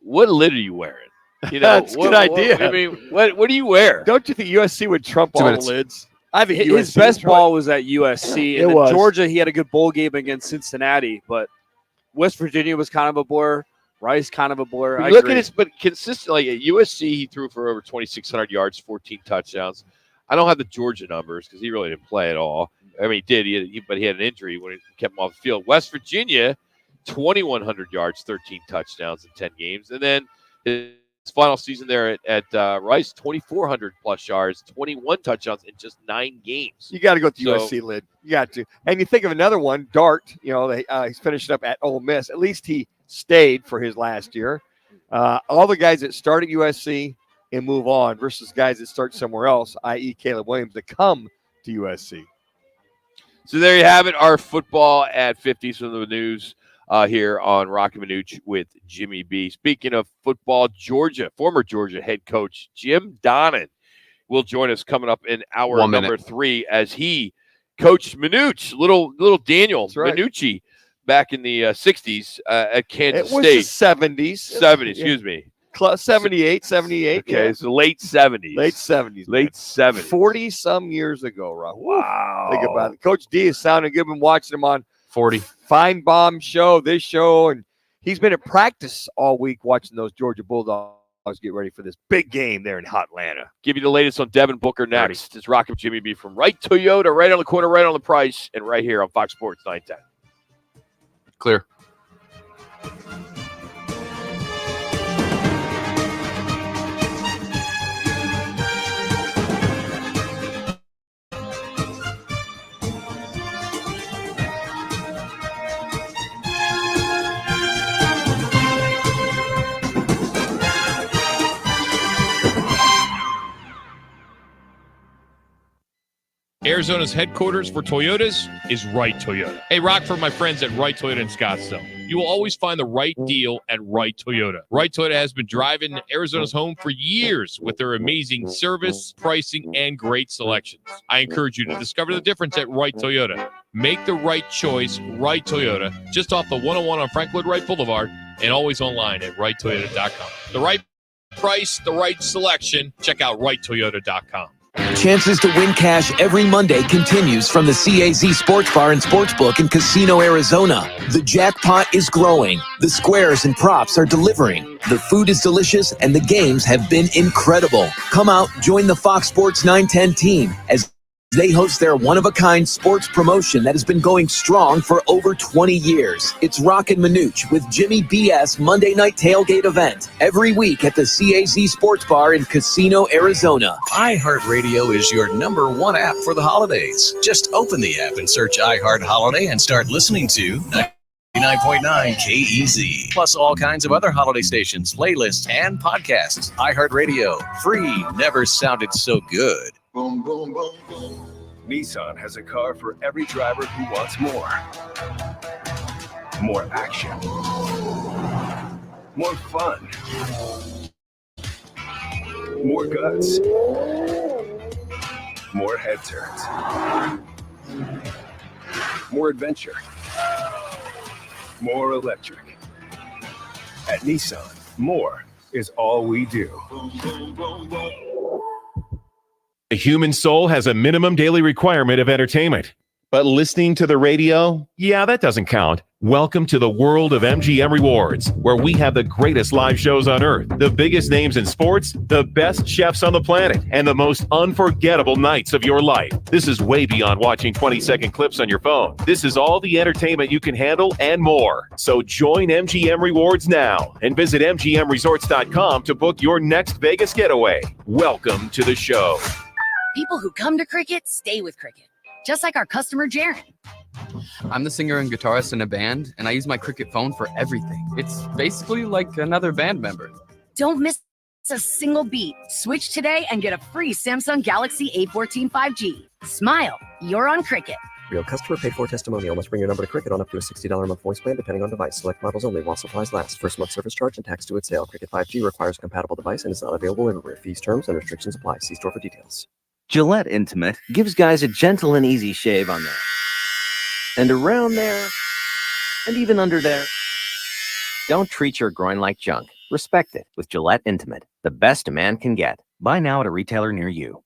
What lid are you wearing? That's a good idea. What do you wear? Don't you think USC would trump all the lids? I think his best ball was at USC. And in Georgia, he had a good bowl game against Cincinnati, but West Virginia was kind of a blur. Rice kind of a blur. Look at his, but consistently at USC, he threw for over 2,600 yards, 14 touchdowns. I don't have the Georgia numbers because he really didn't play at all. I mean, he did, but he had an injury when it kept him off the field. West Virginia, 2,100 yards, 13 touchdowns in 10 games. And then his final season there at Rice, 2,400 plus yards, 21 touchdowns in just 9 games. You got to go with the USC lid. You got to. And you think of another one, Dart. He's finishing up at Ole Miss. At least he stayed for his last year. All the guys that start at USC and move on versus guys that start somewhere else, i.e. Caleb Williams, that come to USC. So there you have it, our football at 50s from the news here on Roc and Manuch with Jimmy B. Speaking of football, former Georgia head coach Jim Donnan will join us coming up in hour number 3 as he coached Manuch, little Daniel Manucci, back in the 60s at Kansas State. It was the 70s. 70s, excuse me. 78. Okay, so late 70s. Late 70s. 40-some years ago, Rob. Wow. Think about it. Coach D is sounding good. Been watching him on 40. Feinbaum show, this show, and he's been at practice all week watching those Georgia Bulldogs get ready for this big game there in hot Atlanta. Give you the latest on Devin Booker next. It's Rock and Jimmy B from Wright Toyota, right on the corner, right on the price, and right here on Fox Sports 910. Clear. Arizona's headquarters for Toyotas is Wright Toyota. Hey, Rock, for my friends at Wright Toyota in Scottsdale. You will always find the right deal at Wright Toyota. Wright Toyota has been driving Arizona's home for years with their amazing service, pricing, and great selections. I encourage you to discover the difference at Wright Toyota. Make the right choice, Wright Toyota, just off the 101 on Frank Lloyd Wright Boulevard, and always online at WrightToyota.com. The right price, the right selection. Check out WrightToyota.com. Chances to win cash every Monday continues from the CAZ Sports Bar and Sportsbook in Casino, Arizona. The jackpot is growing. The squares and props are delivering. The food is delicious and the games have been incredible. Come out, join the Fox Sports 910 team as they host their one-of-a-kind sports promotion that has been going strong for over 20 years. It's Roc and Manuch with Jimmy B.S. Monday Night Tailgate event every week at the CAZ Sports Bar in Casino, Arizona. iHeartRadio is your #1 app for the holidays. Just open the app and search iHeart Holiday and start listening to 99.9 KEZ. Plus all kinds of other holiday stations, playlists, and podcasts. iHeartRadio. Free. Never sounded so good. Boom, boom, boom, boom. Nissan has a car for every driver who wants more. More action. More fun. More guts. More head turns. More adventure. More electric. At Nissan, more is all we do. The human soul has a minimum daily requirement of entertainment. But listening to the radio, yeah, that doesn't count. Welcome to the world of MGM Rewards, where we have the greatest live shows on earth, the biggest names in sports, the best chefs on the planet, and the most unforgettable nights of your life. This is way beyond watching 20-second clips on your phone. This is all the entertainment you can handle and more. So join MGM Rewards now and visit MGMResorts.com to book your next Vegas getaway. Welcome to the show. People who come to cricket stay with cricket, just like our customer Jaron. I'm the singer and guitarist in a band, and I use my cricket phone for everything. It's basically like another band member. Don't miss a single beat. Switch today and get a free Samsung Galaxy A14 5G. Smile, you're on cricket. Real customer paid for testimonial. Must bring your number to Cricket on up to a $60 a month voice plan depending on device. Select models only while supplies last. First month service charge and tax due at sale. Cricket 5G requires a compatible device and is not available everywhere. Fees, terms, and restrictions apply. See store for details. Gillette Intimate gives guys a gentle and easy shave on there. And around there. And even under there. Don't treat your groin like junk. Respect it with Gillette Intimate. The best a man can get. Buy now at a retailer near you.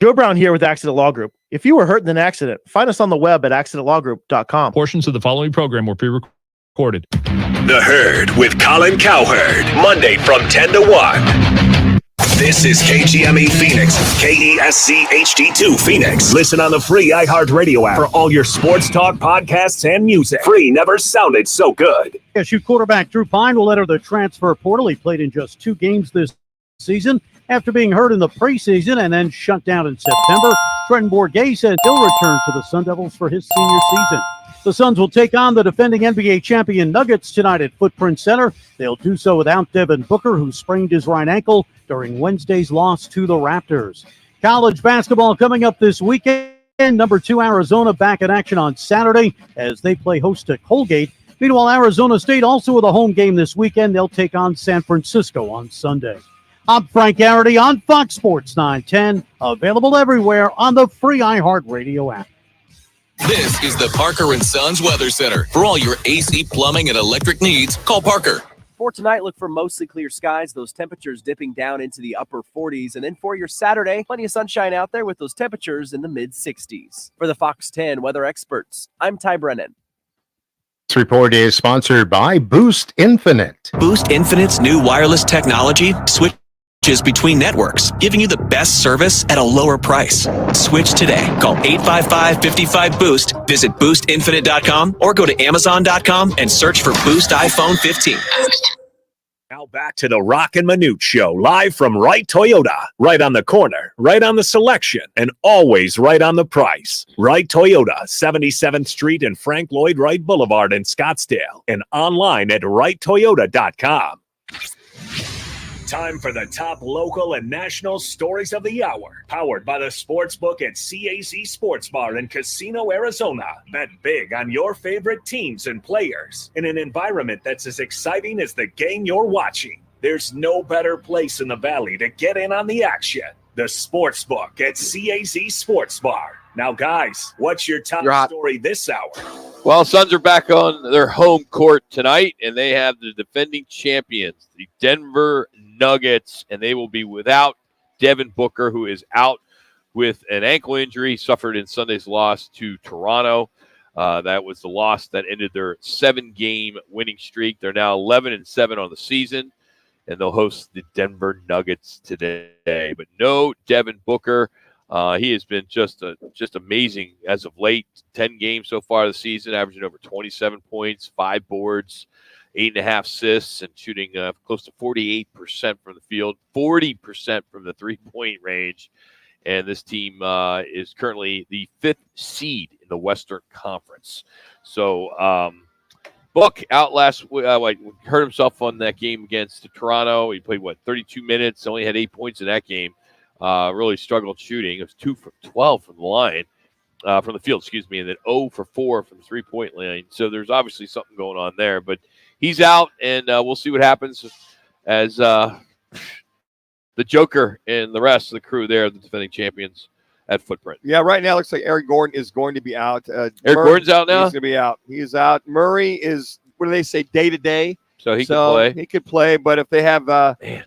Joe Brown here with Accident Law Group. If you were hurt in an accident, find us on the web at accidentlawgroup.com. Portions of the following program were pre-recorded. The Herd with Colin Cowherd. Monday from 10 to 1. This is KGME Phoenix, KESC HD2 Phoenix. Listen on the free iHeartRadio app for all your sports talk, podcasts, and music. Free never sounded so good. SU quarterback Drew Pine will enter the transfer portal. He played in just 2 games this season after being hurt in the preseason and then shut down in September. Trenton Bourget said he'll return to the Sun Devils for his senior season. The Suns will take on the defending NBA champion Nuggets tonight at Footprint Center. They'll do so without Devin Booker, who sprained his right ankle during Wednesday's loss to the Raptors. College basketball coming up this weekend. Number 2 Arizona back in action on Saturday as they play host to Colgate. Meanwhile, Arizona State also with a home game this weekend. They'll take on San Francisco on Sunday. I'm Frank Garrity on Fox Sports 910, available everywhere on the free iHeartRadio app. This is the Parker & Sons Weather Center. For all your AC, plumbing, and electric needs, call Parker. For tonight, look for mostly clear skies, those temperatures dipping down into the upper 40s. And then for your Saturday, plenty of sunshine out there with those temperatures in the mid-60s. For the Fox 10 weather experts, I'm Ty Brennan. This report is sponsored by Boost Infinite. Boost Infinite's new wireless technology switches between networks, giving you the best service at a lower price. Switch today. Call 855-55-BOOST. Visit boostinfinite.com or go to amazon.com and search for Boost iPhone 15. Now back to the Roc and Manuch Show, live from Wright Toyota. Right on the corner, right on the selection, and always right on the price. Wright Toyota, 77th Street and Frank Lloyd Wright Boulevard in Scottsdale, and online at wrighttoyota.com. Time for the top local and national stories of the hour. Powered by the Sportsbook at CAZ Sports Bar in Casino, Arizona. Bet big on your favorite teams and players in an environment that's as exciting as the game you're watching. There's no better place in the Valley to get in on the action. The Sportsbook at CAZ Sports Bar. Now, guys, what's your top story this hour? Well, Suns are back on their home court tonight, and they have the defending champions, the Denver Nuggets, and they will be without Devin Booker, who is out with an ankle injury suffered in Sunday's loss to Toronto. That was the loss that ended their 7-game winning streak. They're now 11-7 on the season, and they'll host the Denver Nuggets today. But no Devin Booker. He has been just amazing as of late. 10 games so far this season, averaging over 27 points, 5 boards, 8.5 assists, and shooting close to 48% from the field, 40% from the three-point range. And this team is currently the 5th seed in the Western Conference. So Book out hurt himself on that game against Toronto. He played 32 minutes, only had 8 points in that game. Really struggled shooting. It was 2 for 12 from the line, from the field, and then 0 for 4 from the 3-point line. So there's obviously something going on there, but he's out, and we'll see what happens as the Joker and the rest of the crew there, the defending champions at Footprint. Yeah, right now it looks like Eric Gordon is going to be out. Eric Gordon's out now? He's going to be out. He's out. Murray is, what do they say, day-to-day? So he can play. He could play, but if they have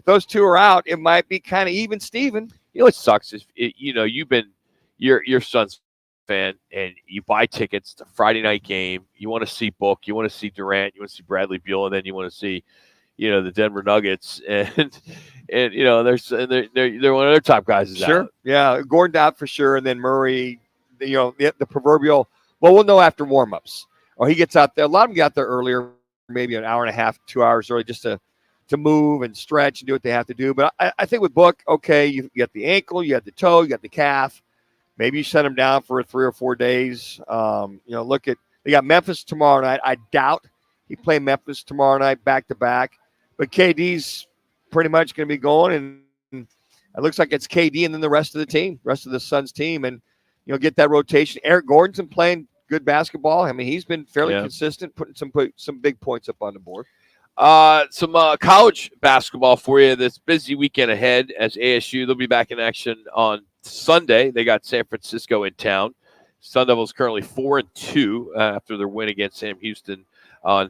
those two are out, it might be kind of even Steven. You know what sucks is, you've been your son's fan, and you buy tickets. It's a Friday night game. You want to see Book. You want to see Durant. You want to see Bradley Beal, and then you want to see, the Denver Nuggets, and they're one of their top guys is Sure. out. Yeah, Gordon out for sure, and then Murray, the proverbial. Well, we'll know after warmups, or he gets out there. A lot of them get out there earlier, maybe an hour and a half, 2 hours early, just to move and stretch and do what they have to do. But I think with Book, okay, you got the ankle, you got the toe, you got the calf. Maybe you set him down for 3 or 4 days. They got Memphis tomorrow night. I doubt he play Memphis tomorrow night back to back. But KD's pretty much going to be going, and it looks like it's KD and then the rest of the team, rest of the Suns team, and get that rotation. Eric Gordon's been playing good basketball. I mean, he's been fairly consistent, putting some big points up on the board. Some college basketball for you. This busy weekend ahead as ASU. They'll be back in action on Sunday. They got San Francisco in town. Sun Devils currently 4-2 after their win against Sam Houston on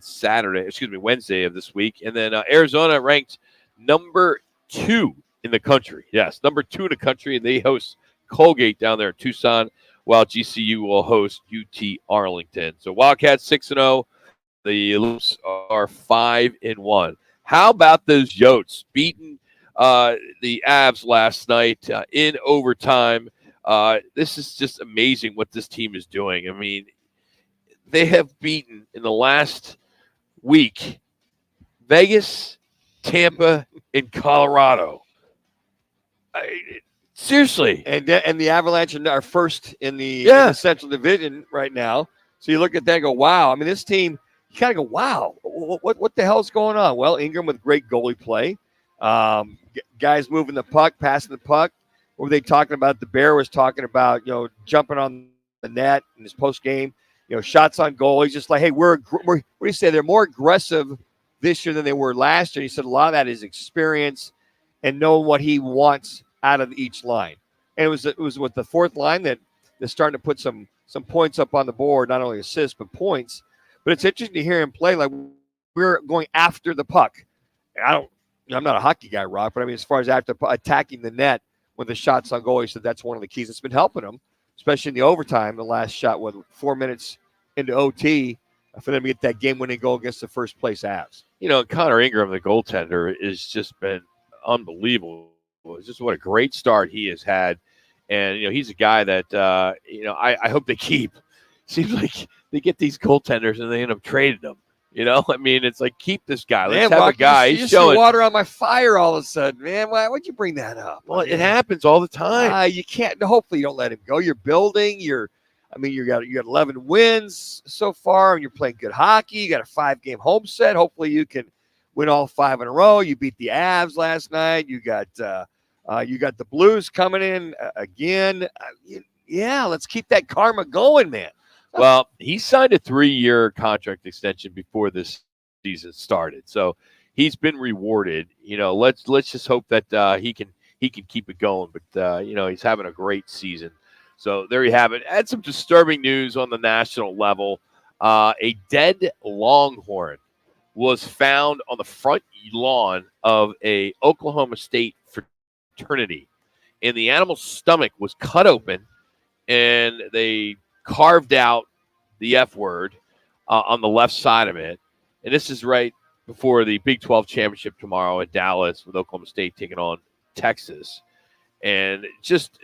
Wednesday of this week. And then Arizona ranked number 2 in the country. Yes, number 2 in the country, and they host Colgate down there in Tucson, while GCU will host UT Arlington. So Wildcats 6-0. The Loops are 5-1. How about those Yotes beating the Avs last night in overtime? This is just amazing what this team is doing. I mean, they have beaten in the last week Vegas, Tampa, and Colorado. Seriously. And the Avalanche are first in the Central Division right now. So you look at that and go, wow. I mean, this team, you kind of go, wow, what the hell's going on? Well, Ingram with great goalie play. Guys moving the puck, passing the puck. What were they talking about? The Bear was talking about, jumping on the net in his post game, shots on goal. He's just like, hey, we're what do you say? They're more aggressive this year than they were last year. He said a lot of that is experience and knowing what he wants out of each line. And it was with the fourth line that they're starting to put some points up on the board, not only assists, but points. But it's interesting to hear him play like we're going after the puck. I'm not a hockey guy, Rock, but I mean, as far as after attacking the net with the shots on goal, he said that's one of the keys. It's been helping them, especially in the overtime. The last shot, 4 minutes into OT, for them to get that game-winning goal against the first place Avs. Connor Ingram, the goaltender, has just been unbelievable. It's just what a great start he has had. And, he's a guy that, I hope they keep. Seems like they get these goaltenders and they end up trading them. I mean, it's like, keep this guy. Let's have a guy. He's showing water on my fire all of a sudden, man. Why'd you bring that up? Well, it happens all the time. You can't. Hopefully, you don't let him go. You're building. You got 11 wins so far, and you're playing good hockey. You got a 5-game home set. Hopefully, you can win all 5 in a row. You beat the Avs last night. You got the Blues coming in again. Let's keep that karma going, man. Well, he signed a 3-year contract extension before this season started, so he's been rewarded. Let's just hope that he can keep it going. But he's having a great season. So there you have it. Had some disturbing news on the national level. A dead longhorn was found on the front lawn of a Oklahoma State fraternity, and the animal's stomach was cut open, and they carved out the F word on the left side of it. And this is right before the Big 12 championship tomorrow in Dallas, with Oklahoma State taking on Texas. And just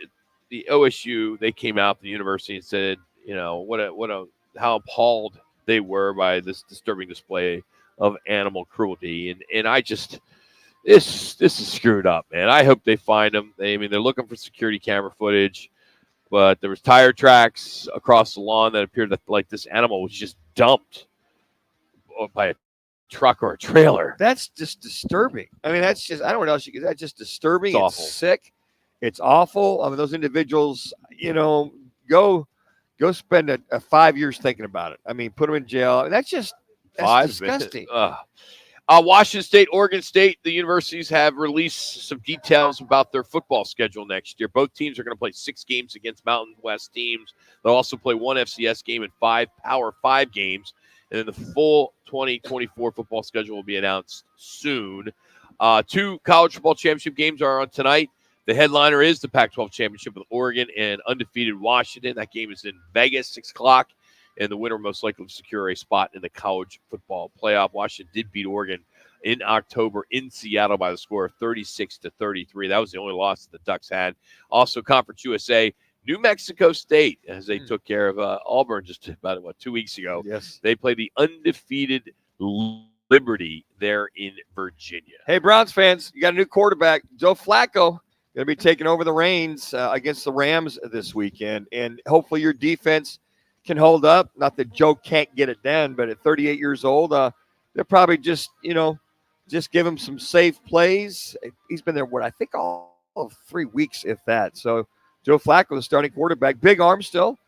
the OSU, they came out to the university and said, how appalled they were by this disturbing display of animal cruelty. And I just, this is screwed up, man. I hope they find them. They're looking for security camera footage. But there was tire tracks across the lawn that appeared like this animal was just dumped by a truck or a trailer. That's just disturbing. I mean, that's just, I don't know what else you can, that's just disturbing. It's awful. Sick. It's awful. I mean, those individuals, go spend a 5 years thinking about it. I mean, put them in jail. I mean, that's disgusting. Washington State, Oregon State, the universities have released some details about their football schedule next year. Both teams are going to play 6 games against Mountain West teams. They'll also play 1 FCS game and 5 Power 5 games. And then the full 2024 football schedule will be announced soon. 2 college football championship games are on tonight. The headliner is the Pac-12 championship with Oregon and undefeated Washington. That game is in Vegas, 6 o'clock. And the winner most likely to secure a spot in the college football playoff. Washington did beat Oregon in October in Seattle by the score of 36-33. That was the only loss that the Ducks had. Also, Conference USA, New Mexico State, as they took care of Auburn just about 2 weeks ago. Yes. They played the undefeated Liberty there in Virginia. Hey, Browns fans, you got a new quarterback, Joe Flacco, going to be taking over the reins against the Rams this weekend. And hopefully your defense can hold up. Not that Joe can't get it done, but at 38 years old, they'll probably just give him some safe plays. He's been there, I think all of 3 weeks, if that. So Joe Flacco, the starting quarterback, big arm still.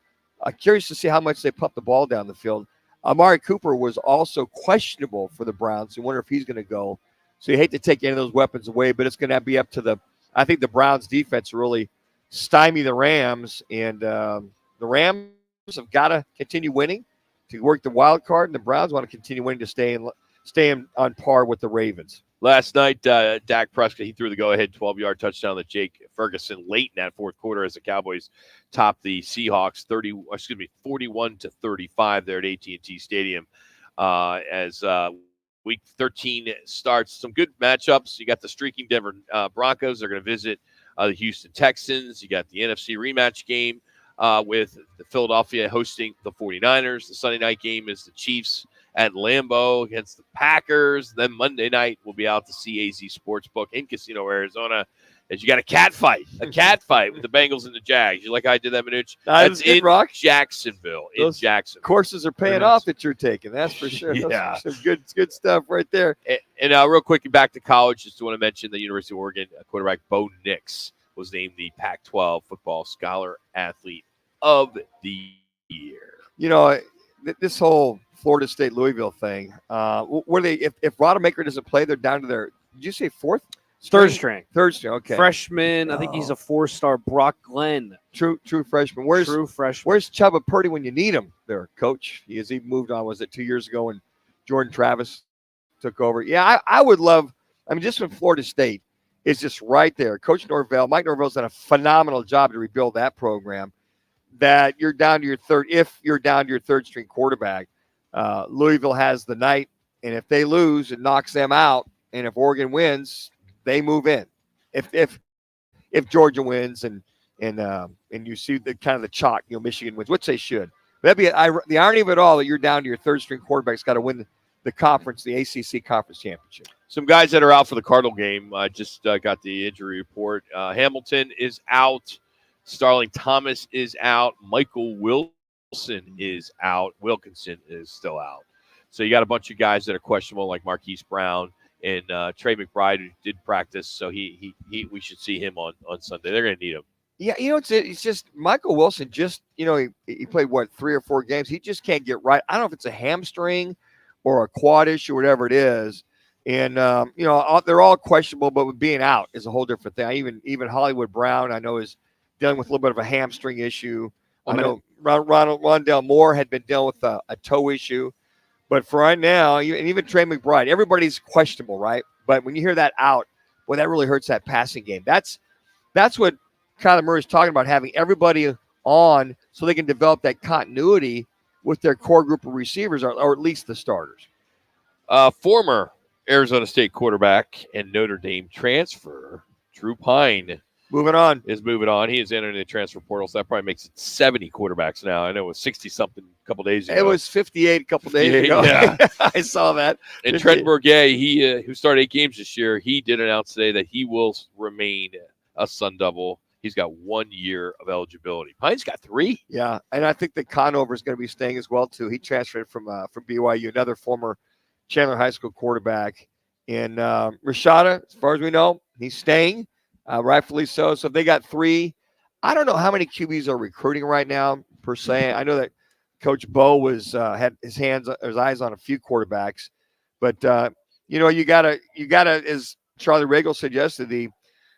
Curious to see how much they pump the ball down the field. Amari Cooper was also questionable for the Browns. You wonder if he's going to go. So you hate to take any of those weapons away, but it's going to be up to I think the Browns defense really stymie the Rams, and the Rams have got to continue winning to work the wild card, and the Browns want to continue winning to stay on par with the Ravens. Last night, Dak Prescott, he threw the go-ahead 12-yard touchdown to Jake Ferguson late in that fourth quarter as the Cowboys topped the Seahawks 41-35 there at AT&T Stadium. As Week 13 starts, some good matchups. You got the streaking Denver Broncos. They're going to visit the Houston Texans. You got the NFC rematch game with the Philadelphia hosting the 49ers. The Sunday night game is the Chiefs at Lambeau against the Packers. Then Monday night we'll be out to CAZ Sportsbook in Casino, Arizona, as you got a cat fight with the Bengals and the Jags. You like how I did that, Manuch? That's in Jacksonville. Those courses are paying off that you're taking. That's for sure. Yeah. Some good stuff right there. And real quick, back to college, just want to mention the University of Oregon quarterback Bo Nix was named the Pac-12 Football Scholar Athlete of the Year. This whole Florida State Louisville thing. What are they? If Rodemaker doesn't play, they're down to their. Did you say fourth? Third string. Okay. Freshman. I think he's a 4-star. Brock Glenn. True freshman. True freshman. Where's Chubba Purdy when you need him? There, coach. He has even moved on. Was it 2 years ago when Jordan Travis took over? Yeah, I would love. I mean, just from Florida State is just right there. Coach Norvell, Mike Norvell's done a phenomenal job to rebuild that program. That you're down to your third. If you're down to your third string quarterback, Louisville has the night, and if they lose, it knocks them out. And if Oregon wins, they move in. If Georgia wins and you see the kind of the chalk, Michigan wins, which they should. That'd be the irony of it all, that you're down to your third string quarterback's got to win the conference, the ACC conference championship. Some guys that are out for the Cardinal game. I just got the injury report. Hamilton is out. Starling Thomas is out. Michael Wilson is out. Wilkinson is still out. So you got a bunch of guys that are questionable, like Marquise Brown and Trey McBride, who did practice. So we should see him on Sunday. They're going to need him. Yeah, it's just Michael Wilson. Just he played 3 or 4 games. He just can't get right. I don't know if it's a hamstring or a quad issue, whatever it is. And they're all questionable, but with being out is a whole different thing. Even Hollywood Brown, I know, is dealing with a little bit of a hamstring issue. I know Rondell Moore had been dealing with a toe issue. But for right now, and even Trey McBride, everybody's questionable, right? But when you hear that out, boy, that really hurts that passing game. That's what Kyler Murray's talking about, having everybody on so they can develop that continuity with their core group of receivers, or at least the starters. Former Arizona State quarterback and Notre Dame transfer, Drew Pine, moving on. He is entering the transfer portal, so that probably makes it 70 quarterbacks now. I know it was 60-something a couple days ago. It was 58 a couple days ago. Yeah. I saw that. And Trent Bourguet, who started 8 games this year, he did announce today that he will remain a Sun Devil. He's got 1 year of eligibility. Pine's got 3. Yeah, and I think that Conover is going to be staying as well, too. He transferred from BYU, another former Chandler High School quarterback. And Rashada, as far as we know, he's staying, rightfully so. So if they got 3, I don't know how many QBs are recruiting right now per se. I know that Coach Bo had his eyes on a few quarterbacks, but you gotta, as Charlie Regal suggested, the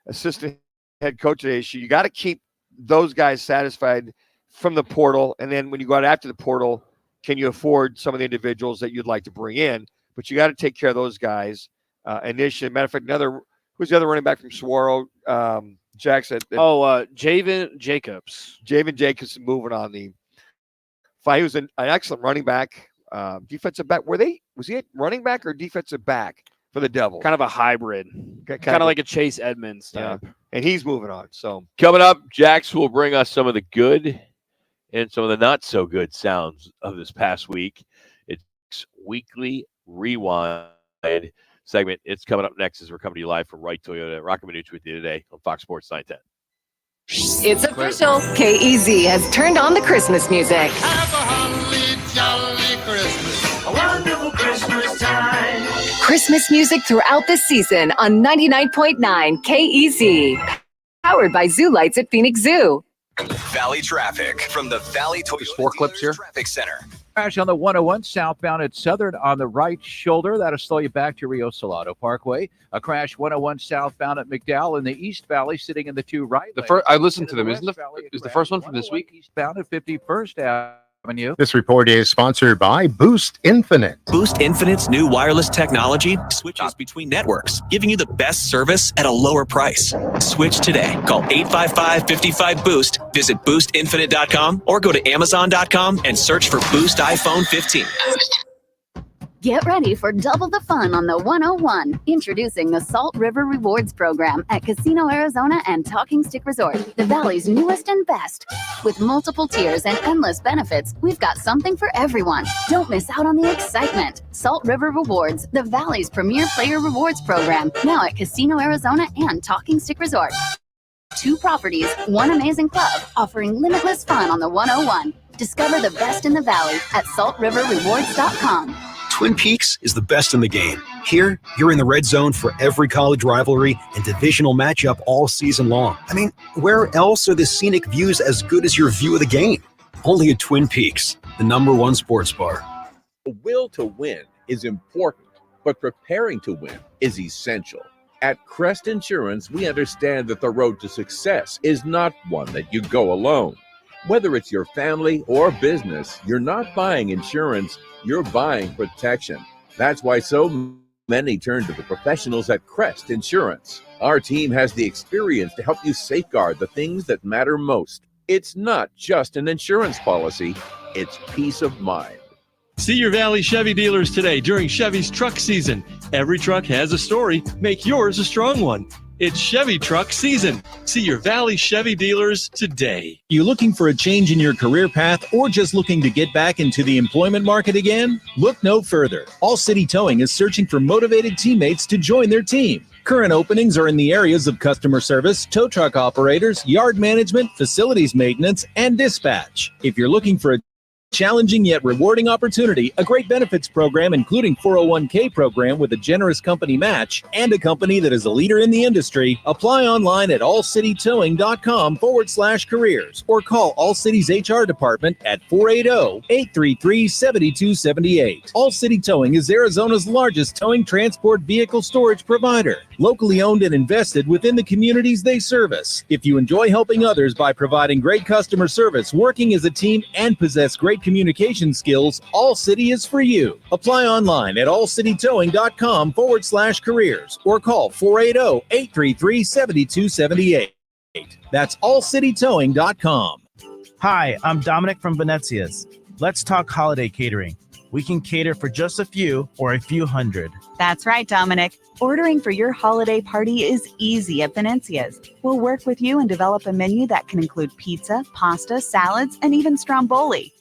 assistant head coach today, you got to keep those guys satisfied from the portal, and then when you go out after the portal, can you afford some of the individuals that you'd like to bring in? But you got to take care of those guys initially. Matter of fact, who's the other running back from Saguaro? Jackson. Javen Jacobs. Javen Jacobs moving on the fight. He was an excellent running back, defensive back. Was he a running back or defensive back for the Devils? Kind of a hybrid, kind of like a Chase Edmonds type. Yeah. And he's moving on. So coming up, Jax will bring us some of the good and some of the not so good sounds of this past week. It's Weekly Rewind segment. It's coming up next as we're coming to you live from Wright Toyota. Roc and Manuch with you today on Fox Sports 910. It's official. KEZ has turned on the Christmas music. Have a holly jolly Christmas. A wonderful Christmas time. Christmas music throughout the season on 99.9 KEZ. Powered by Zoo Lights at Phoenix Zoo. Valley traffic from the Valley Toyota 4 clips here. Traffic Center. Crash on the 101 southbound at Southern on the right shoulder. That'll slow you back to Rio Salado Parkway. A crash 101 southbound at McDowell in the East Valley, sitting in the 2 right. I listened to them. Is the first one from this week? Eastbound at 51st Avenue. This report is sponsored by Boost Infinite. Boost Infinite's new wireless technology switches between networks, giving you the best service at a lower price. Switch today. Call 855-55-BOOST. Visit boostinfinite.com or go to amazon.com and search for Boost iPhone 15. Get ready for double the fun on the 101. Introducing the Salt River Rewards Program at Casino Arizona and Talking Stick Resort, the Valley's newest and best. With multiple tiers and endless benefits, we've got something for everyone. Don't miss out on the excitement. Salt River Rewards, the Valley's premier player rewards program, now at Casino Arizona and Talking Stick Resort. 2 properties, 1 amazing club, offering limitless fun on the 101. Discover the best in the Valley at saltriverrewards.com. Twin Peaks is the best in the game. Here, you're in the red zone for every college rivalry and divisional matchup all season long. I mean, where else are the scenic views as good as your view of the game? Only at Twin Peaks, the #1 sports bar. The will to win is important, but preparing to win is essential. At Crest Insurance, we understand that the road to success is not one that you go alone. Whether it's your family or business, you're not buying insurance, you're buying protection. That's why so many turn to the professionals at Crest Insurance. Our team has the experience to help you safeguard the things that matter most. It's not just an insurance policy, it's peace of mind. See your Valley Chevy dealers today during Chevy's truck season. Every truck has a story. Make yours a strong one. It's Chevy truck season. See your Valley Chevy dealers today. You looking for a change in your career path or just looking to get back into the employment market again? Look no further. All City Towing is searching for motivated teammates to join their team. Current openings are in the areas of customer service, tow truck operators, yard management, facilities maintenance, and dispatch. If you're looking for a challenging yet rewarding opportunity, a great benefits program including 401k program with a generous company match, and a company that is a leader in the industry, apply online at allcitytowing.com/careers or call All City's HR department at 480-833-7278. All City Towing is Arizona's largest towing transport vehicle storage provider, locally owned and invested within the communities they service. If you enjoy helping others by providing great customer service, working as a team, and possess great communication skills, All City is for you. Apply online at allcitytowing.com/careers or call 480-833-7278. That's allcitytowing.com. Hi, I'm Dominic from Venezia's. Let's talk holiday catering. We can cater for just a few or a few hundred. That's right, Dominic. Ordering for your holiday party is easy at Venezia's. We'll work with you and develop a menu that can include pizza, pasta, salads, and even stromboli.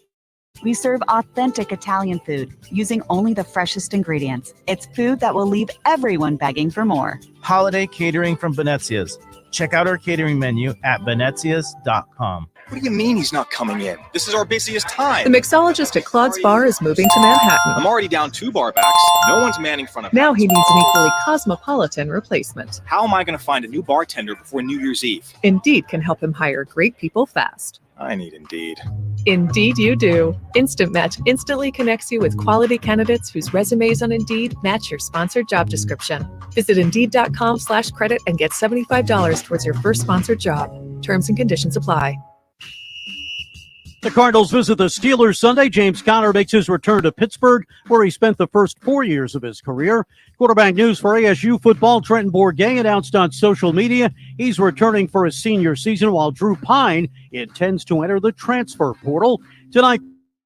We serve authentic Italian food using only the freshest ingredients. It's food that will leave everyone begging for more. Holiday catering from Venezia's. Check out our catering menu at venezias.com. What do you mean he's not coming in? This is our busiest time. The mixologist at Claude's Bar is moving to Manhattan. I'm already down 2 bar backs. No one's manning front of Now house. he needs an equally cosmopolitan replacement. How am I going to find a new bartender before New Year's Eve? Indeed can help him hire great people fast. I need Indeed. Indeed you do. Instant Match instantly connects you with quality candidates whose resumes on Indeed match your sponsored job description. Visit Indeed.com/credit and get $75 towards your first sponsored job. Terms and conditions apply. The Cardinals visit the Steelers Sunday. James Conner makes his return to Pittsburgh, where he spent the first 4 years of his career. Quarterback news for ASU football. Trenton Bourguet announced on social media he's returning for his senior season, while Drew Pine intends to enter the transfer portal. Tonight,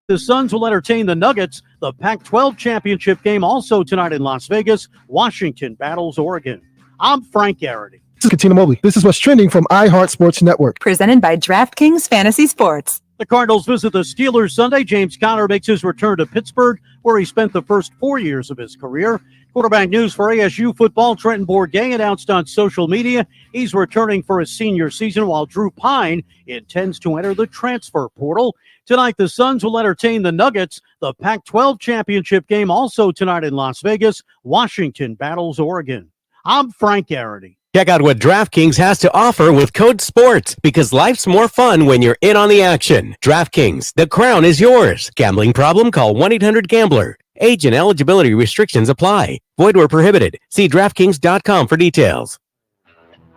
the Suns will entertain the Nuggets. The Pac-12 championship game also tonight in Las Vegas. Washington battles Oregon. I'm Frank Garrity. This is Katina Mobley. This is what's trending from iHeart Sports Network. Presented by DraftKings Fantasy Sports. The Cardinals visit the Steelers Sunday. James Conner makes his return to Pittsburgh, where he spent the first 4 years of his career. Quarterback news for ASU football. Trenton Bourguet announced on social media he's returning for his senior season, while Drew Pine intends to enter the transfer portal. Tonight, the Suns will entertain the Nuggets. The Pac-12 championship game also tonight in Las Vegas. Washington battles Oregon. I'm Frank Garrity. Check out what DraftKings has to offer with code SPORTS, because life's more fun when you're in on the action. DraftKings, the crown is yours. Gambling problem? Call 1-800-GAMBLER. Age and eligibility restrictions apply. Void where prohibited. See DraftKings.com for details.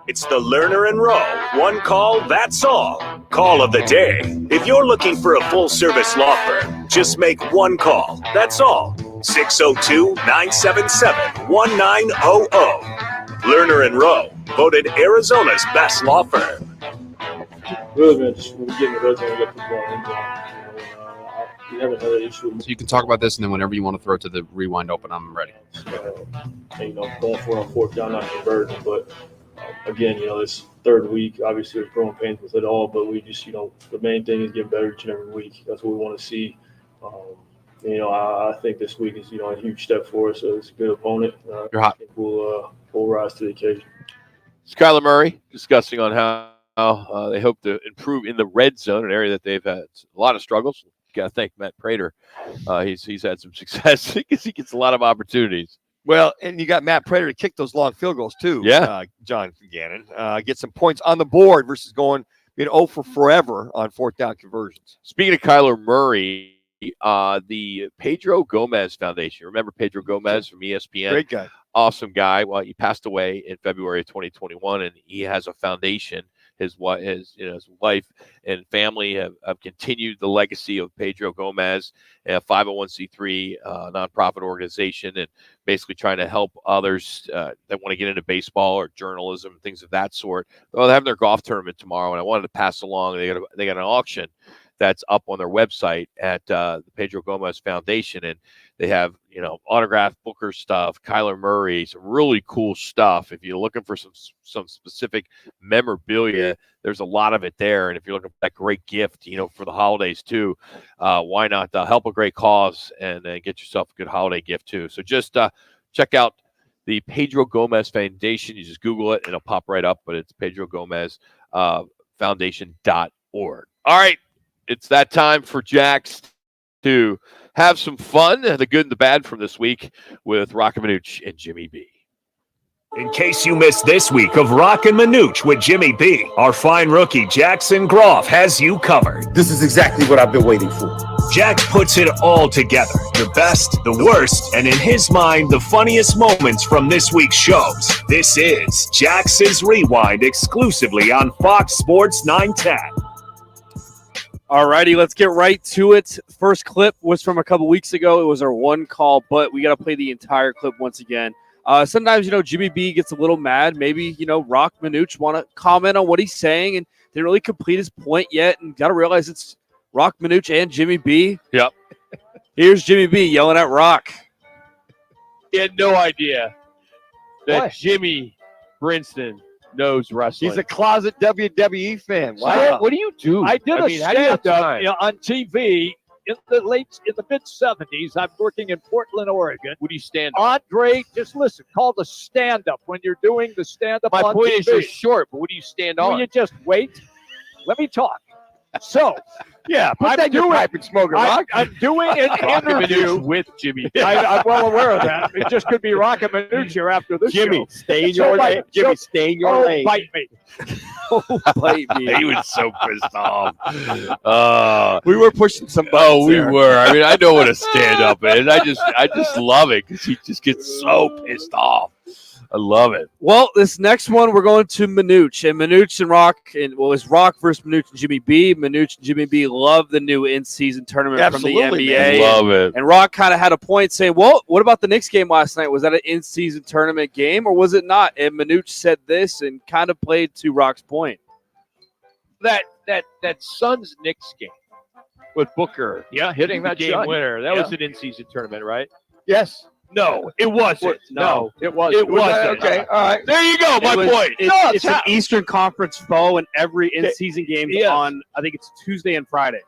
It's the Lerner and Rowe. One call, that's all. Call of the day. If you're looking for a full-service law firm, just make one call. That's all. 602-977-1900. Lerner and Rowe, voted Arizona's best law firm. Really, man, just when we get in the red zone, we get the ball in. We haven't had an issue. So you can talk about this, and then whenever you want to throw it to the rewind open, I'm ready. And, going for it on fourth down, not converting. But again, this third week, obviously, we're growing pains with it all. But we just, the main thing is getting better each and every week. That's what we want to see. I think this week is, a huge step for us. So it's a good opponent. You're hot. I think we'll rise to the occasion. Kyler Murray discussing on how they hope to improve in the red zone, an area that they've had a lot of struggles. Got to thank Matt Prater. He's had some success because he gets a lot of opportunities. Well, and you got Matt Prater to kick those long field goals too. Yeah, John Gannon get some points on the board versus being 0 for forever on fourth down conversions. Speaking of Kyler Murray, the Pedro Gomez Foundation. Remember Pedro Gomez from ESPN? Great guy. Awesome guy. Well, he passed away in February of 2021, and he has a foundation. His wife and family have continued the legacy of Pedro Gomez, a 501c3 nonprofit organization, and basically trying to help others that want to get into baseball or journalism, things of that sort. Well, they're having their golf tournament tomorrow, and I wanted to pass along. They got an auction that's up on their website at the Pedro Gomez Foundation, and they have autographed Booker stuff, Kyler Murray, some really cool stuff. If you're looking for some specific memorabilia, there's a lot of it there. And if you're looking for that great gift, for the holidays too, why not help a great cause and get yourself a good holiday gift too? So just check out the Pedro Gomez Foundation. You just Google it, and it'll pop right up. But it's Pedro Gomez Foundation.org. All right. It's that time for Jax to have some fun, the good and the bad from this week with Roc and Manuch and Jimmy B. In case you missed this week of Roc and Manuch with Jimmy B, our fine rookie Jackson Groff has you covered. This is exactly what I've been waiting for. Jack puts it all together, the best, the worst, and in his mind, the funniest moments from this week's shows. This is Jax's Rewind, exclusively on Fox Sports 910. All righty, let's get right to it. First clip was from a couple weeks ago. It was our one call, but we got to play the entire clip once again. Sometimes, Jimmy B gets a little mad. Maybe, Roc Manuch want to comment on what he's saying and didn't really complete his point yet. And got to realize it's Roc Manuch and Jimmy B. Yep. Here's Jimmy B yelling at Roc. He had no idea that Jimmy Brinston knows wrestling. He's a closet WWE fan. Wow. What do you do? I did a stint on TV in the mid-70s, I'm working in Portland, Oregon. Would you stand up? Andre, just listen, called a stand-up when you're doing the stand-up My on point TV. is you're short, but what do you stand Will on? you just wait? Let me talk. So, Yeah, put that in your pipe and smoke it, Rock. I'm doing an Rock and interview. Manuch with Jimmy. I'm well aware of that. It just could be Roc and Manuch here after this Jimmy, show. stay in So your my- lane. Jimmy, stay in your lane. Bite me. Bite me. He was so pissed off. We were pushing some buttons. Oh, we there. were. I mean, I know what a stand up is. I just love it because he just gets so pissed off. I love it. Well, this next one we're going to Manuch, and Manuch and Rock, and it's Rock versus Manuch and Jimmy B. Manuch and Jimmy B love the new in-season tournament Absolutely, from the man. NBA. Love it. And Rock kind of had a point saying, "Well, what about the Knicks game last night? Was that an in-season tournament game, or was it not?" And Manuch said this and kind of played to Rock's point. That Suns Knicks game with Booker, Hitting the that game shot. winner. That Yeah. was an in-season tournament, right? Yes. No, it wasn't. No, it was. It wasn't. Okay, all right. There you go. My point. It's an Eastern Conference foe, and every in-season game Yes. on, I think it's Tuesday and Friday.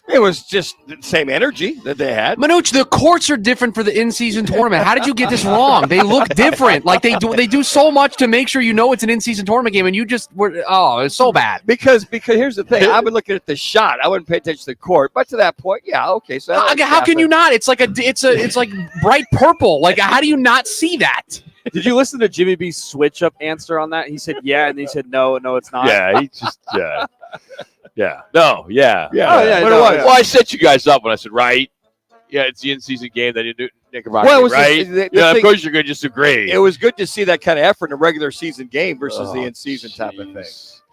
It was just the same energy that they had. Manuch, the courts are different for the in-season tournament. How did you get this wrong? They look different. Like they do so much to make sure you know it's an in-season tournament game, and you just were it's so bad. Because here's the thing. I've been looking at the shot. I wouldn't pay attention to the court, but to that point, yeah, okay. So How can you not? It's like it's like bright purple. Like how do you not see that? Did you listen to Jimmy B's switch-up answer on that? He said, yeah, and then he said, no, it's not. Yeah, he just yeah. No, yeah. Yeah. Oh, yeah, What no, it was. yeah. Well, I set you guys up when I said, right? Yeah, it's the in-season game that you do, Knickerbocker, Well, it was right? the Yeah, thing- of course you're going to disagree. It was good to see that kind of effort in a regular season game versus the in-season type of thing.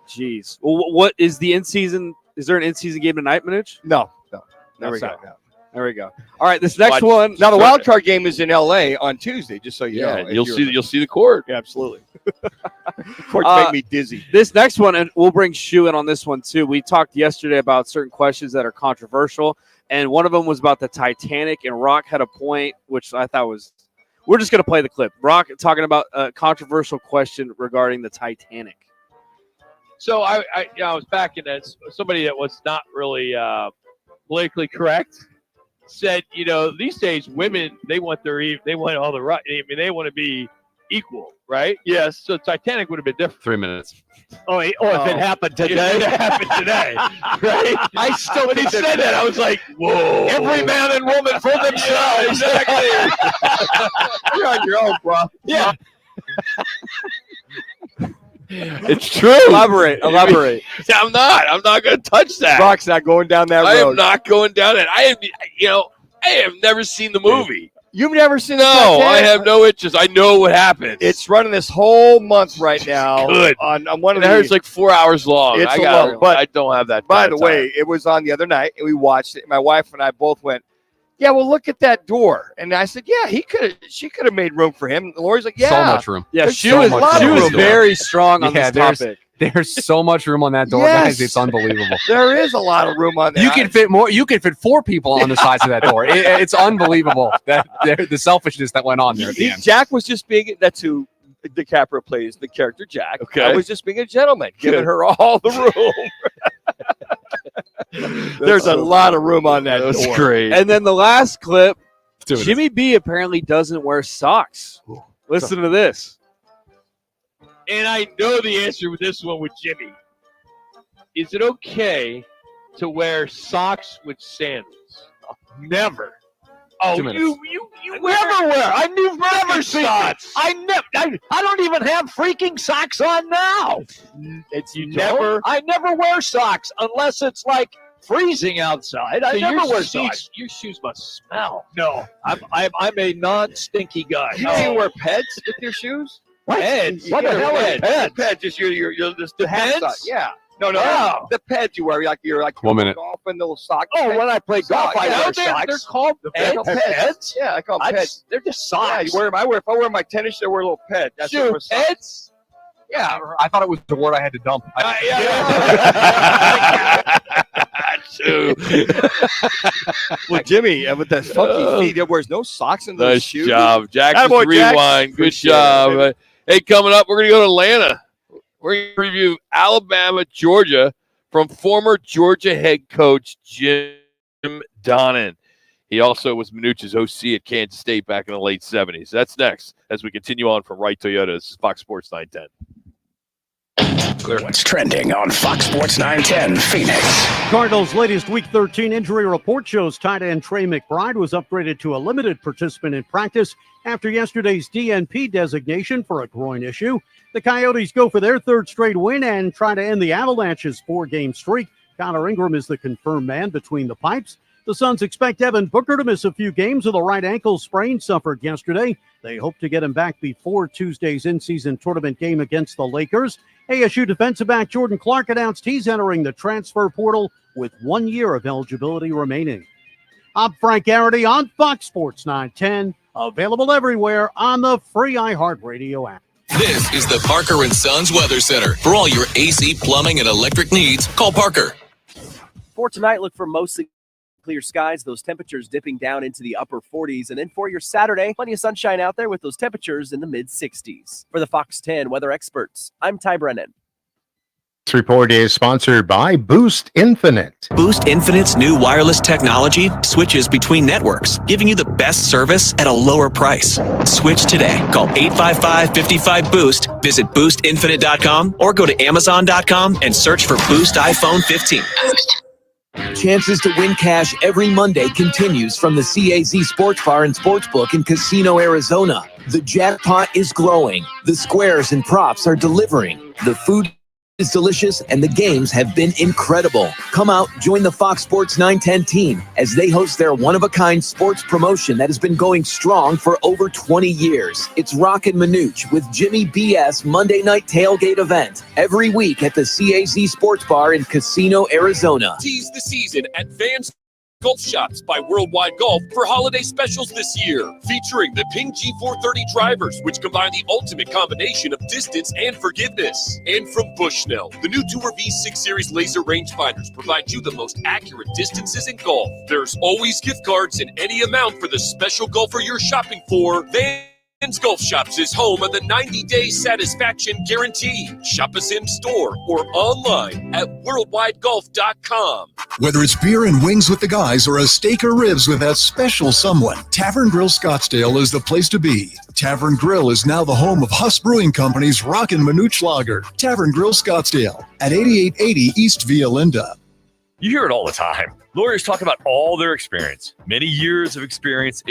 Jeez. Well, what is the in-season? Is there an in-season game tonight, Manuch? No. There we That's go. not. There we go. All right, this next Watch- one. Now the wild card game is in L.A. on Tuesday, just so you know. if you'll you're- see the court. Yeah, absolutely. Courts make me dizzy. This next one, and we'll bring Shu in on this one too. We talked yesterday about certain questions that are controversial, and one of them was about the Titanic, and Rock had a point, which I thought was. We're just going to play the clip. Rock talking about a controversial question regarding the Titanic. So I was back in that somebody that was not really politically correct said, these days women they want all the right. I mean, they want to be equal, right? Yes. So Titanic would have been different. 3 minutes. If it happened today. It happened today, right? I still when he said that, I was like, whoa. Every man and woman for themselves. Yeah, exactly. You're on your own, bro. Yeah. It's true. Elaborate. I'm not going to touch that. Rock's not going down that I road. am not going down it. I have never seen the movie. You've never seen the No, I Titanic? have no interest. I know what happens. It's running this whole month right now. Good. On one of And I heard the. it's like 4 hours long. It's I a long, but I don't have that. by kind the of way, time. it was on the other night, and we watched it. My wife and I both went, "Yeah, well, look at that door." And I said, "Yeah, she could have made room for him." And Lori's like, "Yeah, So much room. Yeah, There's she so was much room. very strong on this there's- topic. There's so much room on that door, Yes. guys. It's unbelievable. there is a lot of room on there." You can fit more. You can fit 4 people on the sides of that door. It's unbelievable the selfishness that went on there at the end. Jack was just being. That's who DiCaprio plays the character Jack. Okay. I was just being a gentleman, giving her all the room. There's a lot of room on that That was door. great. And then the last clip, do this. Jimmy B apparently doesn't wear socks. Listen to this. And I know the answer with this one with Jimmy. Is it okay to wear socks with sandals? Never. Oh, 2 minutes. you Never wear. I never socks. I don't even have freaking socks on now. I never wear socks unless it's like freezing outside. I never wear socks. Your shoes must smell. No, I'm a non-stinky guy. You don't even wear peds with your shoes? Peds? You What the gotta hell wear is peds? Peds, just your the Peds? sock. Yeah. No. Oh. The peds you wear, you're like 1 minute. golf and little socks. Oh, when I play golf, I wear socks. They're called Peds? peds. Yeah, I call them peds. They're just Yeah, socks. you wear them. If I wear my tennis shoes, I wear a little ped. That's Shoe what socks. peds? Yeah. I thought it was the word I had to dump. Shoe. Well, Jimmy, with that funky feet, he wears no socks in those Nice shoes. job, Jack. Attaboy, Jack. Rewind. Good Appreciate it, job. baby. Hey, coming up, we're going to go to Atlanta. We're going to review Alabama, Georgia from former Georgia head coach Jim Donnan. He also was Manuch's OC at Kansas State back in the late 70s. That's next as we continue on from Wright Toyota. This is Fox Sports 910. What's trending on Fox Sports 910 Phoenix? Cardinals' latest Week 13 injury report shows tight end Trey McBride was upgraded to a limited participant in practice after yesterday's DNP designation for a groin issue. The Coyotes go for their third straight win and try to end the Avalanche's 4-game streak. Connor Ingram is the confirmed man between the pipes. The Suns expect Evan Booker to miss a few games with a right ankle sprain suffered yesterday. They hope to get him back before Tuesday's in-season tournament game against the Lakers. ASU defensive back Jordan Clark announced he's entering the transfer portal with 1 year of eligibility remaining. I'm Frank Garrity on Fox Sports 910, available everywhere on the free iHeartRadio app. This is the Parker & Sons Weather Center. For all your AC, plumbing, and electric needs, call Parker. For tonight, look for mostly clear skies, those temperatures dipping down into the upper 40s. And then for your Saturday, plenty of sunshine out there with those temperatures in the mid-60s. For the Fox 10 weather experts, I'm Ty Brennan. This report is sponsored by Boost Infinite. Boost Infinite's new wireless technology switches between networks, giving you the best service at a lower price. Switch today. Call 855-55-BOOST, visit boostinfinite.com, or go to amazon.com and search for Boost iPhone 15. Chances to win cash every Monday continues from the CAZ Sports Bar and Sportsbook in Casino, Arizona. The jackpot is growing. The squares and props are delivering. The food is delicious and the games have been incredible. Come out, join the Fox Sports 910 team as they host their one-of-a-kind sports promotion that has been going strong for over 20 years. It's Roc and Manuch with Jimmy BS Monday night tailgate event every week at the CAZ Sports Bar in Casino, Arizona. Tease the season at Vans Golf Shops by Worldwide Golf for holiday specials this year, featuring the Ping G430 drivers, which combine the ultimate combination of distance and forgiveness. And from Bushnell, the new Tour V6 Series laser rangefinders provide you the most accurate distances in golf. There's always gift cards in any amount for the special golfer you're shopping for. Vans Golf Shops is home of the 90-day satisfaction guarantee. Shop us in store or online at worldwidegolf.com. Whether it's beer and wings with the guys or a steak or ribs with that special someone, Tavern Grill Scottsdale is the place to be. Tavern Grill is now the home of Huss Brewing Company's Roc and Manuch Lager. Tavern Grill Scottsdale at 8880 East Via Linda. You hear it all the time. Lawyers talk about all their experience, many years of experience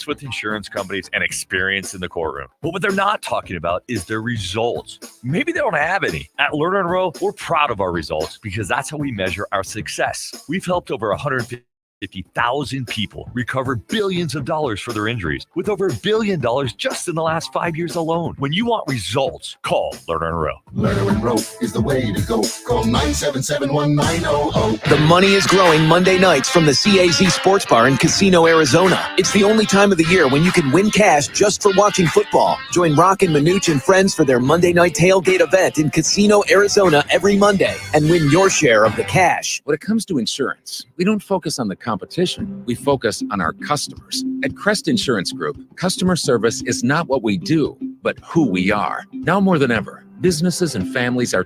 with insurance companies, and experience in the courtroom. But what they're not talking about is their results. Maybe they don't have any. At Lerner & Rowe, we're proud of our results because that's how we measure our success. We've helped over 150,000 people recover billions of dollars for their injuries, with over $1 billion just in the last 5 years alone. When you want results, call Lerner & Rowe. Lerner & Rowe is the way to go. Call 977-1900. The money is growing Monday nights from the CAZ Sports Bar in Casino, Arizona. It's the only time of the year when you can win cash just for watching football. Join Roc and Manuch and friends for their Monday night tailgate event in Casino, Arizona every Monday and win your share of the cash. When it comes to insurance, we don't focus on the competition. We focus on our customers. At Crest Insurance Group, customer service is not what we do, but who we are. Now more than ever, businesses and families are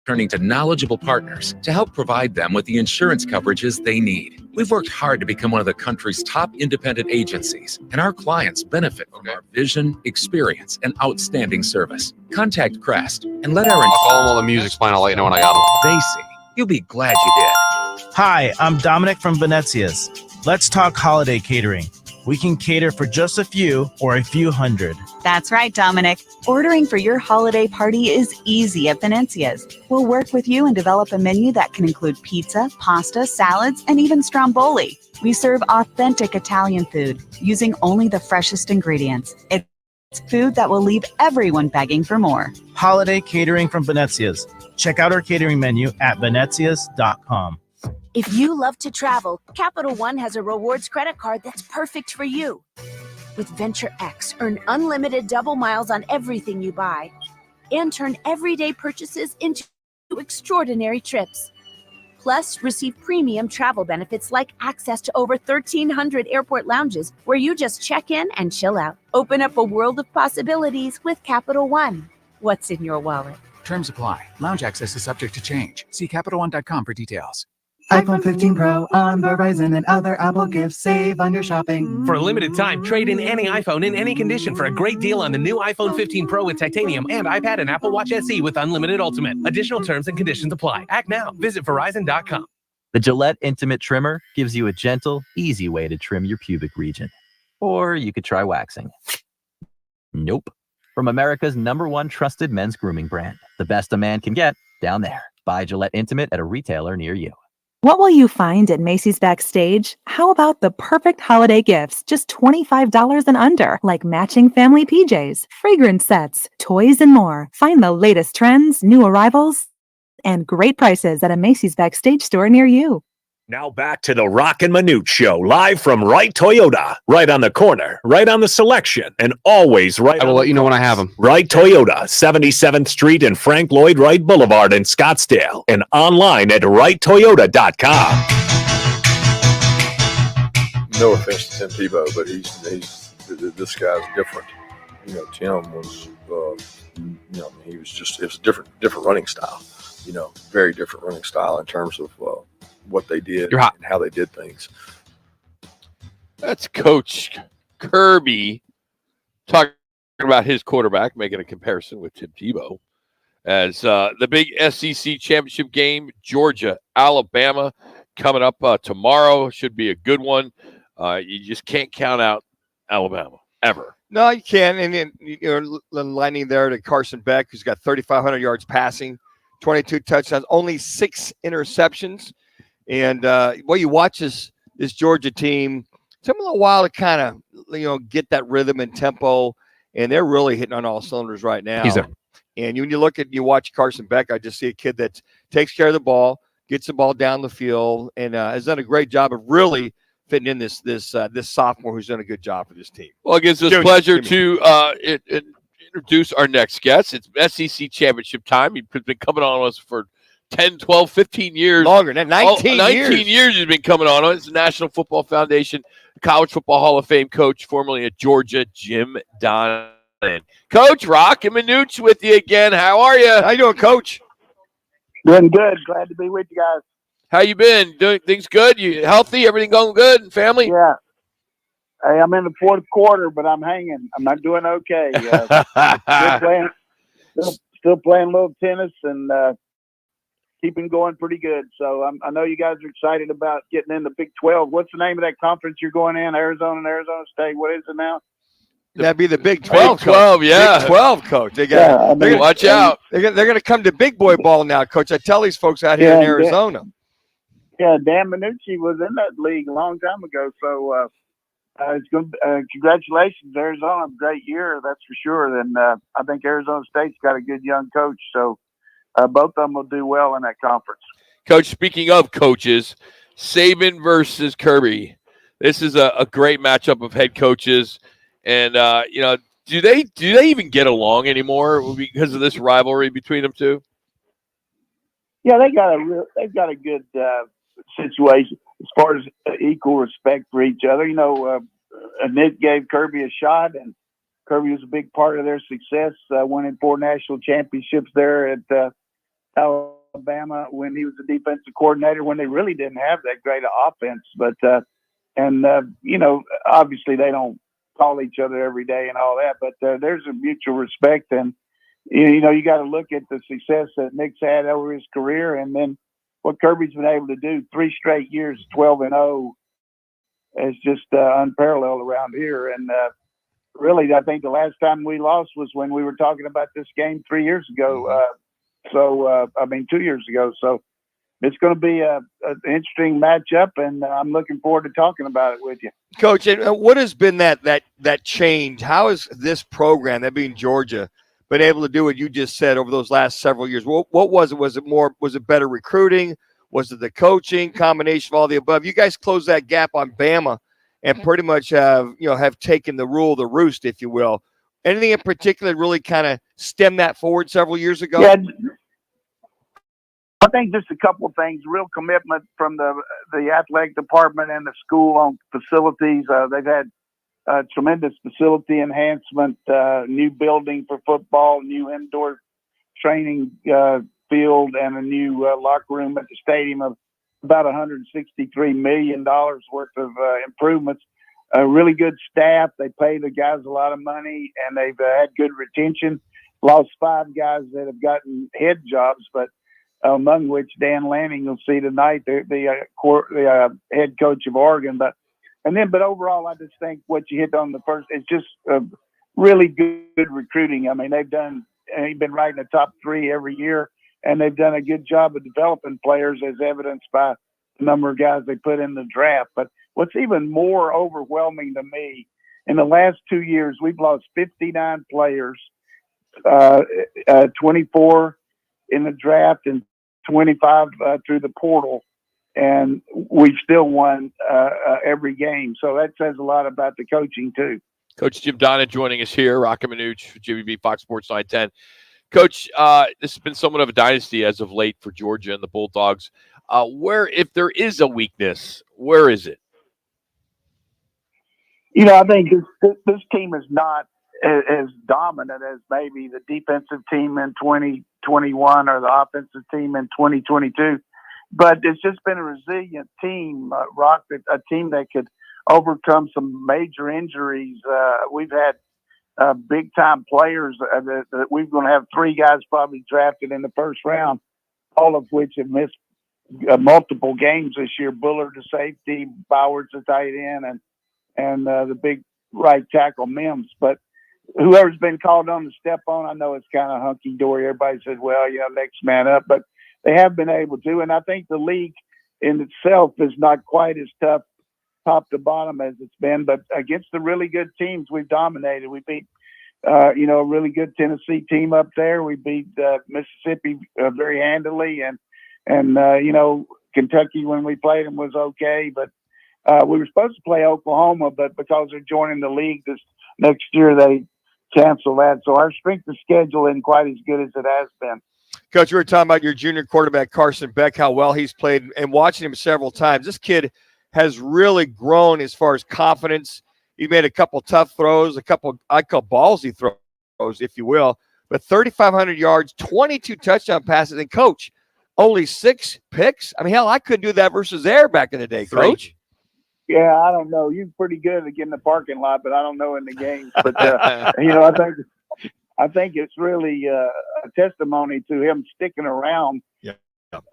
turning to knowledgeable partners to help provide them with the insurance coverages they need. We've worked hard to become one of the country's top independent agencies, and our clients benefit from our vision, experience, and outstanding service. Contact Crest and let our I'll call them all the music's playing. I'll let you know when I got them. They see. You'll be glad you did. Hi, I'm Dominic from Venezia's. Let's talk holiday catering. We can cater for just a few or a few hundred. That's right, Dominic. Ordering for your holiday party is easy at Venezia's. We'll work with you and develop a menu that can include pizza, pasta, salads, and even stromboli. We serve authentic Italian food using only the freshest ingredients. It's food that will leave everyone begging for more. Holiday catering from Venezia's. Check out our catering menu at venezias.com. If you love to travel, Capital One has a rewards credit card that's perfect for you. With Venture X, earn unlimited double miles on everything you buy and turn everyday purchases into extraordinary trips. Plus, receive premium travel benefits like access to over 1,300 airport lounges where you just check in and chill out. Open up a world of possibilities with Capital One. What's in your wallet? Terms apply. Lounge access is subject to change. See CapitalOne.com for details. iPhone 15 Pro on Verizon and other Apple gifts. Save on your shopping. For a limited time, trade in any iPhone in any condition for a great deal on the new iPhone 15 Pro with titanium and iPad and Apple Watch SE with unlimited Ultimate. Additional terms and conditions apply. Act now. Visit Verizon.com. The Gillette Intimate Trimmer gives you a gentle, easy way to trim your pubic region. Or you could try waxing. Nope. From America's #1 trusted men's grooming brand. The best a man can get, down there. Buy Gillette Intimate at a retailer near you. What will you find at Macy's Backstage? How about the perfect holiday gifts, just $25 and under, like matching family PJs, fragrance sets, toys, and more. Find the latest trends, new arrivals, and great prices at a Macy's Backstage store near you. Now back to the Roc and Manuch Show, live from Wright Toyota. Right on the corner, right on the selection, and always right I will let you know when I have them. Wright Toyota, 77th Street and Frank Lloyd Wright Boulevard in Scottsdale, and online at wrighttoyota.com. No offense to Tim Tebow, but this guy's different. Tim was, he was just, it was a different running style. Very different running style in terms of what they did and how they did things. That's Coach Kirby talking about his quarterback, making a comparison with Tim Tebow. As the big SEC championship game, Georgia, Alabama, coming up tomorrow. Should be a good one. You just can't count out Alabama, ever. No, you can. And then you're lining there to Carson Beck, who's got 3,500 yards passing, 22 touchdowns, only 6 interceptions. And you watch this Georgia team. It took them a little while to kind of get that rhythm and tempo, and they're really hitting on all cylinders right now. He's there. And when you watch Carson Beck, I just see a kid that takes care of the ball, gets the ball down the field, and has done a great job of really fitting in this sophomore who's done a good job for this team. Well, it gives us pleasure to introduce our next guest. It's SEC championship time. He's been coming on us for 10, 12, 15 years. Longer than 19 years. 19 years he's been coming on. It's the National Football Foundation College Football Hall of Fame coach, formerly at Georgia, Jim Donnan. Coach, Roc and Manuch with you again. How are you? How you doing, Coach? Doing good. Glad to be with you guys. How you been? Doing things good? You healthy? Everything going good? Family? Yeah. Hey, I'm in the fourth quarter, but I'm hanging. I'm not doing okay. Still playing a little tennis and keeping going pretty good. So I know you guys are excited about getting in the Big 12. What's the name of that conference you're going in? Arizona and Arizona State. What is it now? That'd be the Big 12. Big 12, yeah. Big 12, Coach. Watch out. They're going to come to big boy ball now, Coach. I tell these folks out here in Arizona. Dan Manucci was in that league a long time ago. So it's going. Congratulations, Arizona. Great year, that's for sure. And I think Arizona State's got a good young coach. So both of them will do well in that conference. Coach, speaking of coaches, Saban versus Kirby. This is a great matchup of head coaches. And, do they even get along anymore because of this rivalry between them two? Yeah, they've got a good situation as far as equal respect for each other. Nick gave Kirby a shot, and Kirby was a big part of their success, winning 4 national championships there at Alabama when he was the defensive coordinator, when they really didn't have that great of offense. But obviously they don't call each other every day and all that, but there's a mutual respect. And you got to look at the success that Nick's had over his career, and then what Kirby's been able to do. 3 straight years, 12-0, is just unparalleled around here. And really, I think the last time we lost was when we were talking about this game 3 years ago. 2 years ago. So it's going to be an interesting matchup, and I'm looking forward to talking about it with you. Coach, what has been that change? How has this program, that being Georgia, been able to do what you just said over those last several years? What was it? Was it better recruiting? Was it the coaching, combination of all the above? You guys closed that gap on Bama and pretty much have taken the rule of the roost, if you will. Anything in particular really kind of stemmed that forward several years ago? Yeah, I think just a couple of things. Real commitment from the athletic department and the school on facilities. They've had tremendous facility enhancement, new building for football, new indoor training field and a new locker room at the stadium of about $163 million worth of improvements. A really good staff. They pay the guys a lot of money, and they've had good retention. Lost 5 guys that have gotten head jobs, but among which Dan Lanning you'll see tonight, the head coach of Oregon. But overall, I just think what you hit on the first is just really good recruiting. I mean, they've been right in the top 3 every year, and they've done a good job of developing players, as evidenced by the number of guys they put in the draft. But what's even more overwhelming to me, in the last 2 years, we've lost 59 players, 24 in the draft and 25 through the portal, and we've still won every game. So that says a lot about the coaching too. Coach Jim Donnan joining us here, Roc and Manuch, Jimmy B, Fox Sports 910. Coach, this has been somewhat of a dynasty as of late for Georgia and the Bulldogs. Where, if there is a weakness, where is it? I think this team is not as dominant as maybe the defensive team in 2021 or the offensive team in 2022, but it's just been a resilient team, Rock, a team that could overcome some major injuries. We've had big-time players that we're going to have 3 guys probably drafted in the first round, all of which have missed multiple games this year. Bullard, the safety, Bowers, the tight end, and the big right tackle, Mims. But whoever's been called on to step on, I know it's kind of hunky-dory. Everybody says, well, next man up. But they have been able to. And I think the league in itself is not quite as tough top to bottom as it's been. But against the really good teams, we've dominated. We beat, a really good Tennessee team up there. We beat Mississippi very handily. And Kentucky, when we played them, was okay. But we were supposed to play Oklahoma, but because they're joining the league this next year, they cancel that. So our strength of schedule isn't quite as good as it has been. Coach, we were talking about your junior quarterback, Carson Beck, how well he's played, and watching him several times. This kid has really grown as far as confidence. He made a couple tough throws, a couple, I call ballsy throws, if you will, but 3,500 yards, 22 touchdown passes. And, Coach, only 6 picks? I mean, hell, I couldn't do that versus air back in the day, Coach. Yeah, I don't know. You're pretty good at getting the parking lot, but I don't know in the games. But, I think it's really a testimony to him sticking around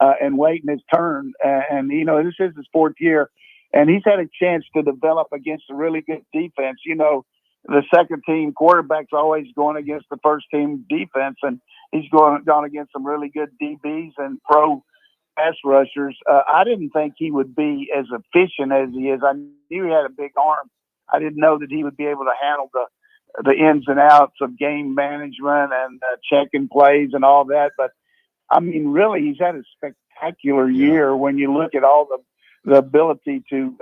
and waiting his turn. And this is his 4th year, and he's had a chance to develop against a really good defense. The second team quarterback's always going against the first team defense, and he's gone against some really good DBs and pro pass rushers. I didn't think he would be as efficient as he is. I knew he had a big arm. I didn't know that he would be able to handle the ins and outs of game management and checking plays and all that. But I mean, really, he's had a spectacular year when you look at all the ability to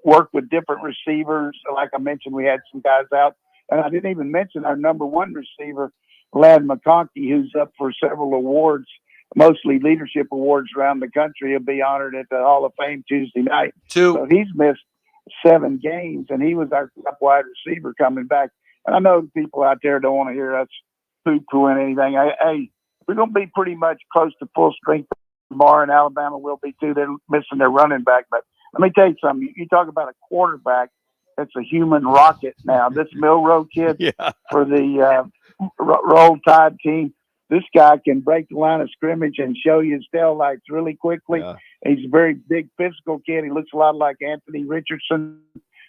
work with different receivers. Like I mentioned, we had some guys out, and I didn't even mention our number 1 receiver, Lad McConkey, who's up for several awards, mostly leadership awards around the country. He'll be honored at the Hall of Fame Tuesday night. So he's missed 7 games, and he was our top wide receiver coming back. And I know the people out there don't want to hear us poo-pooing anything. Hey, we're going to be pretty much close to full strength tomorrow, and Alabama will be too. They're missing their running back. But let me tell you something. You talk about a quarterback that's a human rocket now. This Milroe kid for the Roll Tide team, this guy can break the line of scrimmage and show you his tail lights really quickly. Yeah. He's a very big physical kid. He looks a lot like Anthony Richardson,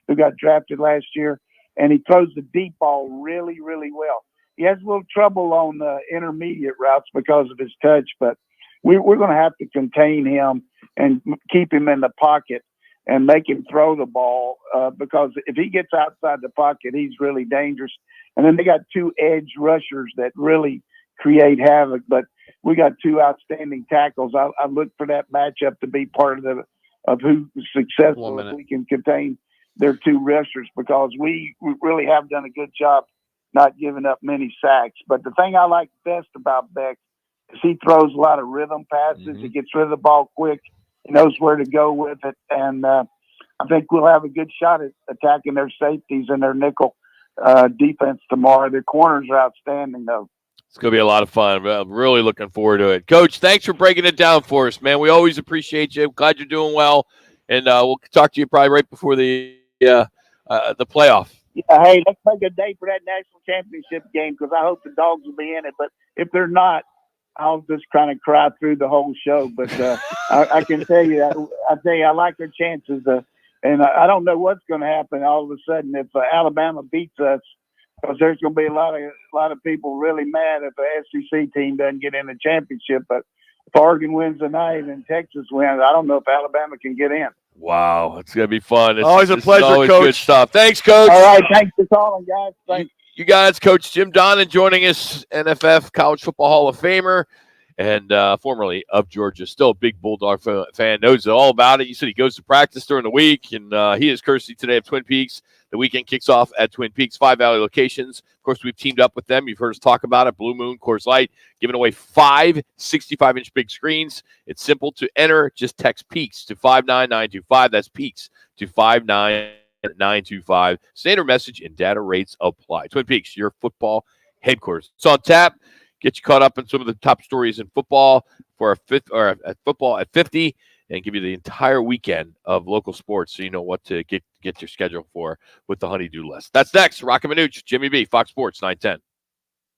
who got drafted last year. And he throws the deep ball really, really well. He has a little trouble on the intermediate routes because of his touch, but we're going to have to contain him and keep him in the pocket and make him throw the ball because if he gets outside the pocket, he's really dangerous. And then they got 2 edge rushers that really create havoc, but we got 2 outstanding tackles. I look for that matchup to be part of who's successful if we can contain their 2 rushers, because we really have done a good job not giving up many sacks. But the thing I like best about Beck is he throws a lot of rhythm passes. He gets rid of the ball quick. He knows where to go with it. And I think we'll have a good shot at attacking their safeties and their nickel defense tomorrow. Their corners are outstanding, though. It's going to be a lot of fun. I'm really looking forward to it. Coach, thanks for breaking it down for us, man. We always appreciate you. Glad you're doing well. And we'll talk to you probably right before the playoff. Yeah, hey, let's make a day for that national championship game because I hope the Dogs will be in it. But if they're not, I'll just kind of cry through the whole show. But I can tell you, I like their chances. And I don't know what's going to happen all of a sudden if Alabama beats us, because there's going to be a lot of people really mad if the SEC team doesn't get in the championship. But if Oregon wins tonight and Texas wins, I don't know if Alabama can get in. Wow, it's going to be fun. Always a pleasure, always Coach. Good stuff. Thanks, Coach. All right, thanks for calling, guys. Thanks. You guys, Coach Jim Donnan joining us, NFF College Football Hall of Famer and formerly of Georgia. Still a big Bulldog fan, knows all about it. You said he goes to practice during the week, and he is courtesy today of Twin Peaks. The weekend kicks off at Twin Peaks, 5 Valley locations. Of course, we've teamed up with them. You've heard us talk about it. Blue Moon, Coors Light, giving away 5 65-inch big screens. It's simple to enter. Just text Peaks to 59925. That's Peaks to 59925. Standard message and data rates apply. Twin Peaks, your football headquarters. It's on tap. Get you caught up in some of the top stories in football for our football at 50. And give you the entire weekend of local sports so you know what to get your schedule for with the honey-do list. That's next. Roc and Manuch, Jimmy B, Fox Sports 910.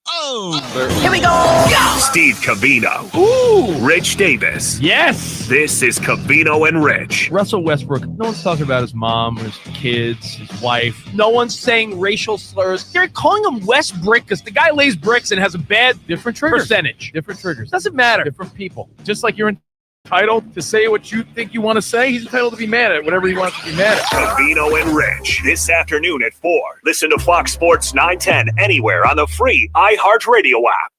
Oh, here we go. Steve Covino. Ooh. Rich Davis. Yes. This is Covino and Rich. Russell Westbrook. No one's talking about his mom, his kids, his wife. No one's saying racial slurs. They're calling him West Brick because the guy lays bricks and has a bad Different triggers. percentage. Different triggers. Doesn't matter. Different people. Just like you're entitled to say what you think you want to say, he's entitled to be mad at whatever he wants to be mad at. Covino and Rich. This afternoon at 4. Listen to Fox Sports 910 anywhere on the free iHeartRadio app.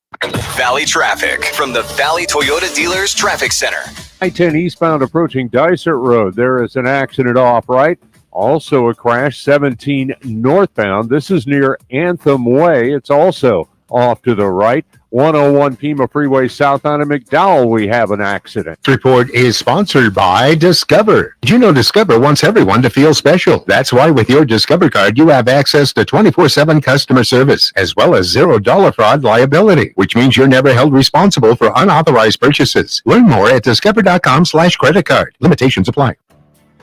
Valley traffic from the Valley Toyota Dealers Traffic Center. I-10 eastbound approaching Dysart Road. There is an accident off right. Also a crash 17 northbound. This is near Anthem Way. It's also off to the right. 101 Pima Freeway southbound in McDowell, we have an accident. This report is sponsored by Discover. Did you know Discover wants everyone to feel special? That's why with your Discover card, you have access to 24/7 customer service, as well as $0 fraud liability, which means you're never held responsible for unauthorized purchases. Learn more at discover.com/credit card. Limitations apply.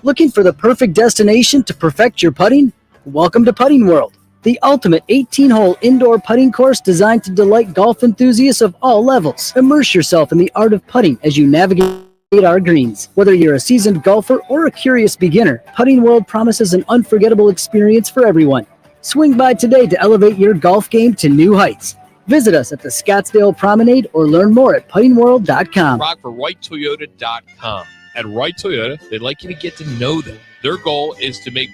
Looking for the perfect destination to perfect your putting? Welcome to Putting World, the ultimate 18-hole indoor putting course designed to delight golf enthusiasts of all levels. Immerse yourself in the art of putting as you navigate our greens. Whether you're a seasoned golfer or a curious beginner, Putting World promises an unforgettable experience for everyone. Swing by today to elevate your golf game to new heights. Visit us at the Scottsdale Promenade or learn more at puttingworld.com. Rock for WrightToyota.com. At Wright Toyota, they'd like you to get to know them. Their goal is to make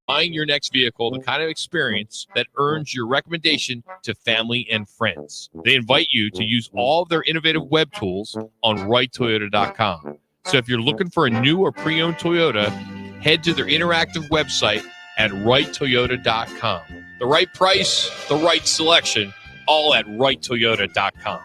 buying your next vehicle the kind of experience that earns your recommendation to family and friends. They invite you to use all of their innovative web tools on WrightToyota.com. So if you're looking for a new or pre-owned Toyota, head to their interactive website at WrightToyota.com. The right price, the right selection, all at WrightToyota.com.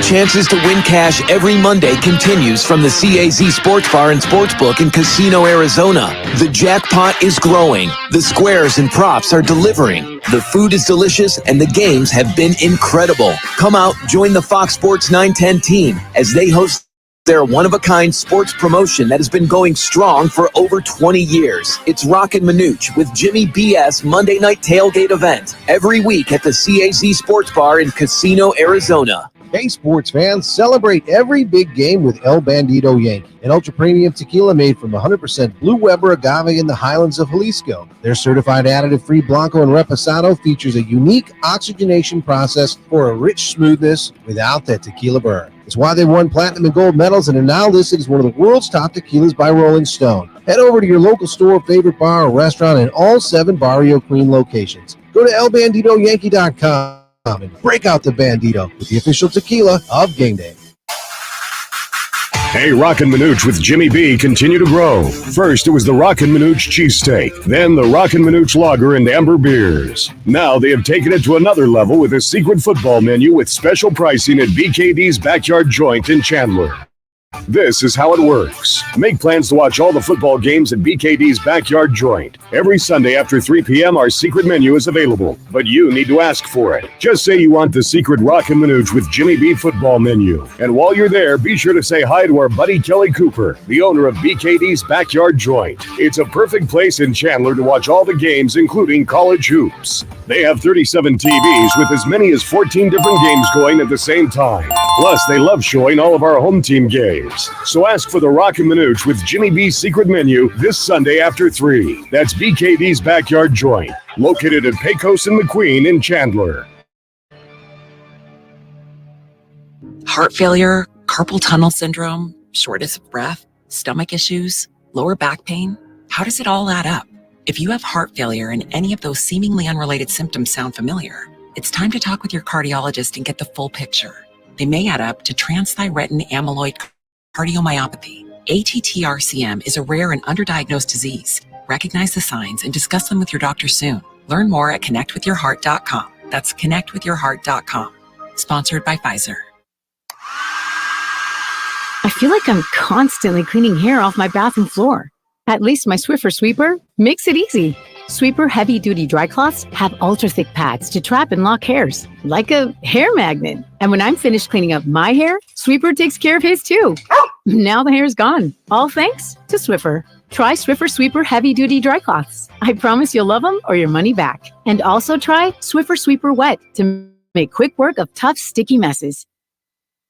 Chances to win cash every Monday continues from the CAZ Sports Bar and Sportsbook in Casino, Arizona. The jackpot is growing. The squares and props are delivering. The food is delicious and the games have been incredible. Come out, join the Fox Sports 910 team as they host their one-of-a-kind sports promotion that has been going strong for over 20 years. It's Roc and Manuch with Jimmy BS Monday Night Tailgate event every week at the CAZ Sports Bar in Casino, Arizona. Hey, sports fans, celebrate every big game with El Bandito Yankee, an ultra-premium tequila made from 100% Blue Weber agave in the highlands of Jalisco. Their certified additive-free Blanco and Reposado features a unique oxygenation process for a rich smoothness without that tequila burn. It's why they won platinum and gold medals and are now listed as one of the world's top tequilas by Rolling Stone. Head over to your local store, favorite bar, or restaurant in all 7 Barrio Queen locations. Go to elbanditoyankee.com. and break out the Bandito with the official tequila of game day. Hey, Roc and Manuch with Jimmy B continue to grow. First, it was the Roc and Manuch cheesesteak, then the Roc and Manuch lager and amber beers. Now they have taken it to another level with a secret football menu with special pricing at BKD's Backyard Joint in Chandler. This is how it works. Make plans to watch all the football games at BKD's Backyard Joint. Every Sunday after 3 p.m., our secret menu is available, but you need to ask for it. Just say you want the secret Roc and Manuch with Jimmy B football menu. And while you're there, be sure to say hi to our buddy Kelly Cooper, the owner of BKD's Backyard Joint. It's a perfect place in Chandler to watch all the games, including college hoops. They have 37 TVs with as many as 14 different games going at the same time. Plus, they love showing all of our home team games. So ask for the Roc and Manuch with Jimmy B's secret menu this Sunday after 3. That's BKD's Backyard Joint, located at Pecos and McQueen in Chandler. Heart failure, carpal tunnel syndrome, shortness of breath, stomach issues, lower back pain. How does it all add up? If you have heart failure and any of those seemingly unrelated symptoms sound familiar, it's time to talk with your cardiologist and get the full picture. They may add up to transthyretin amyloid cardiomyopathy. ATTR-CM is a rare and underdiagnosed disease. Recognize the signs and discuss them with your doctor soon. Learn more at connectwithyourheart.com. That's connectwithyourheart.com. Sponsored by Pfizer. I feel like I'm constantly cleaning hair off my bathroom floor. At least my Swiffer Sweeper makes it easy. Sweeper heavy-duty dry cloths have ultra-thick pads to trap and lock hairs, like a hair magnet. And when I'm finished cleaning up my hair, Sweeper takes care of his too. Now the hair's gone, all thanks to Swiffer. Try Swiffer Sweeper heavy-duty dry cloths. I promise you'll love them or your money back. And also try Swiffer Sweeper Wet to make quick work of tough, sticky messes.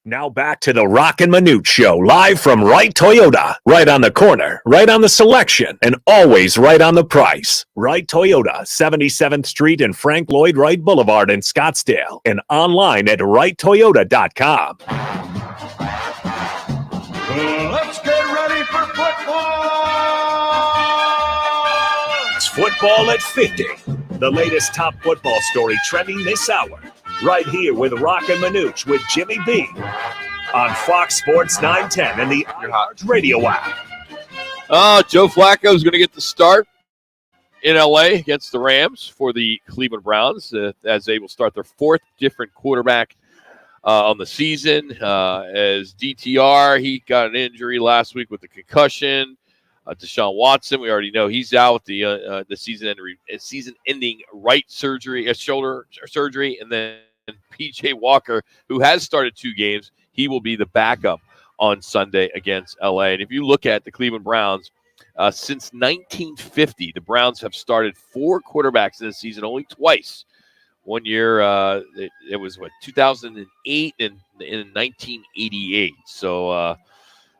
Now back to the Roc and Manuch Show, live from Wright Toyota. Right on the corner, right on the selection, and always right on the price. Wright Toyota, 77th Street and Frank Lloyd Wright Boulevard in Scottsdale, and online at wrighttoyota.com. Let's get ready for football! It's Football at 50, the latest top football story trending this hour. Right here with Roc and Manuch with Jimmy B on Fox Sports 910 and the iHeart Radio app. Joe Flacco is going to get the start in LA against the Rams for the Cleveland Browns as they will start their fourth different quarterback on the season. As DTR, he got an injury last week with the concussion. Deshaun Watson, we already know he's out with the season-ending right surgery, shoulder surgery, and then P.J. Walker, who has started 2 games, he will be the backup on Sunday against L.A. And if you look at the Cleveland Browns, since 1950, the Browns have started 4 quarterbacks in the season, only twice. One year, it was 2008 and in 1988. So.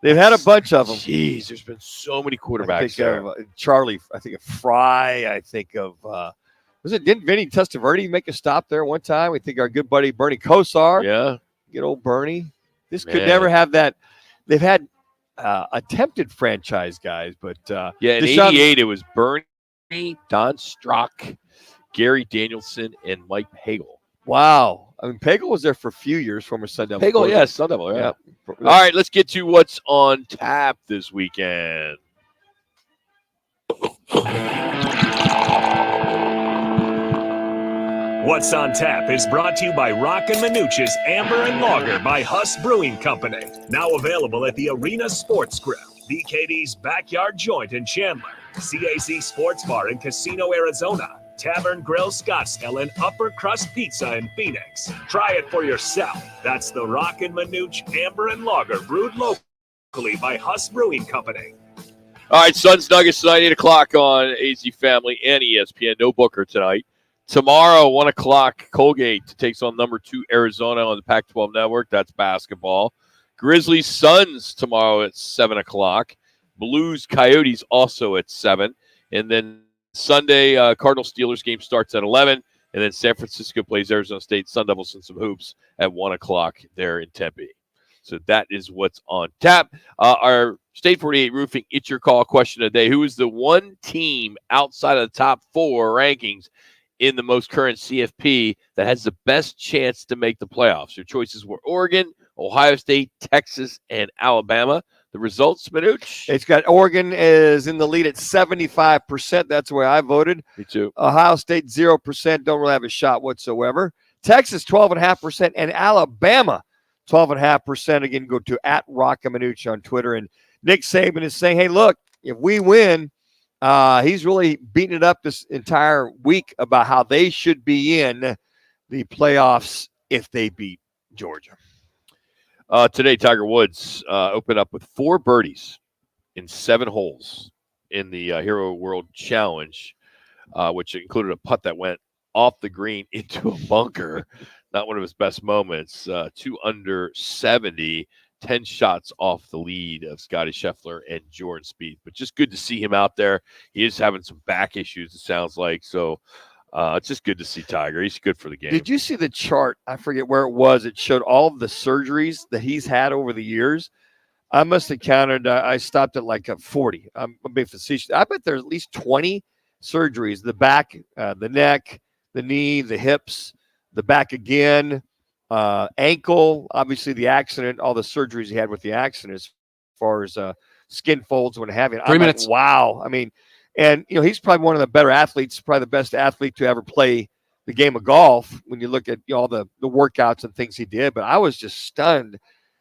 They've had a bunch of them. Jeez, there's been so many quarterbacks there. Charlie, I think of Fry. I think of didn't Vinny Testaverde make a stop there one time? We think our good buddy Bernie Kosar. Yeah, good old Bernie. This could never have that. They've had attempted franchise guys, but in '88 it was Bernie, Don Strock, Gary Danielson, and Mike Pagel. Wow. I mean, Pagel was there for a few years, former Sun Devil. Pagel, yes, Sun Devil, yeah. All right, let's get to what's on tap this weekend. What's on Tap is brought to you by Roc and Manuch's Amber and Lager by Huss Brewing Company. Now available at the Arena Sports Grill, BKD's Backyard Joint in Chandler, CAC Sports Bar in Casino, Arizona, Tavern Grill Scottsdale, and Upper Crust Pizza in Phoenix. Try it for yourself. That's the Roc and Manuch Amber and Lager, brewed locally by Huss Brewing Company. All right, Suns Nuggets tonight, 8 o'clock on AZ Family and ESPN. No Booker tonight. Tomorrow, 1 o'clock, Colgate takes on number 2 Arizona on the Pac-12 Network. That's basketball. Grizzlies Suns tomorrow at 7 o'clock. Blues Coyotes also at 7. And then Sunday, Cardinals Steelers game starts at 11, and then San Francisco plays Arizona State Sun Devils and some hoops at 1 o'clock there in Tempe. So that is what's on tap. Our State 48 Roofing It's Your Call question of the day. Who is the one team outside of the top 4 rankings in the most current CFP that has the best chance to make the playoffs? Your choices were Oregon, Ohio State, Texas, and Alabama. The results, Manuch? It's got Oregon is in the lead at 75%. That's the way I voted. Me too. Ohio State, 0%. Don't really have a shot whatsoever. Texas, 12.5%. And Alabama, 12.5%. Again, go to @Roc and Manuch on Twitter. And Nick Saban is saying, hey, look, if we win, he's really beating it up this entire week about how they should be in the playoffs if they beat Georgia. Today, Tiger Woods opened up with 4 birdies in 7 holes in the Hero World Challenge, which included a putt that went off the green into a bunker. Not one of his best moments. 2 under 70, 10 shots off the lead of Scotty Scheffler and Jordan Spieth. But just good to see him out there. He is having some back issues, it sounds like. So it's just good to see Tiger. He's good for the game. Did you see the chart? I forget where it was. It showed all of the surgeries that he's had over the years. I must have counted. I stopped at like a 40. I'm being facetious. I bet there's at least 20 surgeries: the back, the neck, the knee, the hips, the back again, ankle. Obviously, the accident. All the surgeries he had with the accident, as far as skin folds, what have you. 3 minutes. Like, wow. I mean, and he's probably one of the better athletes. Probably the best athlete to ever play the game of golf. When you look at all the workouts and things he did, but I was just stunned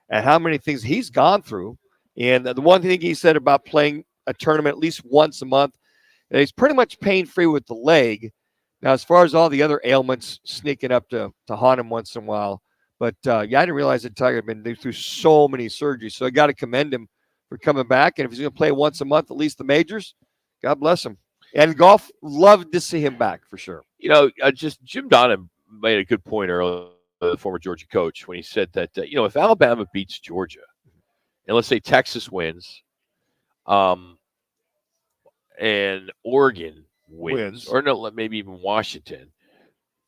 at how many things he's gone through. And the one thing he said about playing a tournament at least once a month, and he's pretty much pain-free with the leg. Now, as far as all the other ailments sneaking up to haunt him once in a while, but yeah, I didn't realize that Tiger had been through so many surgeries. So I got to commend him for coming back. And if he's going to play once a month, at least the majors, God bless him. And golf, loved to see him back for sure. Just Jim Donnan made a good point earlier, the former Georgia coach, when he said that, if Alabama beats Georgia, and let's say Texas wins, and Oregon wins, or no, maybe even Washington,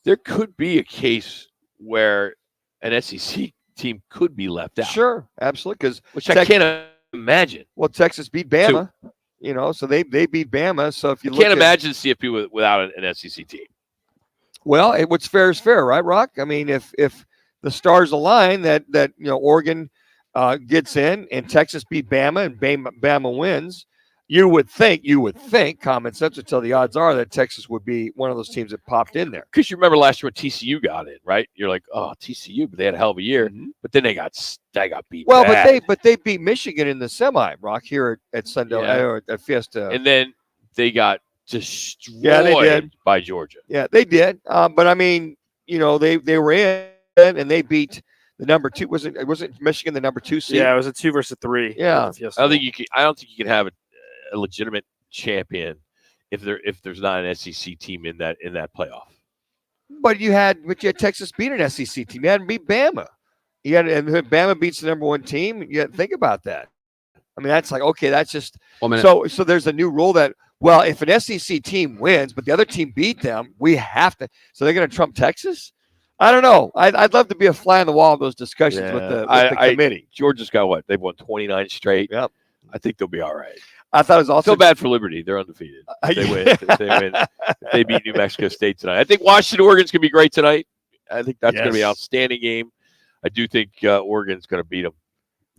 there could be a case where an SEC team could be left out. Sure, absolutely. Which I can't imagine. Well, Texas beat Bama, so they beat Bama. So if you can't imagine CFP without an SEC team. Well, what's fair is fair, right, Rock? I mean, if the stars align that Oregon gets in and Texas beat Bama and Bama wins, you would think, common sense would tell the odds are that Texas would be one of those teams that popped in there. Because you remember last year when TCU got in, right? You're like, oh, TCU, but they had a hell of a year. Mm-hmm. But then they got beat. Well, bad. but they beat Michigan in the semi, Rock, here at Sunday or at Fiesta. And then they got destroyed they did. by Georgia. Yeah, they did. But I mean, they were in and they beat the number 2. Wasn't Michigan the number 2 seed? Yeah, it was a 2 versus 3. Yeah, I don't think you can have a legitimate champion if there's not an SEC team in that playoff. But you had Texas beat an SEC team. You hadn't beat Bama. And Bama beats the number 1 team. You had to think about that. I mean, that's like, okay, that's just so there's a new rule that, well, if an SEC team wins, but the other team beat them, we have to. So they're going to trump Texas? I don't know. I'd love to be a fly on the wall of those discussions with the committee. Georgia's got what? They've won 29 straight. Yep. I think they'll be all right. I thought it was also so bad for Liberty. They're undefeated. They win. They beat New Mexico State tonight. I think Washington, Oregon's going to be great tonight. I think that's going to be an outstanding game. I do think Oregon's going to beat them.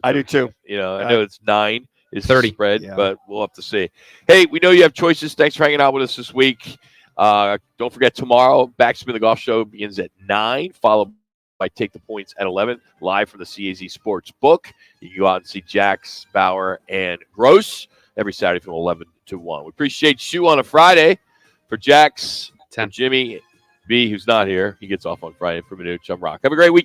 I do too. I know it's 9 is 30 spread, but we'll have to see. Hey, we know you have choices. Thanks for hanging out with us this week. Don't forget, tomorrow, Backspin the Golf Show begins at 9, followed by Take the Points at 11, live from the CAZ Sports Book. You can go out and see Jax, Bauer, and Gross every Saturday from 11 to 1. We appreciate you on a Friday. For Jax, and Jimmy B, who's not here, he gets off on Friday. For Manuch, I'm Rock. Have a great weekend.